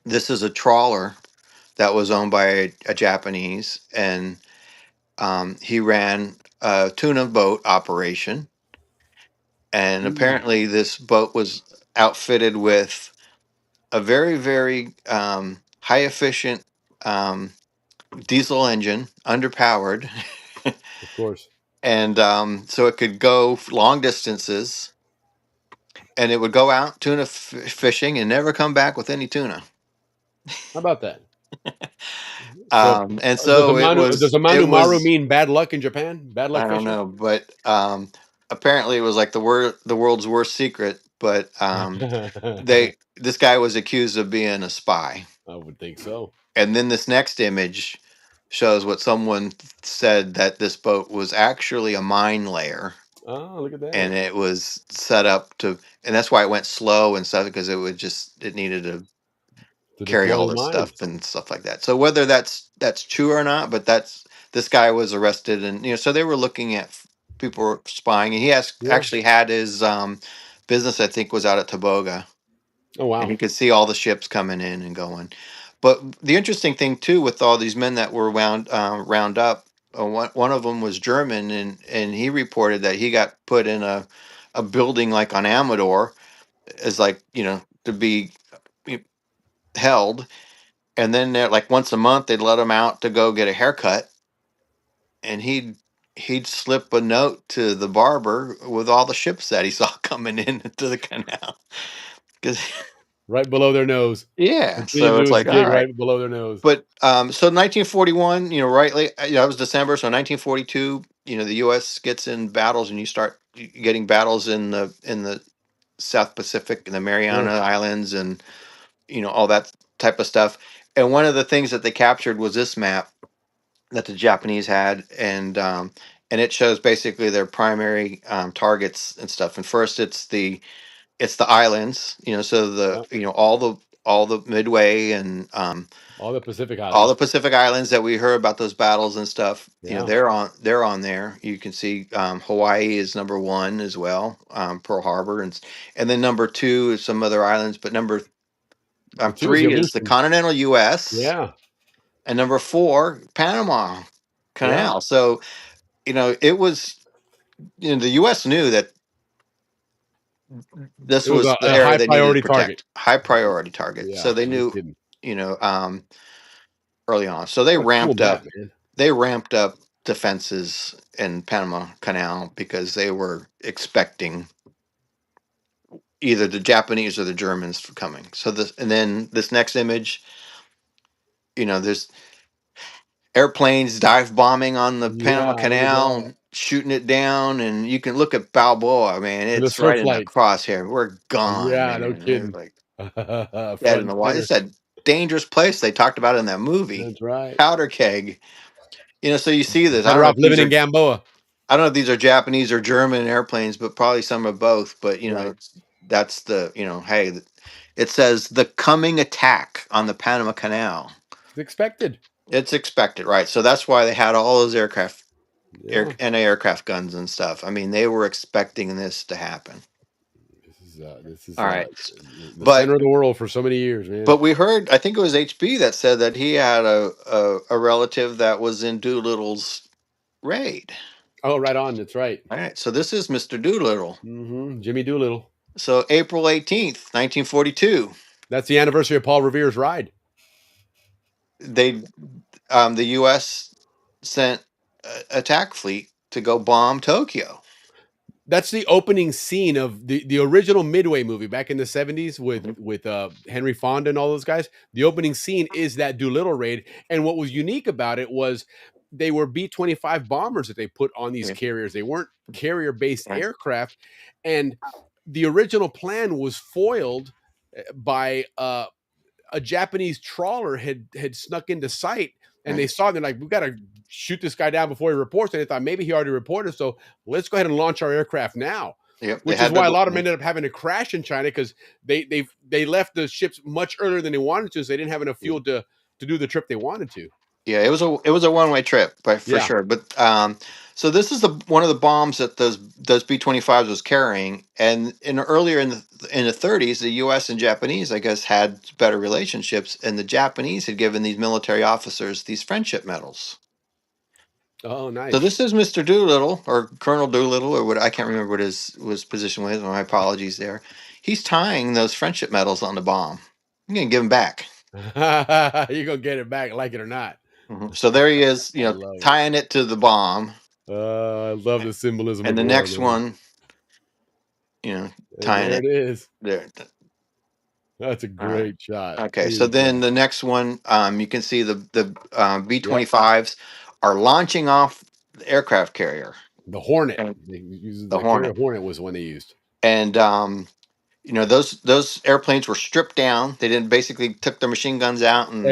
I: this is a trawler that was owned by a Japanese, and he ran a tuna boat operation, and
F: Mm,
I: apparently this boat was outfitted with a very, very high efficient um, diesel engine, underpowered,
F: of course.
I: and so it could go long distances, and it would go out tuna fishing and never come back with any tuna.
F: How about that? So,
I: And
F: does
I: so it was
F: a
I: it
F: manu maru
I: was
F: mean bad luck in Japan? Bad luck
I: I don't
F: fishing?
I: know, but apparently it was like the world's worst secret. But
F: I
I: this guy was accused of being a spy,
F: would think so.
I: and then this next image shows what someone said, that this boat was actually a mine layer,
F: Oh, look at
I: and
F: that.
I: it was set up to, and that's why it went slow and stuff, because it needed to
F: To
I: carry
F: deploy
I: all
F: the
I: this stuff
F: mines.
I: and stuff like that. So whether that's true or not, but this guy was arrested, and so they were looking at people were spying, and he
F: Yeah.
I: actually had his business, I think, was out at Toboga,
F: Oh,
I: and
F: wow.
I: he could see all the ships coming in and going. But the interesting thing too, with all these men that were round up, one of them was German, and he reported that he got put in a building like on Amador, as like to be held, and then like once a month they'd let him out to go get a haircut, and he'd slip a note to the barber with all the ships that he saw coming in into the canal. 'Cause-
F: Right below their nose.
I: yeah,
F: Continue
I: so
F: to
I: it's
F: do his
I: like, all
F: gig
I: right.
F: right below their nose.
I: But so 1941, rightly, it was December, so 1942, the U.S. gets in battles, and you start getting battles in the South Pacific and the Mariana
F: Sure.
I: Islands, and all that type of stuff. And one of the things that they captured was this map that the Japanese had, and it shows basically their primary targets and stuff. And first, it's the islands, so the
F: Yeah.
I: all the Midway, and
F: All the Pacific
I: all the
F: Islands.
I: Pacific Islands that we heard about, those battles and stuff.
F: Yeah.
I: They're on there. You can see Hawaii is number one as well, Pearl Harbor, and then number two is some other islands, but number
F: Number 2 is the
I: three is the
F: Aleutians.
I: continental U.S.,
F: Yeah.
I: and number four, Panama
F: Yeah.
I: Canal. So it was, the U.S. knew that this
F: It was
I: was the
F: a
I: area
F: high
I: they needed to
F: priority target.
I: protect, high priority target. So
F: Yeah.
I: they
F: No
I: knew,
F: kidding.
I: you know, um, early on. So they
F: What a cool
I: ramped
F: map,
I: up,
F: man.
I: they ramped up defenses in Panama Canal, because they were expecting, either the Japanese or the Germans coming. So and then this next image, there's airplanes dive bombing on the
F: Yeah,
I: Panama
F: look at that.
I: Canal, shooting it down, and you can look at Balboa. Man,
F: And the
I: it's right in the
F: searchlights.
I: crosshair. We're gone,
F: Yeah, no
I: man. They're
F: kidding.
I: like dead
F: Front
I: in
F: and
I: the water.
F: center.
I: It's a dangerous place they talked about in that movie,
F: That's right.
I: Powder Keg. So you see this.
F: Better off living in Gamboa.
I: I don't know if these are Japanese or German airplanes, but probably some of both. But
F: Right.
I: that's the hey, it says the coming attack on the Panama Canal.
F: It's expected.
I: It's expected, right? So that's why they had all those aircraft,
F: Yeah.
I: anti-aircraft guns and stuff. I mean, they were expecting this to happen.
F: This is
I: All right,
F: the
I: but
F: center of the world for so many years, man.
I: but we heard, I think it was HB that said that he had a relative that was in Doolittle's raid.
F: Oh, right on. That's right.
I: All right, so this is Mr. Doolittle.
F: Jimmy Doolittle.
I: So April 18th, 1942.
F: That's the anniversary of Paul Revere's ride.
I: The U.S. sent attack fleet to go bomb Tokyo.
F: That's the opening scene of the original Midway movie back in the 70s with Henry Fonda and all those guys. The opening scene is that Doolittle raid. And what was unique about it was they were B-25 bombers that they put on these carriers. They weren't carrier-based aircraft. And the original plan was foiled by a Japanese trawler had snuck into sight, and they saw, they're like, we've got to shoot this guy down before he reports. And they thought maybe he already reported, so let's go ahead and launch our aircraft now.
I: Yep,
F: which is why a lot of them ended up having to crash in China, because they left the ships much earlier than they wanted to, so they didn't have enough fuel to do the trip they wanted to.
I: Yeah, it was a one-way trip, for sure. But so this is one of the bombs that those B-25s was carrying, and earlier in the 30s, the U.S. and Japanese, I guess, had better relationships, and the Japanese had given these military officers these friendship medals.
F: Oh, nice.
I: So this is Mr. Doolittle, or Colonel Doolittle, or what, I can't remember what his position was. My apologies there. He's tying those friendship medals on the bomb. I'm gonna give them back.
F: You're gonna get it back, like it or not.
I: So there he is, tying it to the bomb.
F: I love the symbolism.
I: And the next one, tying
F: there
I: it.
F: It is.
I: There.
F: That's a great shot.
I: Okay, so then the next one, you can see the B-25s are launching off the aircraft carrier.
F: The Hornet.
I: The Hornet.
F: Hornet was one they used.
I: And those airplanes were stripped down. They basically took their machine guns out and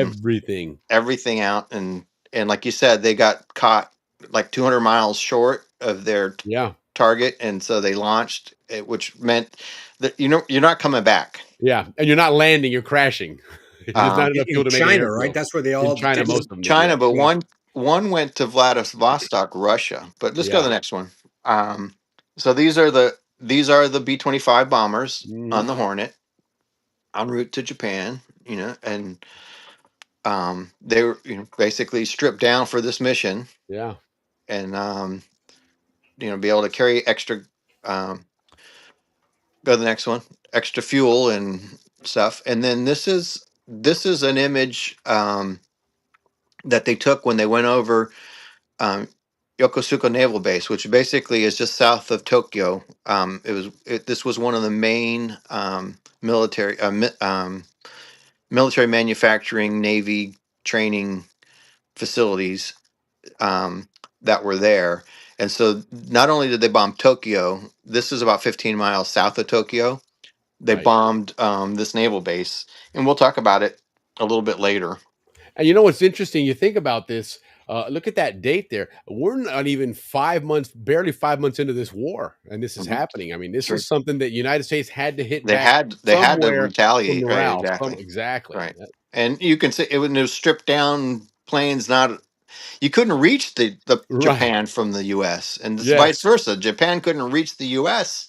I: everything out, and like you said, they got caught like 200 miles short of their target, and so they launched, which meant that you're not coming back.
F: Yeah, and you're not landing; you're crashing. There's not enough fuel to make
G: China, right? That's where they all
F: in China. Most of them,
I: China, but one went to Vladivostok, Russia. But let's go to the next one. So these are the B-25 bombers on the Hornet, en route to Japan. And they were basically stripped down for this mission.
F: Yeah,
I: and be able to carry extra. Go to the next one. Extra fuel and stuff. And then this is an image that they took when they went over Yokosuka Naval Base, which basically is just south of Tokyo. This was one of the main military manufacturing, Navy training facilities that were there. And so not only did they bomb Tokyo, this is about 15 miles south of Tokyo. They bombed this naval base, and we'll talk about it a little bit later.
F: And you know what's interesting? You think about this. Look at that date there. We're not even 5 months, barely 5 months into this war, and this is happening. I mean, this is something that the United States had to hit. They had
I: to retaliate. Right,
F: exactly.
I: Right. And you can see it was stripped down planes. You couldn't reach the Japan from the U.S. and vice versa. Japan couldn't reach the U.S.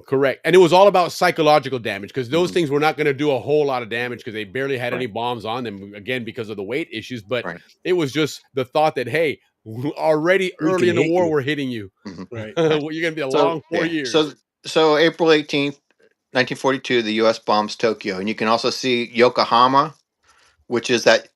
F: Correct. And it was all about psychological damage, because those things were not going to do a whole lot of damage, because they barely had any bombs on them, again, because of the weight issues. But it was just the thought that, hey, already early in the war, we're hitting you. Right. Well, you're going to be a long 4 years.
I: So April 18th, 1942, the U.S. bombs Tokyo. And you can also see Yokohama, which is that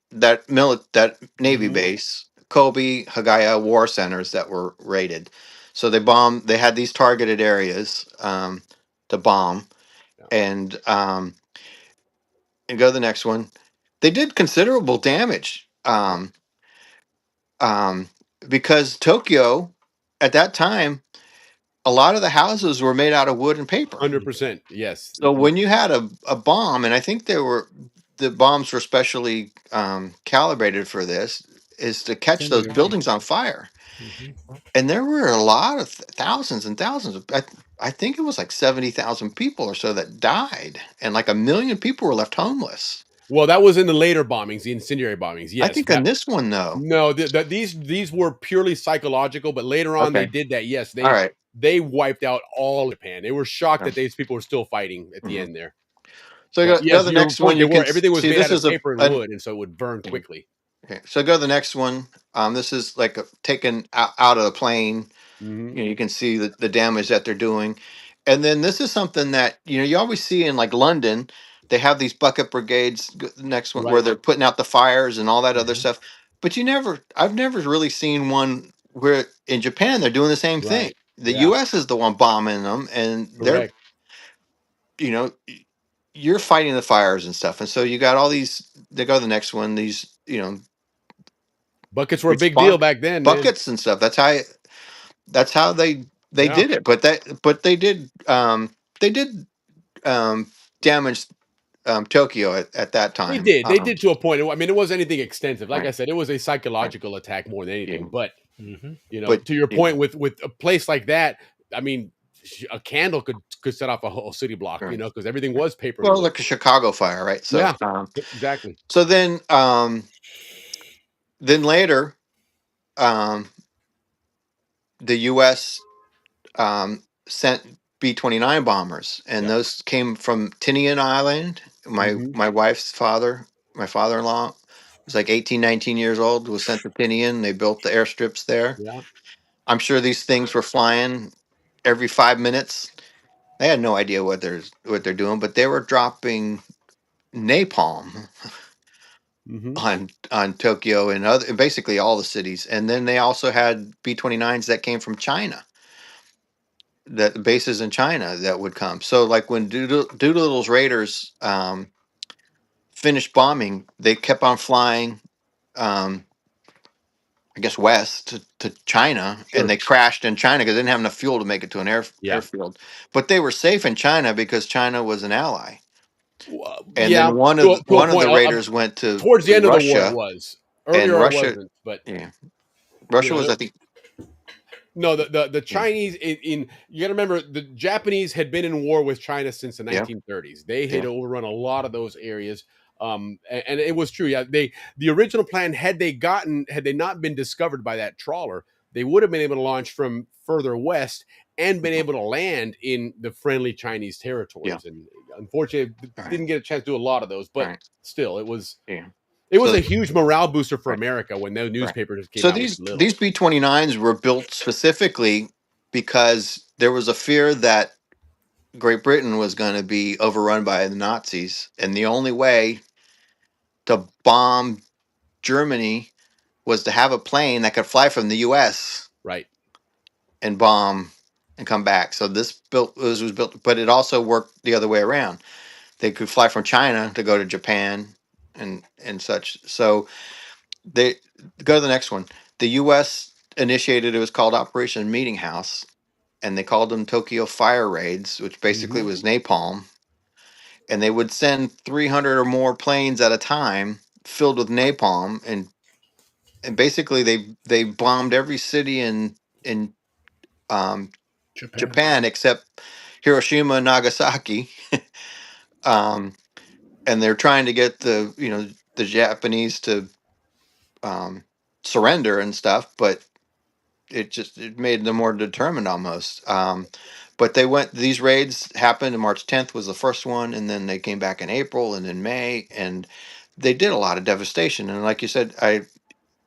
I: Navy base, Kobe, Hagaya war centers that were raided. So they had these targeted areas to bomb. and go to the next one. They did considerable damage. Um, because Tokyo at that time, a lot of the houses were made out of wood and paper.
F: 100%. Yes.
I: So when you had a bomb, and I think the bombs were specially calibrated for this, is to catch those buildings on fire. And there were a lot of thousands and thousands of, I think it was like 70,000 people or so that died, and like 1 million people were left homeless.
F: Well, that was in the later bombings, the incendiary bombings.
I: I
F: Yes.
I: think on this one though.
F: No, these were purely psychological, but later on they
I: Okay.
F: did that. Yes,
I: All right.
F: they wiped out all Japan. They were shocked
I: Okay.
F: that these people were still fighting at the
I: Mhm.
F: end there.
I: So
F: But
I: go to
F: yes,
I: the
F: your
I: next
F: point,
I: one.
F: they
I: You
F: were
I: can
F: everything was
I: see
F: made
I: this
F: out of
I: is
F: paper and wood, and so it would burn quickly.
I: okay. So go to the next one. This is like taken out of the plane.
F: Mhm.
I: You can see the damage that they're doing. And then this is something that you always see in like London. They have these bucket brigades. The next one where
F: Right.
I: they're putting out the fires and all that other stuff. But I've never really seen one where in Japan they're doing the same thing.
F: Right.
I: The
F: Yeah.
I: U.S. is the one bombing them, and they're
F: Correct.
I: you know you're fighting the fires and stuff. And so you got all these. They go to the next one. These
F: Buckets were a big deal
I: response
F: back then, man.
I: buckets and stuff. That's how they
F: Yeah.
I: did it. But they did damage Tokyo at that
F: They
I: time.
F: did. They did to a point. I mean, it wasn't anything extensive. Like I
I: Right,
F: said, it was a
I: right,
F: psychological attack more than
I: yeah.
F: anything. But
I: But
F: to your
I: yeah,
F: point, with a place like that, I mean, a candle could set off a whole city block.
I: right,
F: Because everything
I: right.
F: was paper and
I: Well,
F: wood.
I: like a Chicago fire, right? So
F: Yeah. Exactly.
I: so then later, um, the U.S. Sent B-29 bombers, and
F: Yeah.
I: those came from Tinian Island.
F: Hmm.
I: My wife's father, my father-in-law, was like 18, 19 years old. Was sent to Tinian. They built the airstrips there.
F: Yeah.
I: I'm sure these things were flying every 5 minutes. They had no idea what they're doing, but they were dropping napalm
F: Hmm.
I: on Tokyo and basically all the cities. And then they also had B-29s that came from China, that bases in China that would come. So like when Doolittle's Raiders finished bombing, they kept on flying. Um, I guess west to China, and
F: Sure.
I: they crashed in China because they didn't have enough fuel to make it to an
F: Yeah.
I: airfield. But they were safe in China because China was an ally. And
F: Yeah.
I: then
F: To a
I: one of the
F: point.
I: raiders went
F: Towards the
I: to
F: end of the war, it
I: Russia,
F: was.
I: and
F: Earlier, it
I: Russia,
F: wasn't. But
I: yeah, Russia was,
F: there,
I: I think,
F: no, the
I: yeah,
F: Chinese in you got to remember the Japanese had been in war with China since the
I: yeah,
F: 1930s. They had
I: yeah,
F: overrun a lot of those areas. And it was true. Yeah, the original plan had they not been discovered by that trawler, they would have been able to launch from further west and been
I: mhm,
F: able to land in the friendly Chinese
I: yeah.
F: territories. And unfortunately,
I: All right,
F: didn't get a chance to do a lot of those.
I: all
F: But
I: right,
F: still,
I: yeah.
F: it was
I: So
F: a huge morale booster for
I: right,
F: America when those
I: right.
F: newspapers came
I: So
F: out with
I: these
F: Doolittle.
I: B-29s were built specifically because there was a fear that Great Britain was going to be overrun by the Nazis, and the only way to bomb Germany was to have a plane that could fly from the U.S.
F: Right.
I: and bomb and come back. So was built, but it also worked the other way around. They could fly from China to go to Japan and such. So they go to the next one. The U.S. initiated, it was called Operation Meeting House, and they called them Tokyo Fire Raids, which basically
F: Hmm.
I: was napalm. And they would send 300 or more planes at a time filled with napalm, and basically they bombed every city in um, Japan except Hiroshima and Nagasaki. um, and they're trying to get the Japanese to um, surrender and stuff, but it made them more determined almost. But these raids happened, and March 10th was the first one, and then they came back in April and in May, and they did a lot of devastation. And like you said,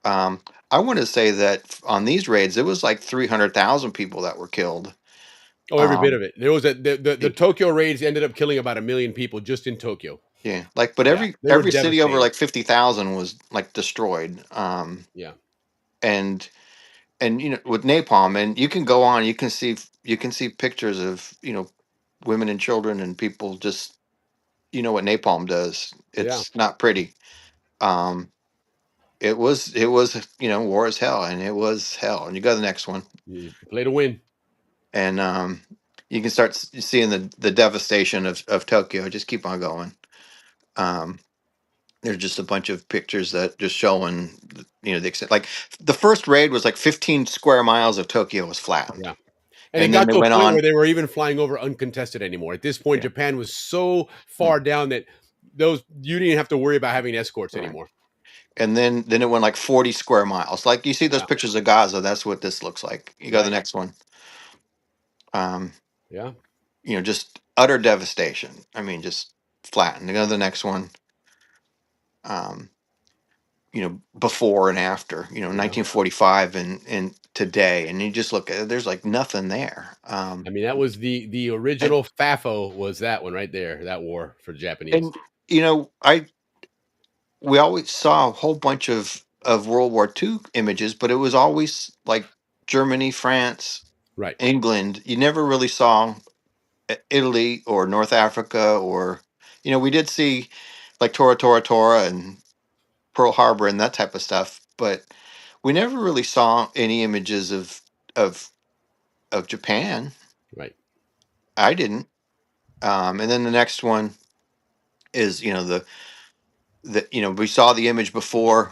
I: um, I want to say that on these raids, it was like 300,000 people that were killed.
F: Oh, every bit
I: Um,
F: of it. There was the
I: y-
F: Tokyo raids ended up killing about 1 million people just in Tokyo.
I: yeah, like, but
F: Yeah, they were
I: every city over
F: devastating.
I: like 50,000 was like destroyed.
F: Yeah.
I: And with napalm, and you can go on, you can see pictures of women and children and people just, you know what napalm does.
F: Yeah.
I: It's not pretty. Um, it was war as hell, and it was hell. And you go to the next one,
F: You play to win.
I: and you can start seeing the devastation of Tokyo. Just keep on going. Um, there's just a bunch of pictures that just showing, the extent. Like the first raid was like 15 square miles of Tokyo was flattened,
F: Yeah. And it
I: and then
F: got
I: they
F: to a
I: went
F: point
I: on.
F: where they were even flying over uncontested anymore. At this point,
I: Yeah.
F: Japan was so far down that you didn't have to worry about having escorts
I: Right.
F: anymore.
I: And then it went like 40 square miles. Like you see those
F: Yeah.
I: pictures of Gaza, that's what this looks like. You go to the
F: Right.
I: next one. Um,
F: Yeah.
I: just utter devastation. I mean, just flattened. You go to the next one. Um, before and after,
F: Yeah.
I: 1945 and today, and you just look at it, there's like nothing there.
F: I mean, that was the
I: And,
F: original FAFO was that one right there, that war for the Japanese.
I: and I we always saw a whole bunch of World War II images, but it was always like Germany, France,
F: Right.
I: England. You never really saw Italy or North Africa, or we did see like Tora and Pearl Harbor and that type of stuff, but we never really saw any images of of Japan.
F: Right.
I: I didn't. And then the next one is we saw the image before.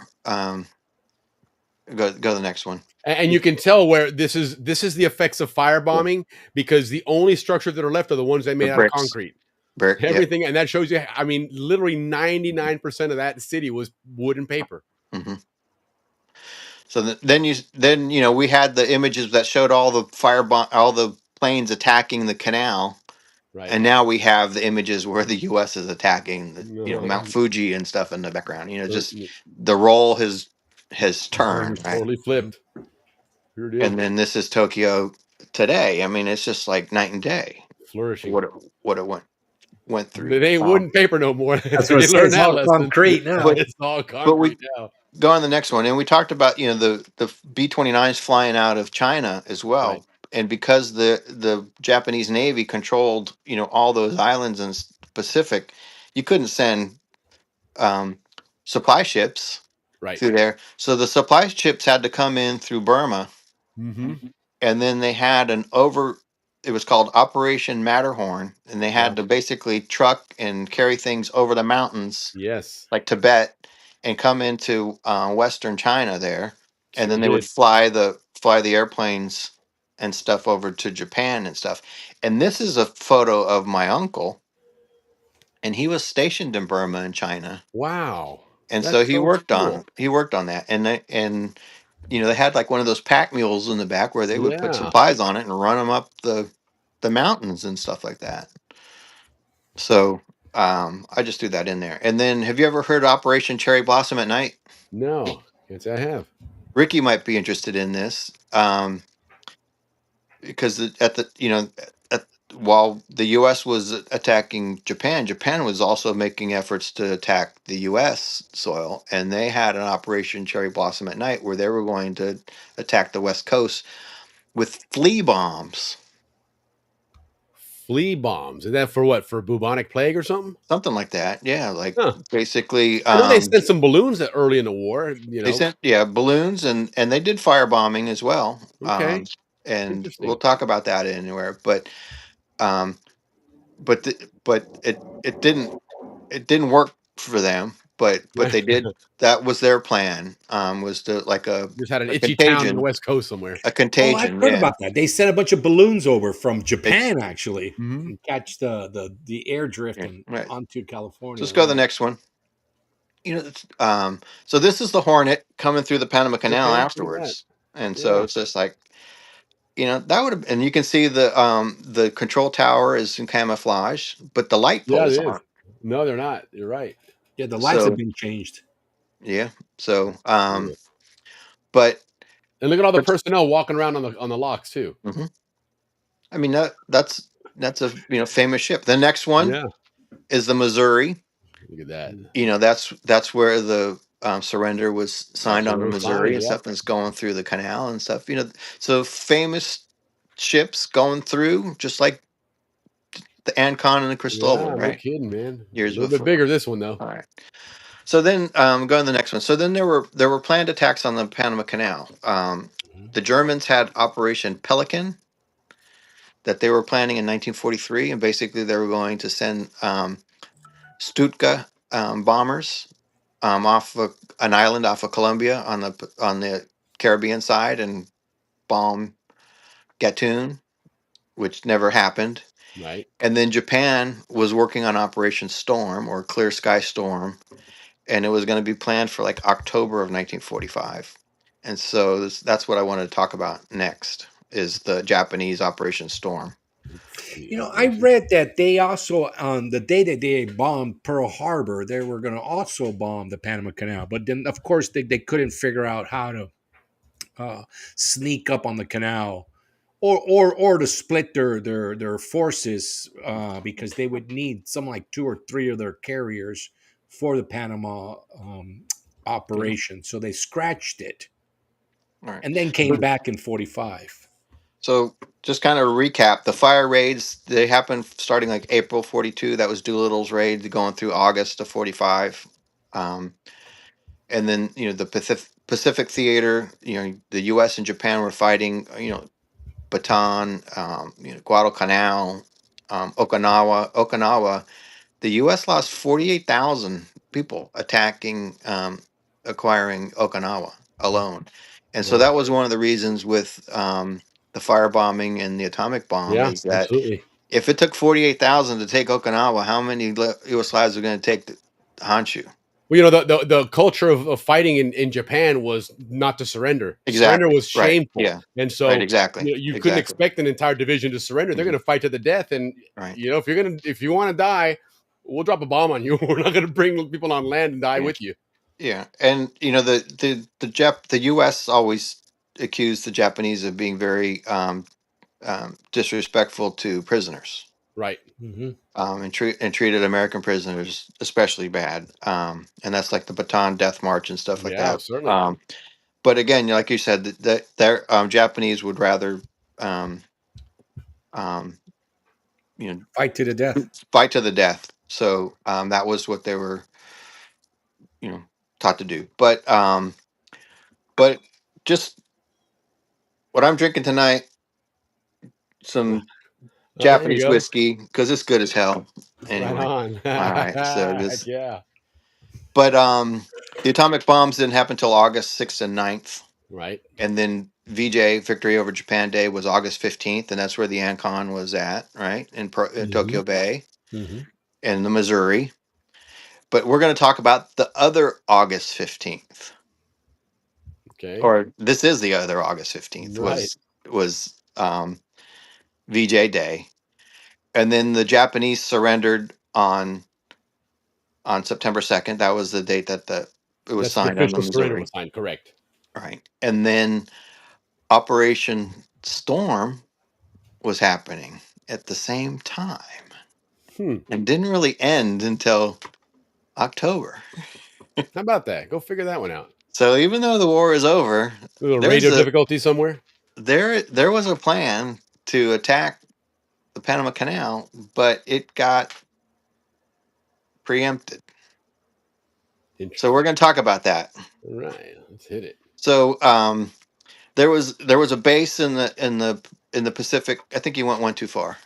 I: Go to the next one.
F: And you can tell where this is the effects of firebombing, because the only structures that are left are the ones they
I: The
F: made out of
I: bricks,
F: concrete.
I: yeah.
F: Everything, and that shows you. I mean, literally 99% of that city was wood and paper.
I: Hmm. So then we had the images that showed all the all the planes attacking the canal.
F: Right.
I: And now we have the images where the U.S. is attacking the
F: Uh-huh.
I: Mount Fuji and stuff in the background. Just
F: It
I: the role has turned, right?
F: totally flipped. Sure did.
I: And then this is Tokyo today. I mean, it's just like night and day.
F: Flourishing.
I: What it went through.
F: It ain't wood and paper no more.
G: That's what
F: They
G: I say.
F: learned
G: It's
F: that
G: all
F: lesson.
G: concrete now.
I: But
F: It's all
I: but we
F: concrete now.
I: go on the next one, and we talked about the B-29s flying out of China as
F: Right.
I: well, and because the Japanese Navy controlled all those islands in Pacific, you couldn't send supply ships
F: Right.
I: through there, so the supply ships had to come in through Burma,
F: Mm-hmm.
I: and then they had it was called Operation Matterhorn, and they had
F: Yeah.
I: to basically truck and carry things over the mountains
F: Yes.
I: like Tibet and come into Western China there, and
F: Sure
I: then they would
F: did.
I: fly the airplanes and stuff over to Japan and stuff. And this is a photo of my uncle, and he was stationed in Burma in China,
F: Wow.
I: and
F: That's
I: so
F: so cool.
I: he worked on that, and they had like one of those pack mules in the back where they would put
F: Yeah.
I: supplies on it and run them up the mountains and stuff like that. So I just threw that in there. And then, have you ever heard Operation Cherry Blossom at Night?
F: No. Can't say I have.
I: Ricky might be interested in this, because while the U.S. was attacking Japan, Japan was also making efforts to attack the U.S. soil, and they had an Operation Cherry Blossom at Night where they were going to attack the West Coast with flea bombs,
F: Flea bombs. Is that for what? For bubonic plague or something?
I: something like that. Yeah, like
F: Huh.
I: basically,
F: I know they sent some balloons early in the war.
I: they sent balloons, and they did firebombing as well.
F: Okay.
I: And we'll
F: Interesting.
I: talk about that anywhere, um, but it didn't work for them. But they did. That was their plan. Was to like
F: Just had an
I: a
F: itchy town in the
I: contagion,
F: West Coast somewhere.
I: a
G: Oh, I've
I: contagion.
G: heard
I: Yeah,
G: about that. They sent a bunch of balloons over from Japan, actually,
F: Mhm.
G: and catch the air drift
I: yeah,
G: and
I: right.
G: onto
I: So
G: California.
I: let's go to the next one. So this is the Hornet coming through the Panama Canal
F: Okay. Look at that.
I: afterwards, and so
F: Yeah.
I: it's just like that would have, and you can see the control tower is in camouflage, but the light
F: Yeah, it
I: poles
F: is.
I: aren't.
F: No, they're not. You're right.
G: Yeah, the lights have
I: So
G: been changed.
I: yeah, so
F: Yeah.
I: but
F: And look at all the
I: but
F: personnel walking around on the locks too.
I: mhm. I mean that's a famous ship. The next one
F: Yeah.
I: is the Missouri.
F: Look at that.
I: That's where the surrender was
F: That's
I: signed on
F: where
I: the
F: it was
I: Missouri
F: signed.
I: and
F: Yep.
I: stuff, and it's going through the canal and stuff. So famous ships going through, just like the Ancon and the Cristobal,
F: Yeah, no
I: right?
F: kidding, man.
I: Years
F: a little bit
I: before.
F: bigger this one though.
I: All right. So then, going to the next one. So then there were planned attacks on the Panama Canal. The Germans had Operation Pelican that they were planning in 1943, and basically they were going to send Stutka bombers off of an island off of Colombia on the Caribbean side and bomb Gatun, which never happened.
F: Right.
I: And then Japan was working on Operation Storm or Clear Sky Storm, and it was going to be planned for like October of 1945. And so that's what I wanted to talk about next is the Japanese Operation Storm.
G: You know, I read that they also, on the day that they bombed Pearl Harbor, they were going to also bomb the Panama Canal. But then, of course, they couldn't figure out how to sneak up on the canal or to split their forces because they would need some like 2 or 3 of their carriers for the Panama operation. So they scratched it
I: All right.
G: and then came back in 45.
I: So just kind of recap, the fire raids, they happened starting like April 42. That was Doolittle's raid going through August of 45. And then, the Pacific Theater, the U.S. and Japan were fighting, Bataan, Guadalcanal, Okinawa. The U.S. lost 48,000 people attacking, acquiring Okinawa alone. And so
F: Wow.
I: that was one of the reasons with the firebombing and the atomic bomb
F: Yeah,
I: is that
F: absolutely.
I: if it took 48,000 to take Okinawa, how many U.S. lives are going to take to Honshu?
F: Well, the culture of fighting in Japan was not to surrender. Surrender
I: Exactly.
F: was
I: Right.
F: shameful,
I: Yeah.
F: and
I: Right.
F: so
I: Exactly.
F: you couldn't
I: Exactly.
F: expect an entire division to surrender. They're
I: Mhm.
F: going to fight to the death, and
I: Right.
F: if you want to die, we'll drop a bomb on you. We're not going to bring people on land and die
I: Yeah.
F: with you.
I: Yeah, and the U.S. always accused the Japanese of being very disrespectful to prisoners,
F: Right. Mm-hmm.
I: and treated American prisoners especially bad, and that's like the Bataan Death March and stuff like
F: Yeah,
I: that.
F: certainly.
I: But again, like you said, that their Japanese would rather um,
G: Fight to the death.
I: fight to the death. So that was what they were taught to do. But just what I'm drinking tonight, some
F: Oh, there you
I: Japanese
F: go.
I: whiskey because it's good as hell.
F: Right
I: Anyway,
F: on.
I: all right. So
F: Heck
I: this,
F: yeah.
I: but the atomic bombs didn't happen until August 6th and 9th,
F: Right.
I: and then VJ Victory over Japan Day was August 15th, and that's where the Ancon was at, right in Tokyo Bay
F: Mm-hmm.
I: in the Missouri. But we're going to talk about the other August 15th,
F: Okay.
I: or this is the other August 15th
F: Right.
I: was VJ Day, and then the Japanese surrendered on September 2nd. That was the date that it was
F: That's the
I: signed on the
F: official surrender
I: Missouri.
F: was signed. Correct.
I: Right. And then Operation Storm was happening at the same time
F: Hmm.
I: and didn't really end until October.
F: How about that? Go figure that one out.
I: So even though the war is over,
F: A little
I: there's
F: radio difficulty somewhere.
I: there was a plan to attack the Panama Canal, but it got preempted. So we're going to talk about that.
F: All right. Let's hit it.
I: So there was a base in the Pacific. I think you went one too far.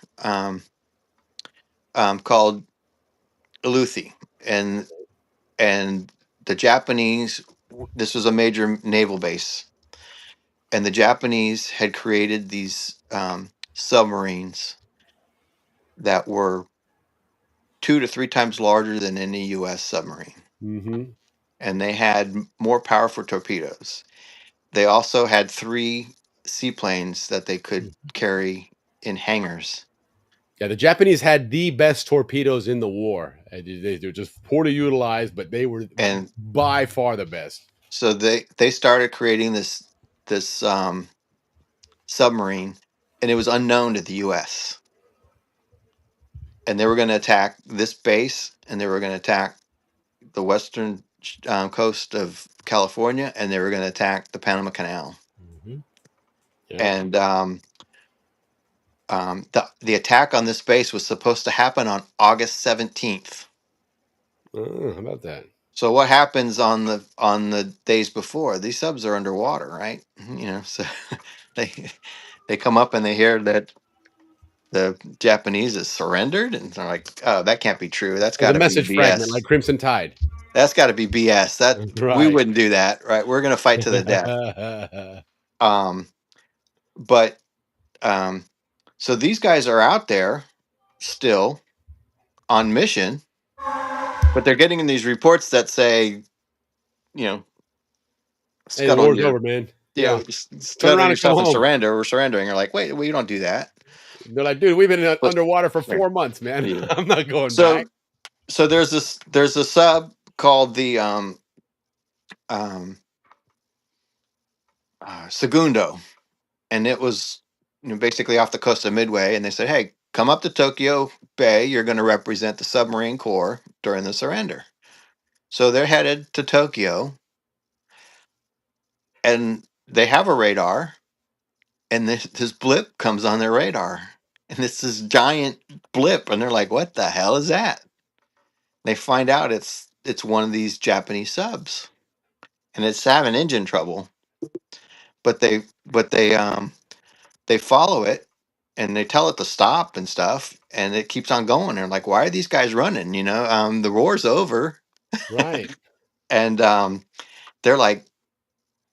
I: Called Aleutian, and the Japanese. This was a major naval base, and the Japanese had created these submarines that were 2 to 3 times larger than any U.S. submarine,
F: Mm-hmm.
I: and they had more powerful torpedoes. They also had 3 seaplanes that they could carry in hangars.
F: Yeah, the Japanese had the best torpedoes in the war. They're just poorly utilized, but they were
I: And
F: by far the best.
I: so they started creating this submarine, and it was unknown to the U.S. And they were going to attack this base, and they were going to attack the western coast of California, and they were going to attack the Panama Canal.
F: Mm-hmm. Yeah.
I: And the attack on this base was supposed to happen on August 17th.
F: Oh, how about that?
I: So what happens on the days before? These subs are underwater, right? You know, so they come up and they hear that the Japanese has surrendered, and they're like, "Oh, that can't be true. That's
F: There's
I: got
F: a
I: to be
F: message fragment
I: BS.
F: like Crimson Tide.
I: That's got to be BS. That we
F: Right.
I: wouldn't do that, right? We're going to fight to the death." Um, but so these guys are out there still on mission, but they're getting in these reports that say, you know,
F: Hey, the
I: scuttle
F: war's
I: your,
F: over, man.
I: you know,
F: Yeah. Turn
I: scuttle
F: around and come
I: yourself and
F: home.
I: surrender. We're surrendering. You're like, wait, we don't do that.
F: They're like, dude, we've been
I: But
F: underwater for
I: yeah,
F: 4 months, man.
I: yeah.
F: I'm not going back.
I: So there's a sub called the um, Segundo, and it was, you know, basically off the coast of Midway, and they said, hey, come up to Tokyo Bay. You're going to represent the submarine corps during the surrender. So they're headed to Tokyo, and they have a radar, and this blip comes on their radar, and it's this giant blip, and they're like, what the hell is that? They find out it's one of these Japanese subs, and it's having engine trouble, but they follow it, and they tell it to stop and stuff, and it keeps on going. They're like, why are these guys running? You know, the war's over.
F: Right.
I: And they're like,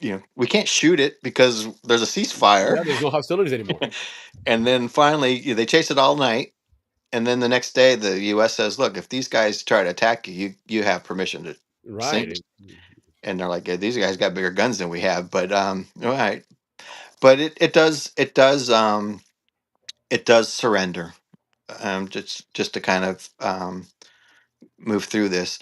I: you know, we can't shoot it because there's a ceasefire.
F: Yeah, there's no hostilities anymore.
I: And then finally, they chase it all night, and then the next day, the U.S. says, look, if these guys try to attack you, you have permission to sink.
F: Right.
I: And they're like, yeah, these guys got bigger guns than we have, but all right. But it does surrender, just to kind of move through this.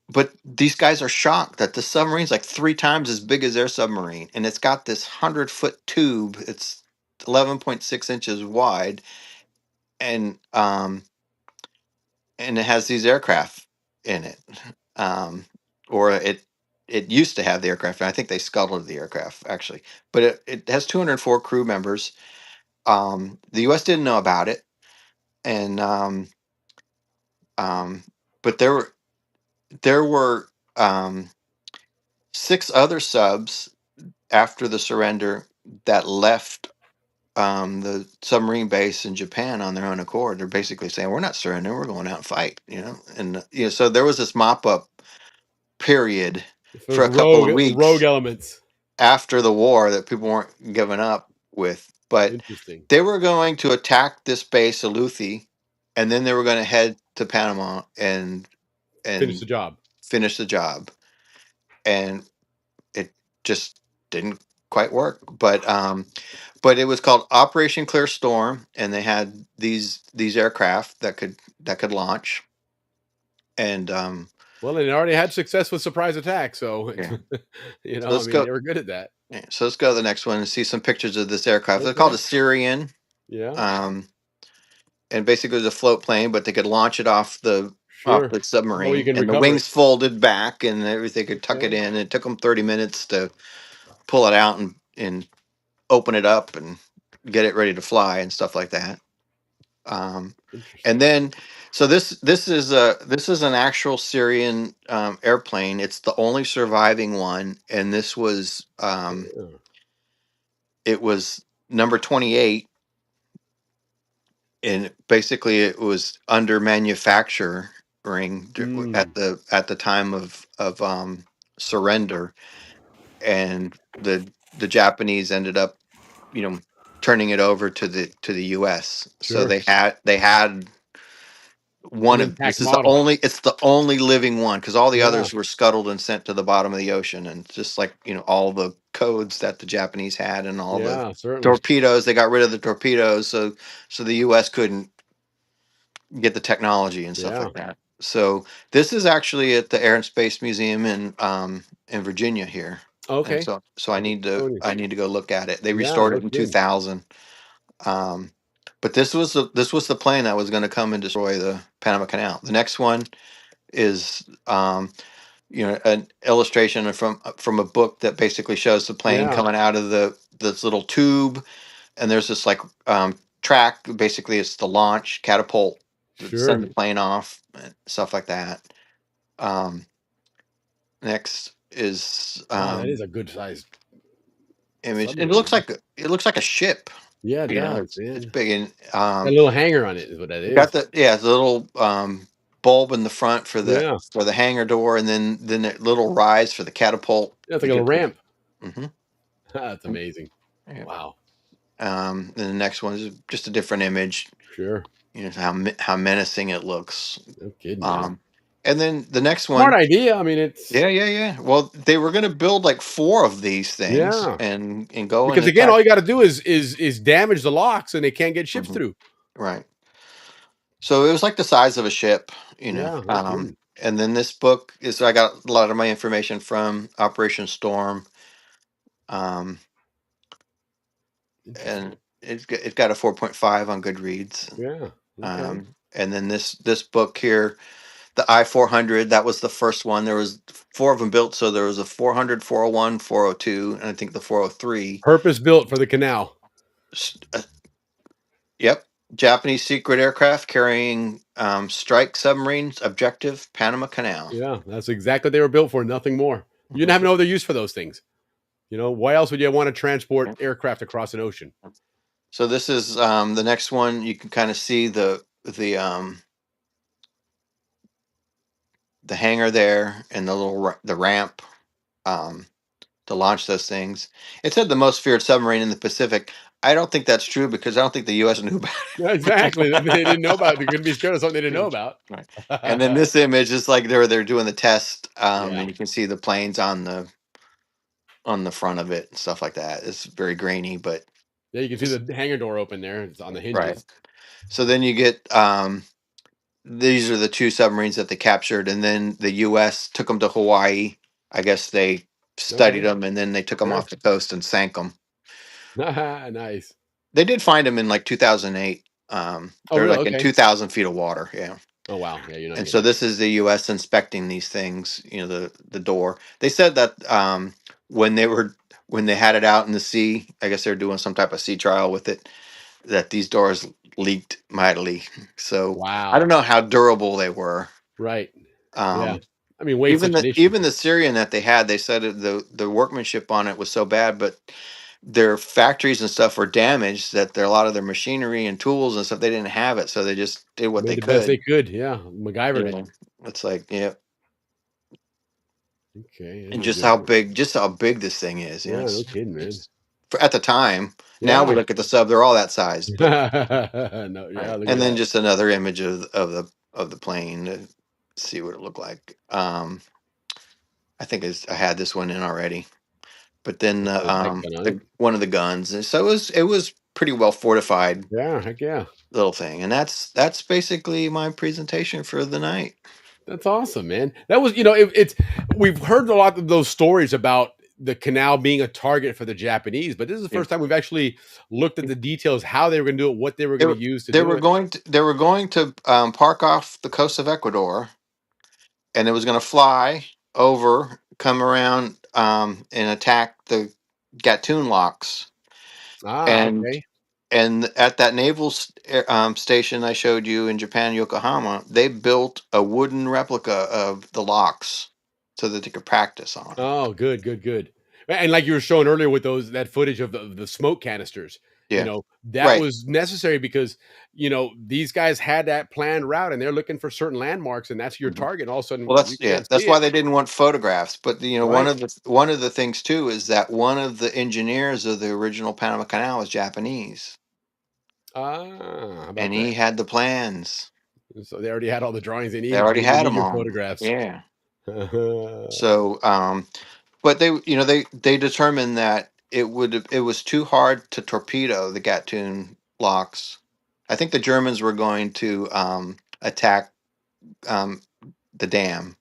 I: But these guys are shocked that the submarine's like 3 times as big as their submarine, and it's got this 100-foot tube. It's 11.6 inches wide, and it has these aircraft in it, um, or it used to have the aircraft. And I think they scuttled the aircraft actually, but it has 204 crew members. The U.S. didn't know about it, and um, but there were 6 other subs after the surrender that left the submarine base in Japan on their own accord. They're basically saying, we're not surrendering, we're going out and fight, you know. And so there was this mop up period for
F: Those
I: a couple of
F: rogue
I: weeks
F: elements.
I: after the war that people weren't giving up with. But
F: Interesting.
I: they were going to attack this base, Aleuthe, and then they were going to head to Panama and
F: Finish the job.
I: finish the job. And it just didn't quite work. But it was called Operation Clear Storm, and they had these aircraft that could launch. And
F: Well, and it already had success with surprise attack, so
I: yeah.
F: you
I: So
F: know, I
I: let's
F: mean,
I: go.
F: they were good at that.
I: Yeah, so let's go to the next one and see some pictures of this aircraft. They're called
F: Okay.
I: a Syrian.
F: Yeah.
I: And basically it was a float plane, but they could launch it off the
F: Sure. Oh, you
I: submarine,
F: can
I: and the
F: recover it.
I: wings folded back, and everything could tuck it
F: Okay.
I: in. It took them 30 minutes to pull it out and open it up and get it ready to fly and stuff like that.
F: Interesting.
I: And then, so this is an actual Syrian airplane. It's the only surviving one, and this was
F: Yeah.
I: it was number 28, and basically it was under manufacturing
F: Mm,
I: at the time of surrender, and the Japanese ended up, you know, turning it over to the U.S. So
F: sure.
I: they had
F: An
I: one of
F: intact
I: this is the
F: model.
I: only it's the only living one, because all the
F: Yeah.
I: others were scuttled and sent to the bottom of the ocean, and just like, you know, all the codes that the Japanese had and all the
F: Yeah, certainly.
I: torpedoes, they got rid of the torpedoes, so the US couldn't get the technology and stuff
F: Yeah.
I: like that. So this is actually at the Air and Space Museum in Virginia here. And
F: Okay.
I: so I
F: At the
I: need to
F: Zonians.
I: go look at it. They
F: Yeah,
I: restored it
F: looks
I: in
F: good.
I: 2000. um but this was the plane that was going to come and destroy the Panama Canal. The next one is an illustration from a book that basically shows the plane
F: Yeah.
I: coming out of this little tube, and there's this like track. Basically, it's the launch, catapult,
F: Sure.
I: send the plane off, and stuff like that. Next is
F: Wow, that is a good size.
I: image.
F: submarine,
I: It looks like a ship.
F: Yeah, it
I: You know,
F: does,
I: it's
F: man.
I: big and
F: Got a little hanger on it is what that
I: you got
F: is.
I: the little bulb in the front
F: Yeah.
I: for the hangar door, and then a little rise for the catapult.
F: Yeah, it's like a little ramp.
I: Mm-hmm.
F: That's amazing.
I: Yeah.
F: Wow.
I: And the next one is just a different image.
F: Sure.
I: You know how menacing it looks.
F: No kidding, man.
I: And then the next
F: Smart
I: one.
F: idea. I mean, it's
I: Yeah. Well, they were going to build like 4 of these things
F: yeah.
I: and go
F: Because
I: and
F: again,
I: attack.
F: all you got to do is damage the locks, and they can't get ships
I: Mhm.
F: through.
I: Right. So it was like the size of a ship, you know.
F: Yeah, no kidding.
I: And then this book is I got a lot of my information from Operation Storm.
F: Interesting.
I: And it's got a 4.5 on Goodreads.
F: Yeah. Okay.
I: And then this book here, the I-400, that was the first one. There was 4 of them built, so there was a 400, 401, 402, and I think the 403.
F: Purpose built for the canal.
I: Yep. Japanese secret aircraft carrying strike submarines, objective Panama Canal.
F: Yeah, that's exactly what they were built for. Nothing more. You didn't have no other use for those things. You know, why else would you want to transport aircraft across an ocean?
I: So this is the next one. You can kind of see the hangar there and the ramp to launch those things. It said the most feared submarine in the Pacific. I don't think that's true because I don't think the U.S. knew about it.
F: Yeah, exactly. They didn't know about it. They're going to be scared of something they didn't know about.
I: Right. And then this image is like they're doing the test,
F: Yeah.
I: and you can see the planes on the front of it and stuff like that. It's very grainy, but
F: Yeah, you can see the hangar door open there. It's on the hinges.
I: right. So then you get these are the 2 submarines that they captured, and then the U.S. took them to Hawaii. I guess they studied them, and then they took them
F: Sure.
I: off the coast and sank them.
F: Nice.
I: They did find them in like 2008. They're
F: really?
I: like in
F: Okay.
I: 2,000 feet of water. Yeah.
F: Oh wow. Yeah, you're not.
I: And so this is the U.S. inspecting these things. You know, the door. They said that when they had it out in the sea, I guess they're doing some type of sea trial with it. That these doors leaked mightily. So
F: wow.
I: I don't know how durable they were.
F: Right.
I: Um,
F: Yeah. I mean, weight's such an issue.
I: even the Syrian that they had, they said the workmanship on it was so bad, but their factories and stuff were damaged that a lot of their machinery and tools and stuff they didn't have it, so they just did what
F: Made
I: they
F: the
I: could.
F: best they could. Yeah, MacGyvered
I: Yeah.
F: it.
I: It's like
F: Okay.
I: and just how big this thing is. You
F: Yeah,
I: know,
F: no kidding, man.
I: at the time. Now we
F: Yeah.
I: look at the sub; they're all that size. But,
F: No, yeah. Look
I: and
F: at
I: then
F: that.
I: just another image of the plane to see what it looked like. I think I had this one in already, but then
F: Got a heck gun on it.
I: one of the guns, and so it was pretty well fortified
F: Yeah, heck yeah.
I: little thing, and that's basically my presentation for the night.
F: That's awesome, man. That was, it's we've heard a lot of those stories about the canal being a target for the Japanese, but this is the first time we've actually looked at the details, how they were going to do it, what they were going to use to
I: They
F: do
I: were
F: it.
I: going to park off the coast of Ecuador, and it was going to fly over, come around, and attack the Gatun locks.
F: Okay.
I: And at that naval station I showed you in Japan, Yokohama, they built a wooden replica of the locks so that they could practice on.
F: Oh, good. And like you were showing earlier with that footage of the smoke canisters,
I: Yeah.
F: that
I: Right.
F: was necessary because, these guys had that planned route and they're looking for certain landmarks and that's your target. And all of a sudden,
I: Well,
F: you can't
I: that's
F: see
I: why
F: it.
I: they didn't want photographs. But
F: Right.
I: one of the things too is that one of the engineers of the original Panama Canal was Japanese,
F: How about
I: and he
F: that?
I: had the plans.
F: So they already had all the drawings they
I: They
F: needed.
I: already
F: They didn't
I: had
F: need
I: them
F: your
I: all.
F: photographs.
I: Yeah. So, but they determined that it was too hard to torpedo the Gatun locks. I think the Germans were going to attack the dam.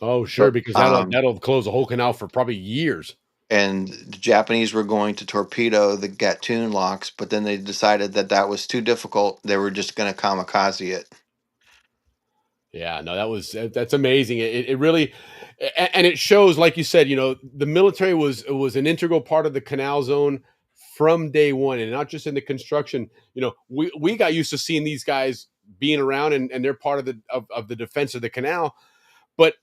F: Oh, sure,
I: But,
F: because that'll close the whole canal for probably years.
I: And the Japanese were going to torpedo the Gatun locks, but then they decided that was too difficult. They were just going to kamikaze it.
F: Yeah, no, that's amazing. It really, and it shows, like you said, the military was an integral part of the canal zone from day one, and not just in the construction. You know, we got used to seeing these guys being around, and they're part of the defense of the canal. But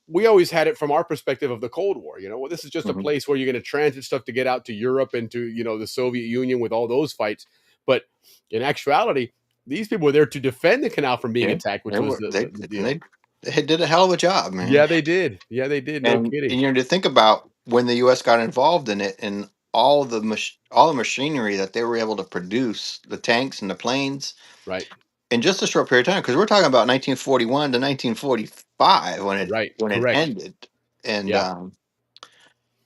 F: we always had it from our perspective of the Cold War. You know, well, this is just a
I: Mhm.
F: place where you're going to transit stuff to get out to Europe and to, you know, the Soviet Union with all those fights. But in actuality, these people were there to defend the canal from being
I: Yeah,
F: attacked, which
I: they
F: was
I: were
F: the deal.
I: they did a hell of a job, man.
F: Yeah, they did. Yeah, they did. No
I: And
F: kidding.
I: you know, to think about when the U.S. got involved in it and all the machinery that they were able to produce, the tanks and the planes,
F: Right.
I: in just a short period of time, because we're talking about 1941 to 1945
F: Right.
I: when it
F: Correct.
I: ended, and
F: Yeah.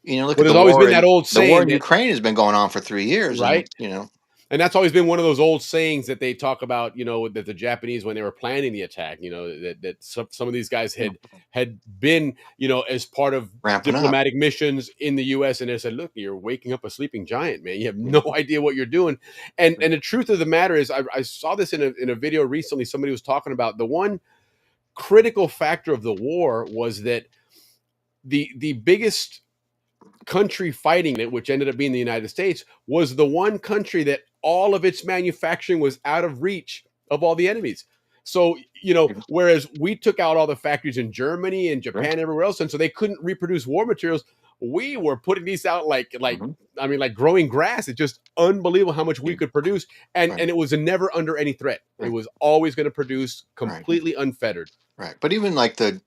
I: you know, look
F: Well,
I: at
F: there's always been that old
I: the war
F: saying
I: in
F: that,
I: Ukraine has been going on for 3 years, and
F: right?
I: you know,
F: And that's always been one of those old sayings that they talk about, you know, that the Japanese, when they were planning the attack, you know, that some of these guys had been, you know, as part of
I: ramping up.
F: diplomatic missions in the US, and they said, look, you're waking up a sleeping giant, man. You have
I: Yeah.
F: no idea what you're doing. And the truth of the matter is, I saw this in a video recently. Somebody was talking about the one critical factor of the war was that the biggest country fighting it, which ended up being the United States, was the one country that all of its manufacturing was out of reach of all the enemies. So, you know, whereas we took out all the factories in Germany and
I: Sure.
F: Japan, everywhere else, and so they couldn't reproduce war materials, we were putting these out like
I: Mhm.
F: I mean, like growing grass. It's just unbelievable how much we could produce, and
I: Right.
F: and it was never under any threat. It
I: Right.
F: was always going to produce
I: Right.
F: completely unfettered.
I: Right. But even like the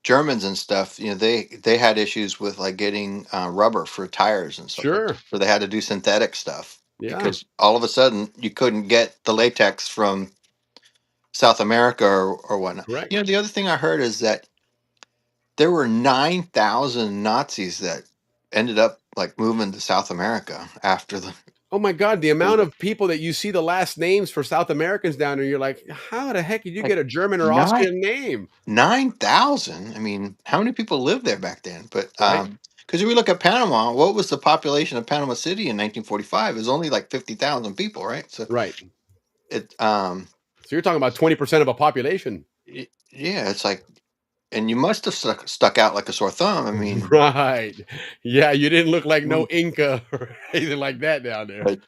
I: Germans and stuff, you know, they had issues with like getting rubber for tires and stuff like that.
F: Sure.
I: So they had to do synthetic stuff
F: Yeah.
I: because all of a sudden you couldn't get the latex from South America or whatnot.
F: Correct.
I: You know, the other thing I heard is that there were 9,000 Nazis that ended up like moving to South America after the
F: Oh my God, the amount of people that you see the last names for South Americans down there, you're like, how the heck did you
I: like
F: get a German or
I: nine
F: Austrian name?
I: 9,000. I mean, how many people lived there back then? But
F: Right?
I: because if we look at Panama, what was the population of Panama City in 1945? It was only like 50,000 people, right? So
F: Right.
I: it
F: So you're talking about 20% of a population.
I: yeah, it's like, and you must have stuck out like a sore thumb. I mean,
F: Right. Yeah, you didn't look like no
I: mm,
F: Inca or anything like that down there.
I: but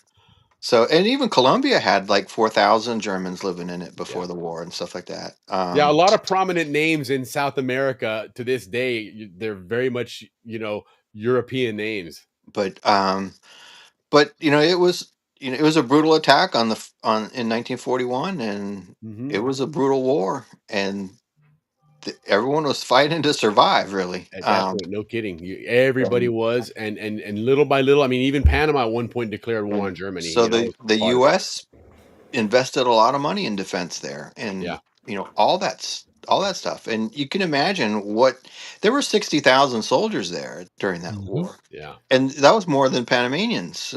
I: so, and even Colombia had like 4,000 Germans living in it
F: Yeah.
I: before the war and stuff like that.
F: Yeah, a lot of prominent names in South America to this day, they're very much, you know, European names.
I: But you know, it was a brutal attack on in 1941, and
F: Hmm.
I: it was a brutal war, and everyone was fighting to survive, really.
F: At that point, no kidding. Everybody
I: And,
F: was, and little by little, I mean, even Panama at one point declared war
I: and
F: on Germany,
I: so
F: you know, as
I: the
F: part of it.
I: U.S. invested a lot of money in defense there, and
F: Yeah.
I: you know all that stuff, and you can imagine what there were 60,000 soldiers there during that
F: Mhm.
I: war,
F: Yeah.
I: and that was more than Panamanians.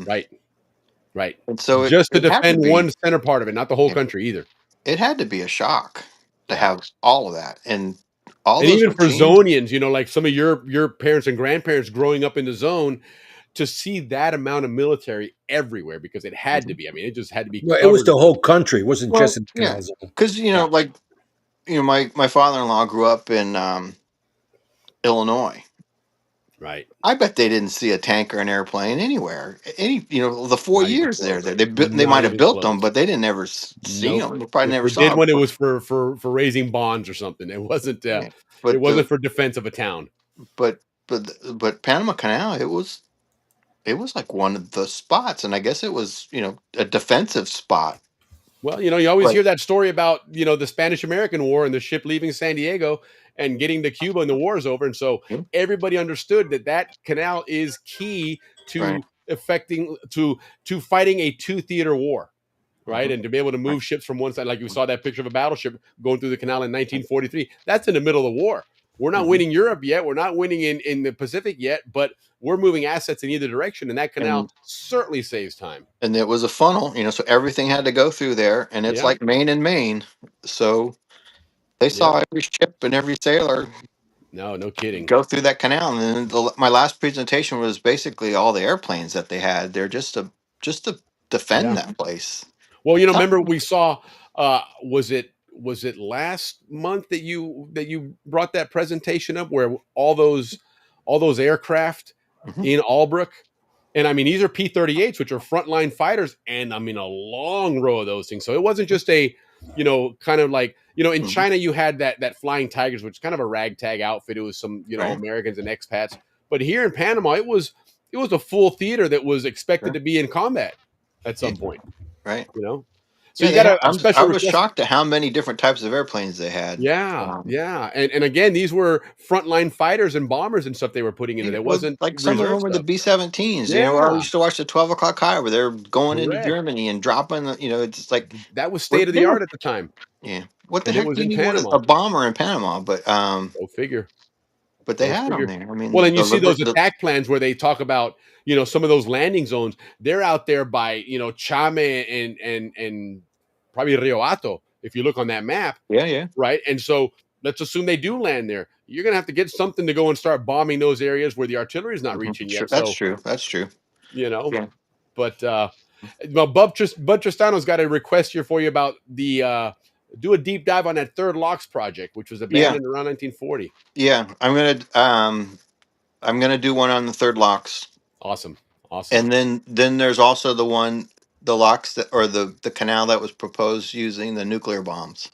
F: Right. Right.
I: And so
F: Just to
I: it had to
F: defend
I: be
F: one center part of it, not the whole country either.
I: it had to be a shock to
F: Yeah.
I: have all of that and all
F: And
I: those
F: even for
I: machines.
F: Zonians, you know, like some of your parents and grandparents growing up in the zone, to see that amount of military everywhere because it had to
I: Mhm.
F: be. I mean, it just had to be
G: Well, it was
F: covered.
G: the whole country. It wasn't just
I: Well,
G: in the
I: yeah,
G: Canal Zone.
I: because you
F: Yeah.
I: know, like you know, my father-in-law grew up in Illinois.
F: Right.
I: I bet they didn't see a tank or an airplane anywhere. Any, you know, the four
F: Not even
I: years
F: close.
I: they
F: Not
I: might have
F: even
I: built them,
F: close.
I: but they didn't ever see
F: Nope.
I: them. They probably
F: If
I: never
F: they did
I: saw
F: one, it
I: them.
F: was for raising bonds or something. It wasn't.
I: Yeah.
F: It
I: But
F: wasn't for defense of a town.
I: but but Panama Canal, it was like one of the spots, and I guess it was you know a defensive spot.
F: Well, you know, you always
I: But
F: hear that story about, you know, the Spanish American War and the ship leaving San Diego and getting to Cuba and the war is over. And so
I: yeah,
F: everybody understood that that canal is key
I: right,
F: to affecting to fighting a two theater war, right?
I: mhm,
F: And to be able to
I: right,
F: move ships from one side, like you saw that picture of a battleship going through the canal in 1943. That's in the middle of the war. We're not
I: mhm.
F: winning Europe yet. We're not winning in the Pacific yet, but we're moving assets in either direction. And that canal
I: and
F: certainly saves time.
I: it was a funnel, you know, so everything had to go through there, and it's
F: Yeah.
I: like Maine and Maine, so they
F: Yep.
I: saw every ship and every sailor
F: No, no kidding.
I: go through that canal. And then my last presentation was basically all the airplanes that they had there just to defend
F: Yeah.
I: that place.
F: Well, you know,
I: Some-
F: remember we saw was it last month that you brought that presentation up where all those aircraft
I: Mhm.
F: in Albrook And I mean, these are P-38s, which are frontline fighters, and I mean, a long row of those things. So it wasn't just a, kind of like, in
I: Mhm.
F: China you had that Flying Tigers, which is kind of a ragtag outfit. It was some,
I: Right.
F: Americans and expats. But here in Panama, it was a full theater that was expected
I: Sure.
F: to be in combat at some point.
I: Right.
F: So
I: Yeah,
F: you got a
I: I
F: special
I: was
F: request.
I: shocked at how many different types of airplanes they had.
F: Yeah, yeah, and again, these were frontline fighters and bombers and stuff they were putting in there. It
I: Well,
F: wasn't
I: like some of
F: reserve
I: them were the
F: stuff.
I: B-17s. I
F: Yeah,
I: used to watch the 12 o'clock high where they're going into
F: correct.
I: Germany and dropping. It's like
F: That was
I: what
F: state of the
I: they were.
F: art at the time,
I: Yeah. What the
F: and it
I: heck
F: was
I: do you
F: in
I: need one
F: Panama.
I: a bomber in Panama?
F: Go figure.
I: But they
F: Go
I: had them
F: figure.
I: there. I
F: Well,
I: mean,
F: and you see those attack plans where they talk about, some of those landing zones. They're out there by, Chame and probably Rio Hato, if you look on that map,
I: yeah.
F: right? And so let's assume they do land there. You're gonna have to get something to go and start bombing those areas where the artillery is not reaching
I: Sure,
F: yet.
I: that's
F: So,
I: true. That's true. Yeah.
F: but well, Bub Tristano's got a request here for you about the do a deep dive on that third locks project, which was
I: Yeah.
F: abandoned around 1940.
I: Yeah. I'm gonna do one on the third locks.
F: Awesome.
I: And then there's also the locks that, or the canal that was proposed using the nuclear bombs.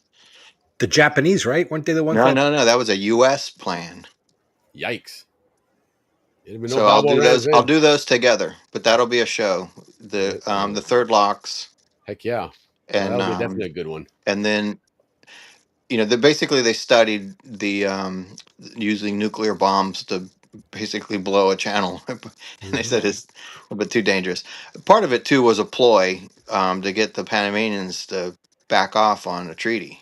G: The Japanese, right? Weren't they the ones
I: No,
G: that?
I: no, that was a U.S. plan.
F: Yikes. Didn't even know
I: So I'll
F: Balboa
I: do
F: ran his
I: those. I'll
F: head.
I: do those together, but that'll be a show.
F: Right on.
I: The third locks,
F: Heck yeah.
I: and
F: That'll be definitely a good one.
I: and then they studied the using nuclear bombs to basically blow a channel, and they said it's a bit too dangerous. Part of it too was a ploy to get the Panamanians to back off on a treaty.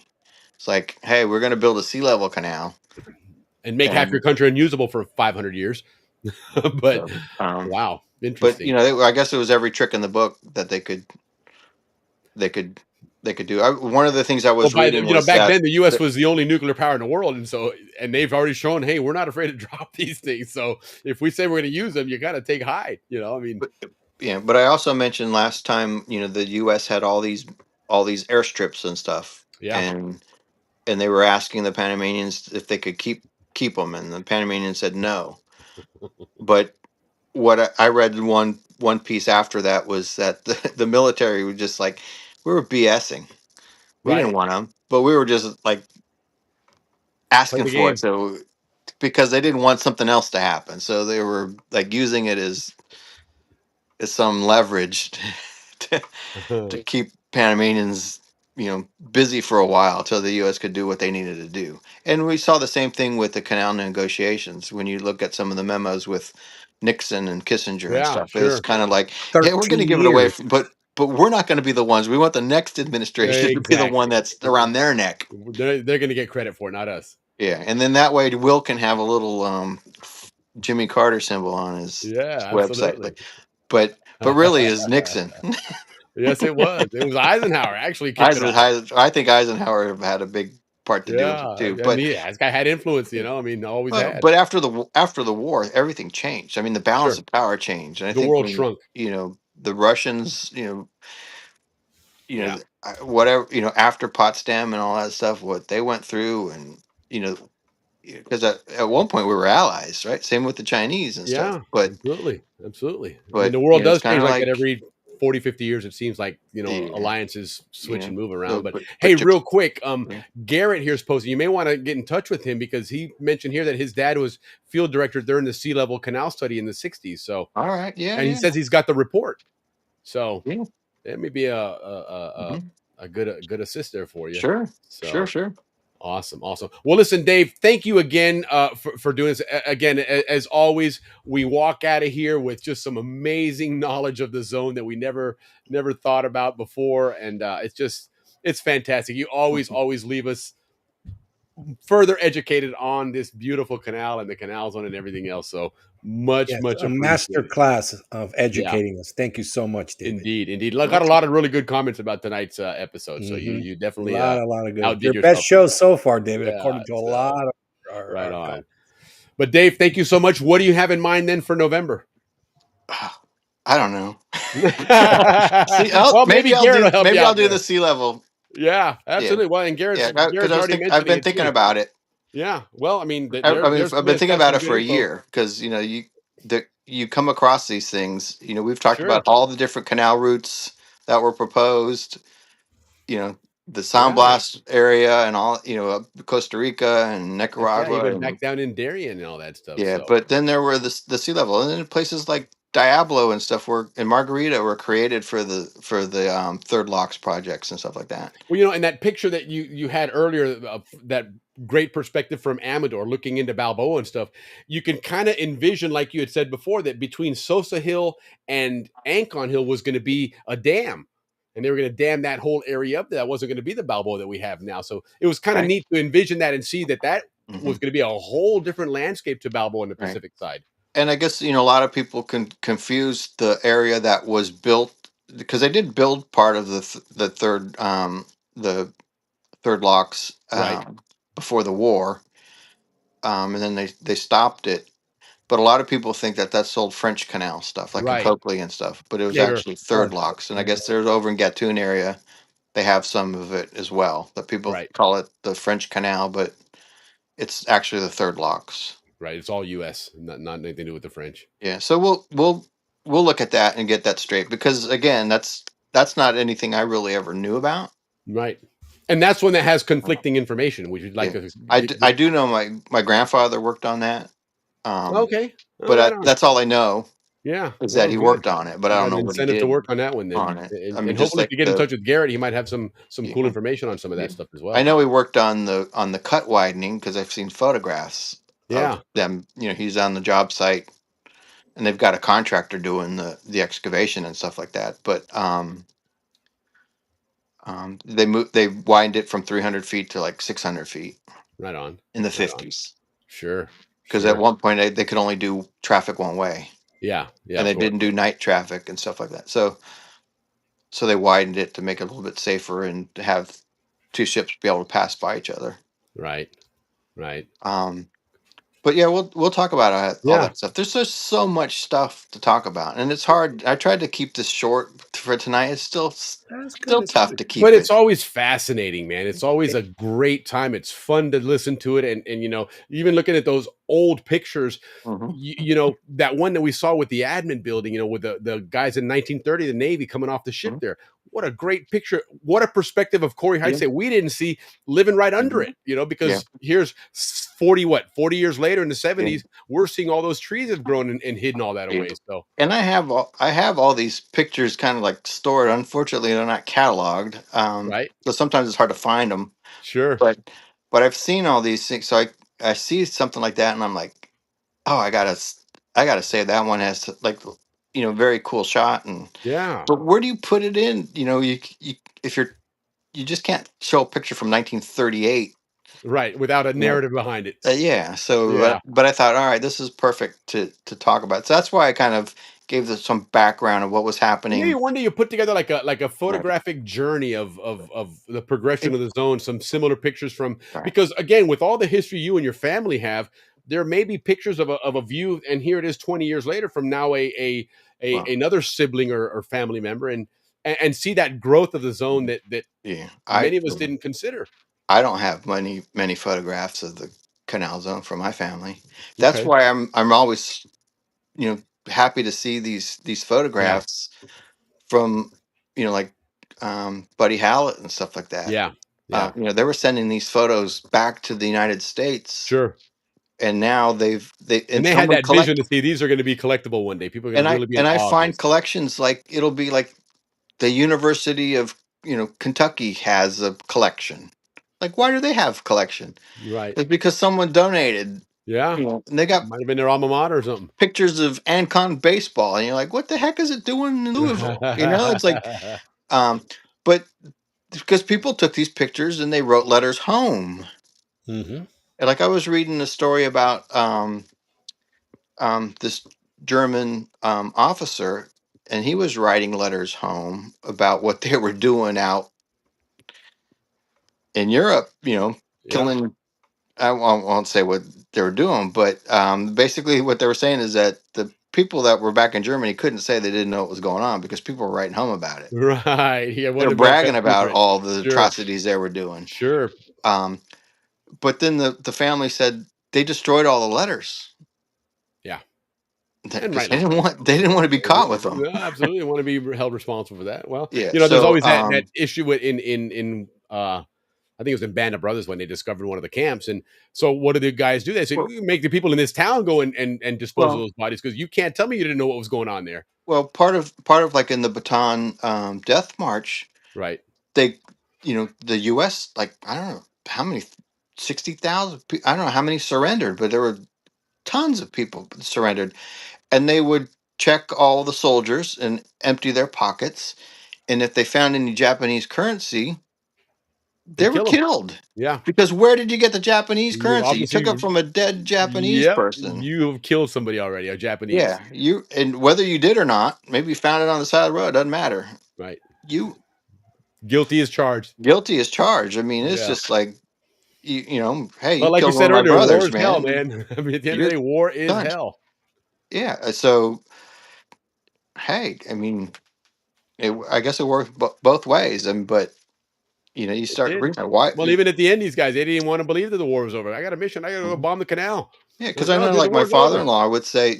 I: It's like, hey, we're going to build a sea level canal
F: And make half your country unusable for 500 years. But
I: so,
F: wow,
I: but
F: interesting.
I: I guess it was every trick in the book that they could do. One of the things I was reading was
F: back
I: that
F: then the U.S. was the only nuclear power in the world, and they've already shown, hey, we're not afraid to drop these things. So if we say we're going to use them, you got to take hide. I mean,
I: but I also mentioned last time, the U.S. had all these airstrips and stuff,
F: yeah,
I: and they were asking the Panamanians if they could keep them, and the Panamanians said no. But what I read in one piece after that was that the military was just like, we were BSing. We
F: right.
I: didn't want them, but we were just like
F: Play
I: asking
F: the
I: for
F: game.
I: it. So because they didn't want something else to happen, so they were like using it as some leverage to keep Panamanians, busy for a while till the U.S. could do what they needed to do. And we saw the same thing with the canal negotiations. When you look at some of the memos with Nixon and Kissinger and
F: Yeah,
I: stuff, it's
F: sure.
I: kind of like, yeah, we're going to
G: 13
I: give it away,
G: years.
I: but we're not going to be the ones. We want the next administration to be the one
F: Exactly.
I: that's around their neck.
F: They're going to get credit for it, not us.
I: Yeah, and then that way Will can have a little Jimmy Carter symbol on his
F: Yeah,
I: website.
F: absolutely.
I: But really is Nixon.
F: Yes, it was. It was Eisenhower actually kicked it off.
I: I think Eisenhower had a big part to do with it
F: Yeah,
I: too.
F: I
I: But
F: mean, this guy had influence. I mean, always had.
I: but after the war, everything changed. I mean, the balance
F: Sure,
I: of power changed, and I
F: the
I: think
F: world
I: when
F: shrunk.
I: the Russians,
F: Yeah,
I: whatever, after Potsdam and all that stuff, what they went through, and because at one point we were allies, right? Same with the Chinese and stuff.
F: yeah,
I: But
F: absolutely. I mean, the
I: you
F: world
I: know, it's
F: does
I: kind
F: change
I: of
F: like that
I: like,
F: every 40, 50 years. It seems like,
I: yeah,
F: alliances switch and move around. But
I: but
F: hey,
I: Japan,
F: real quick,
I: yeah.
F: Garrett here's posting. You may want to get in touch with him because he mentioned here that his dad was field director during the sea level canal study in the 60s. So,
I: All right, yeah,
F: and he says he's got the report. So
I: yeah.
F: that may be a
I: Mhm.
F: good assist there for you.
I: Sure,
F: So
I: sure.
F: awesome. Well, listen, Dave, thank you again for doing this. Again, as always, we walk out of here with just some amazing knowledge of the zone that we never thought about before, and it's fantastic. You always leave us further educated on this beautiful canal and the canal zone and everything else. So much
G: Yes, a master
F: appreciated.
G: class of
F: Yeah.
G: educating us. Thank you so much, David.
F: Indeed. I got a lot of really good comments about tonight's episode. So
G: Mhm.
F: you definitely
G: A lot of good.
F: outdid
G: Your
F: yourself.
G: best show so far, David,
F: Yeah,
G: according to a
F: so,
G: lot of our
F: right on.
G: comments.
F: But Dave, thank you so much. What do you have in mind then for November?
I: I don't know. See,
F: Well, maybe Garrett will help you
I: maybe
F: out
I: I'll do
F: there.
I: the sea level.
F: Yeah, absolutely. Well, and Garrett's
I: Because
F: already
I: I've
F: mentioning
I: been
F: it
I: thinking
F: too.
I: about it.
F: Yeah. Well, I mean,
I: I mean,
F: there's
I: I've been thinking
F: got
I: about
F: some
I: it for
F: good
I: a
F: info.
I: year because you come across these things. We've talked
F: Sure.
I: about all the different canal routes that were proposed. The Sound
F: Yeah.
I: Blast area and all. Up Costa Rica and
F: Heck yeah,
I: Nicaragua
F: even
I: and
F: back down in Darien and all that stuff.
I: yeah.
F: So
I: But then there were the sea level, and then places like Diablo and stuff were and Margarita were created for the third locks projects and stuff like that.
F: well, and that picture that you had earlier of that great perspective from Amador looking into Balboa and stuff, you can kind of envision, like you had said before, that between Sosa Hill and Ancon Hill was going to be a dam. And they were going to dam that whole area up. That wasn't going to be the Balboa that we have now. So it was kind of
I: Right.
F: neat to envision that and see that
I: Hmm.
F: was going to be a whole different landscape to Balboa on the
I: Right.
F: Pacific side.
I: And I guess a lot of people can confuse the area that was built because they did build part of the third locks
F: Right.
I: before the war, and then they stopped it. But a lot of people think that that's old French canal stuff, like in
F: Right.
I: Coakley and stuff. But it was
F: Sure.
I: actually third locks, and I guess there's over in Gatun area they have some of it as well. That people
F: Right.
I: call it the French Canal, but it's actually the third locks.
F: Right. It's all U.S. Not anything to do with the French.
I: Yeah, so we'll look at that and get that straight because again, that's not anything I really ever knew about.
F: Right. And that's one that has conflicting information, which you'd like
I: Yeah.
F: to
I: I do know my grandfather worked on that,
F: Okay. Oh,
I: but
F: right on.
I: that's all I know
F: Yeah.
I: is that
F: Well,
I: he
F: good.
I: worked on it, but I
F: You
I: don't
F: got
I: know
F: an
I: what he
F: incentive to
I: did
F: work on that one
I: on
F: then.
I: it. I
F: And
I: mean, just
F: hopefully if
I: like
F: you get in touch with Garrett, he might have some cool
I: yeah,
F: information on some of
I: yeah.
F: that stuff as
I: I
F: well.
I: know he worked on the cut widening because I've seen photographs of
F: Yeah.
I: them. He's on the job site and they've got a contractor doing the excavation and stuff like that. But they widened it from 300 feet to like 600 feet
F: Right on.
I: in the
F: Right on.
I: 50s
F: Sure.
I: because at
F: Sure.
I: one point they could only do traffic one way
F: Yeah. Yeah,
I: and
F: of
I: they
F: course.
I: didn't do night traffic and stuff like that. So they widened it to make it a little bit safer and to have two ships be able to pass by each other.
F: Right. Right.
I: But yeah, we'll talk about all
F: Yeah.
I: that stuff. There's just so much stuff to talk about, and it's hard. I tried to keep this short for tonight. It's
G: That's
I: still
G: good. It's
I: tough
G: good.
I: to keep
F: But
I: it.
F: it's always fascinating, man. It's always a great time. It's fun to listen to it. And even looking at those old pictures,
I: Mhm.
F: that one that we saw with the admin building, with the guys in 1930, the Navy coming off the ship
I: Mhm.
F: there. What a great picture. What a perspective of Corey Heights
I: Yeah.
F: that we didn't see living right under
I: Mhm.
F: it,
I: Yeah.
F: because here's 40 years later in the
I: Yeah.
F: 70s, we're seeing all those trees have grown and hidden all that
I: Yeah.
F: away. So,
I: And I have all these pictures kind of like stored. Unfortunately, they're not cataloged.
F: right.
I: So sometimes it's hard to find them.
F: Sure.
I: But I've seen all these things. So I see something like that, and I'm like, oh, I gotta say that one has like very cool shot. And
F: Yeah.
I: but where do you put it in? You if you just can't show a picture from 1938.
F: Right. Without a
I: You know,
F: narrative behind it.
I: yeah. So,
F: Yeah.
I: but I thought, all right, this is perfect to talk about. So that's why I kind of gave some background of what was
F: Yeah,
I: happening.
F: you wonder you put together like a
I: Right.
F: photographic journey of the progression
I: It-
F: of the zone, some similar pictures from,
I: right.
F: because again, with all the history you and your family have, there may be pictures of a view, and here it is 20 years later from now
I: Well,
F: another sibling or family member, and see that growth of the zone that
I: yeah.
F: many of us didn't consider.
I: I don't have many photographs of the canal zone from my family. That's
F: Okay.
I: why I'm always happy to see these
F: Yeah.
I: photographs from like Buddy Hallett and stuff like that.
F: Yeah. Yeah.
I: They were sending these photos back to the United States,
F: Sure.
I: and now they
F: And
I: and
F: they had
I: someone
F: that vision
I: collect
F: to see these are going to be collectible one day. People are going
I: and
F: to
I: I
F: really be in
I: and I
F: awe of
I: find
F: these.
I: collections like it'll be like the University of Kentucky has a collection. Like, why do they have collection?
F: Right.
I: It's because someone donated.
F: Yeah.
I: And they got
F: Might have been their alma mater or something.
I: pictures of Ancon baseball, and you're like, what the heck is it doing in Louisville? It's like, but because people took these pictures and they wrote letters home.
F: Hmm.
I: And like I was reading a story about this German officer, and he was writing letters home about what they were doing out in Europe.
F: Yeah.
I: Killing. I won't say what they were doing, but basically what they were saying is that the people that were back in Germany couldn't say they didn't know what was going on because people were writing home about it.
F: Right. Yeah.
I: They're
F: Wouldn't have been
I: bragging
F: kept
I: about
F: secret.
I: all the
F: Sure.
I: atrocities they were doing.
F: Sure.
I: Um, but then the family said they destroyed all the letters.
F: Yeah. And
I: because
F: right on.
I: they didn't want to be caught with them.
F: No, absolutely want to be held responsible for that. Well,
I: Yeah.
F: there's
I: So
F: always that issue with in I think it was in Band of Brothers when they discovered one of the camps. And so what do the guys do? They said,
I: well,
F: you make the people in this town go and dispose of
I: well,
F: those bodies because you can't tell me you didn't know what was going on there.
I: well, part of like in the Bataan Death March,
F: Right.
I: they, the U.S. like I don't know how many 60,000. I don't know how many surrendered, but there were tons of people surrendered, and they would check all the soldiers and empty their pockets, and if they found any Japanese currency,
F: They
I: they were
F: kill them.
I: killed.
F: Yeah.
I: Because where did you get the Japanese
F: You
I: currency? You took it
F: obviously,
I: from a dead Japanese
F: yep,
I: person.
F: you have killed somebody already, a Japanese.
I: Yeah, and whether you did or not, maybe you found it on the side of the road, doesn't matter.
F: Right.
I: You
F: Guilty as charged.
I: guilty as charged. I mean, it's
F: Yeah.
I: just like hey,
F: But
I: you
F: like you
I: killed one
F: said
I: of my
F: earlier, war
I: brothers,
F: is hell,
I: man.
F: man. I mean, at the end of
I: You're
F: the day, war is
I: done.
F: hell.
I: Yeah. So hey, I mean, I guess it works both ways. But you
F: It
I: start
F: did.
I: reading why.
F: Well, even at the end, these guys, they didn't want to believe that the war was over. I got a mission. I got to go bomb the canal.
I: Yeah,
F: Like,
I: because I
F: no,
I: know,
F: dude, the
I: like my
F: war's over.
I: father-in-law would say,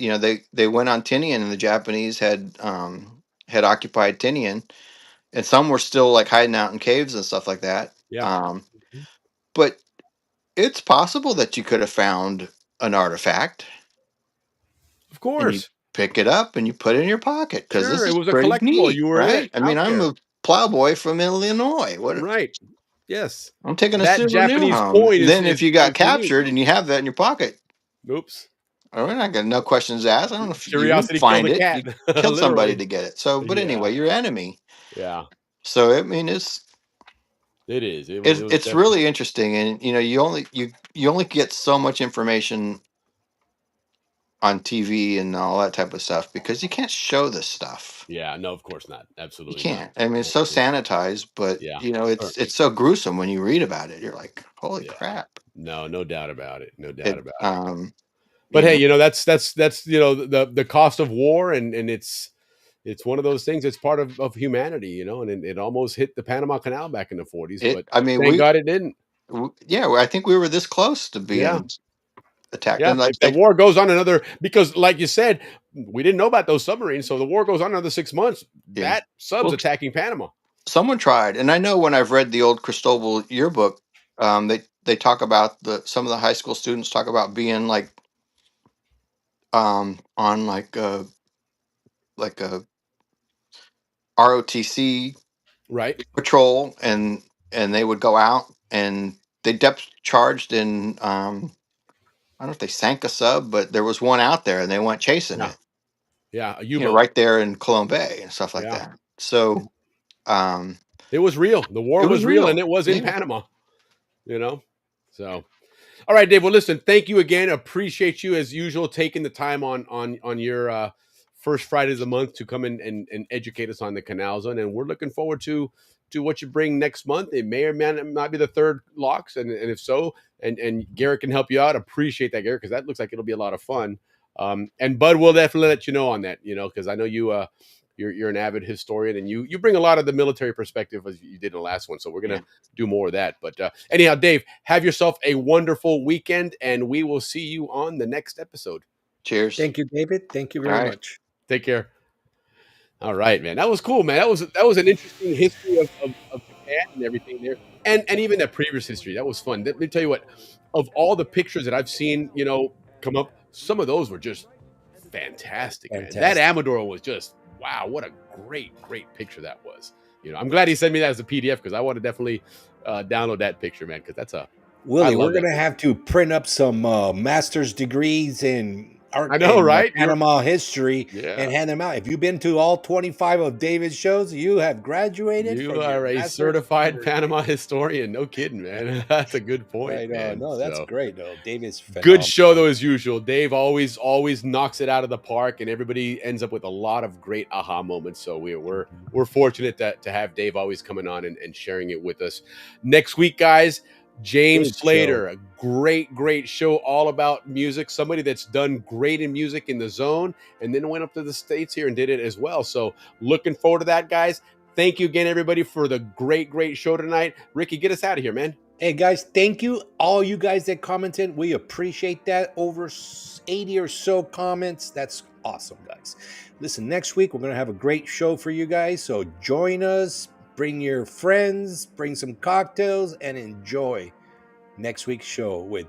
I: they went on Tinian, and the Japanese had occupied Tinian, and some were still like hiding out in caves and stuff like that.
F: Yeah.
I: But it's possible that you could have found an artifact,
F: Of
I: and you
F: course.
I: pick it up and you put it in your pocket because
F: Sure.
I: this
F: It
I: is
F: was a
I: pretty
F: collectible.
I: neat,
F: You were
I: right?
F: it
I: I mean,
F: out
I: I'm
F: there.
I: a plowboy from Illinois.
F: Right. Yes.
I: I'm taking a
F: That
I: souvenir
F: Japanese
I: home.
F: coin
I: Then if you got
F: is unique.
I: captured and you have that in your pocket,
F: Oops.
I: all right, I got no questions asked. I don't know if you didn't
F: Curiosity killed
I: find
F: the
I: it.
F: cat.
I: You killed somebody
F: Literally.
I: to get it. So, but
F: Yeah.
I: anyway, your enemy.
F: Yeah.
I: So I mean, it's
F: It is. It
I: it's
F: was
I: it's
F: definitely.
I: really interesting, and you only get so much information on TV and all that type of stuff because you can't show this stuff.
F: Yeah. No, of course not.
I: You
F: Absolutely not.
I: can't. I mean, it's so sanitized, but
F: Yeah.
I: it's so gruesome when you read about it. You're like, holy
F: Yeah.
I: crap!
F: No, no doubt about it. No doubt
I: It
F: about it.
I: you
F: But hey,
I: know
F: that's the cost of war, and it's one of those things. It's part of humanity, and it almost hit the Panama Canal back in the 40s,
I: it.
F: but
I: I mean,
F: thank God it didn't.
I: yeah, I think we were this close to
F: Yeah,
I: being attacked,
F: yeah.
I: and like
F: If that war goes on because, like you said, we didn't know about those submarines, so the war goes on another 6 months.
I: yeah.
F: That sub's
I: Well,
F: attacking Panama.
I: someone tried, and I know when I've read the old Cristobal yearbook, they talk about some of the high school students talk about being like on like a ROTC
F: Right?
I: patrol, and they would go out and they depth charged in I don't know if they sank a sub, but there was one out there and they went chasing
F: Yeah,
I: it,
F: yeah. A U-boat.
I: right there in Cologne Bay and stuff like
F: Yeah,
I: that. So um,
F: it was real. The war
I: it was
F: was real, and
I: real.
F: it was in
I: Yeah.
F: Panama. So. All right, Dave. Well, listen, thank you again. Appreciate you as usual taking the time on your first Friday of the month to come in and educate us on the Canal Zone, and we're looking forward to what you bring next month. It may or may not be the third locks, and if so, and Garrett can help you out. Appreciate that, Garrett, because that looks like it'll be a lot of fun. And Bud will definitely let you know on that, because I know you're an avid historian, and you bring a lot of the military perspective as you did in the last one. So we're gonna do more of that. But anyhow, Dave, have yourself a wonderful weekend, and we will see you on the next episode.
I: Cheers.
G: Thank you, David. Thank you
I: All
G: very
I: right.
G: much.
F: Take care. All right, man. That was cool, man. That was an interesting history of Japan and everything there, and even that previous history. That was fun. Let me tell you what. Of all the pictures that I've seen, come up, some of those were just fantastic, man. That
G: Fantastic.
F: Amador was just wow. What a great picture that was. I'm glad he sent me that as a PDF because I want to definitely download that picture, man. Because that's
G: Willie,
F: love
G: we're
F: that
G: going to have to print up some master's degrees in art
F: I know,
G: and
F: right?
G: Panama history
F: Yeah.
G: and hand them out. If you've been to all 25 of David's shows, you have graduated.
F: You
G: from
F: are
G: your
F: a
G: master's
F: certified
G: degree.
F: Panama historian. No kidding, man. That's a good point,
G: Right
F: man.
G: on. No, that's
F: So,
G: great, though. David's
F: good
G: phenomenal.
F: show though, as usual. Dave always knocks it out of the park, and everybody ends up with a lot of great aha moments. So we're fortunate to have Dave always coming on and sharing it with us. Next week, guys, James
G: Great
F: Slater, a great show all about music. Somebody that's done great in music in the zone, and then went up to the States here and did it as well. So looking forward to that, guys. Thank you again, everybody, for the great show tonight. Ricky, get us out of here, man.
G: Hey guys, thank you. All you guys that commented, we appreciate that. Over 80 or so comments. That's awesome, guys. Listen, next week we're going to have a great show for you guys. So join us, bring your friends, bring some cocktails, and enjoy next week's show with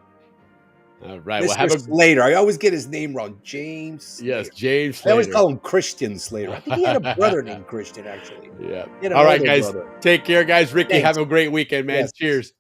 F: All right. Well,
G: Mr.
F: have a
G: Slater. I always get his name wrong. James Slater.
F: yes, James
G: I always
F: Slater.
G: call him Christian Slater. I think he had a brother named Christian, actually.
F: Yeah.
G: He had
F: All right,
G: another
F: guys.
G: brother.
F: Take care, guys. Ricky,
G: Thanks.
F: have a great weekend, man.
G: Yes.
F: Cheers.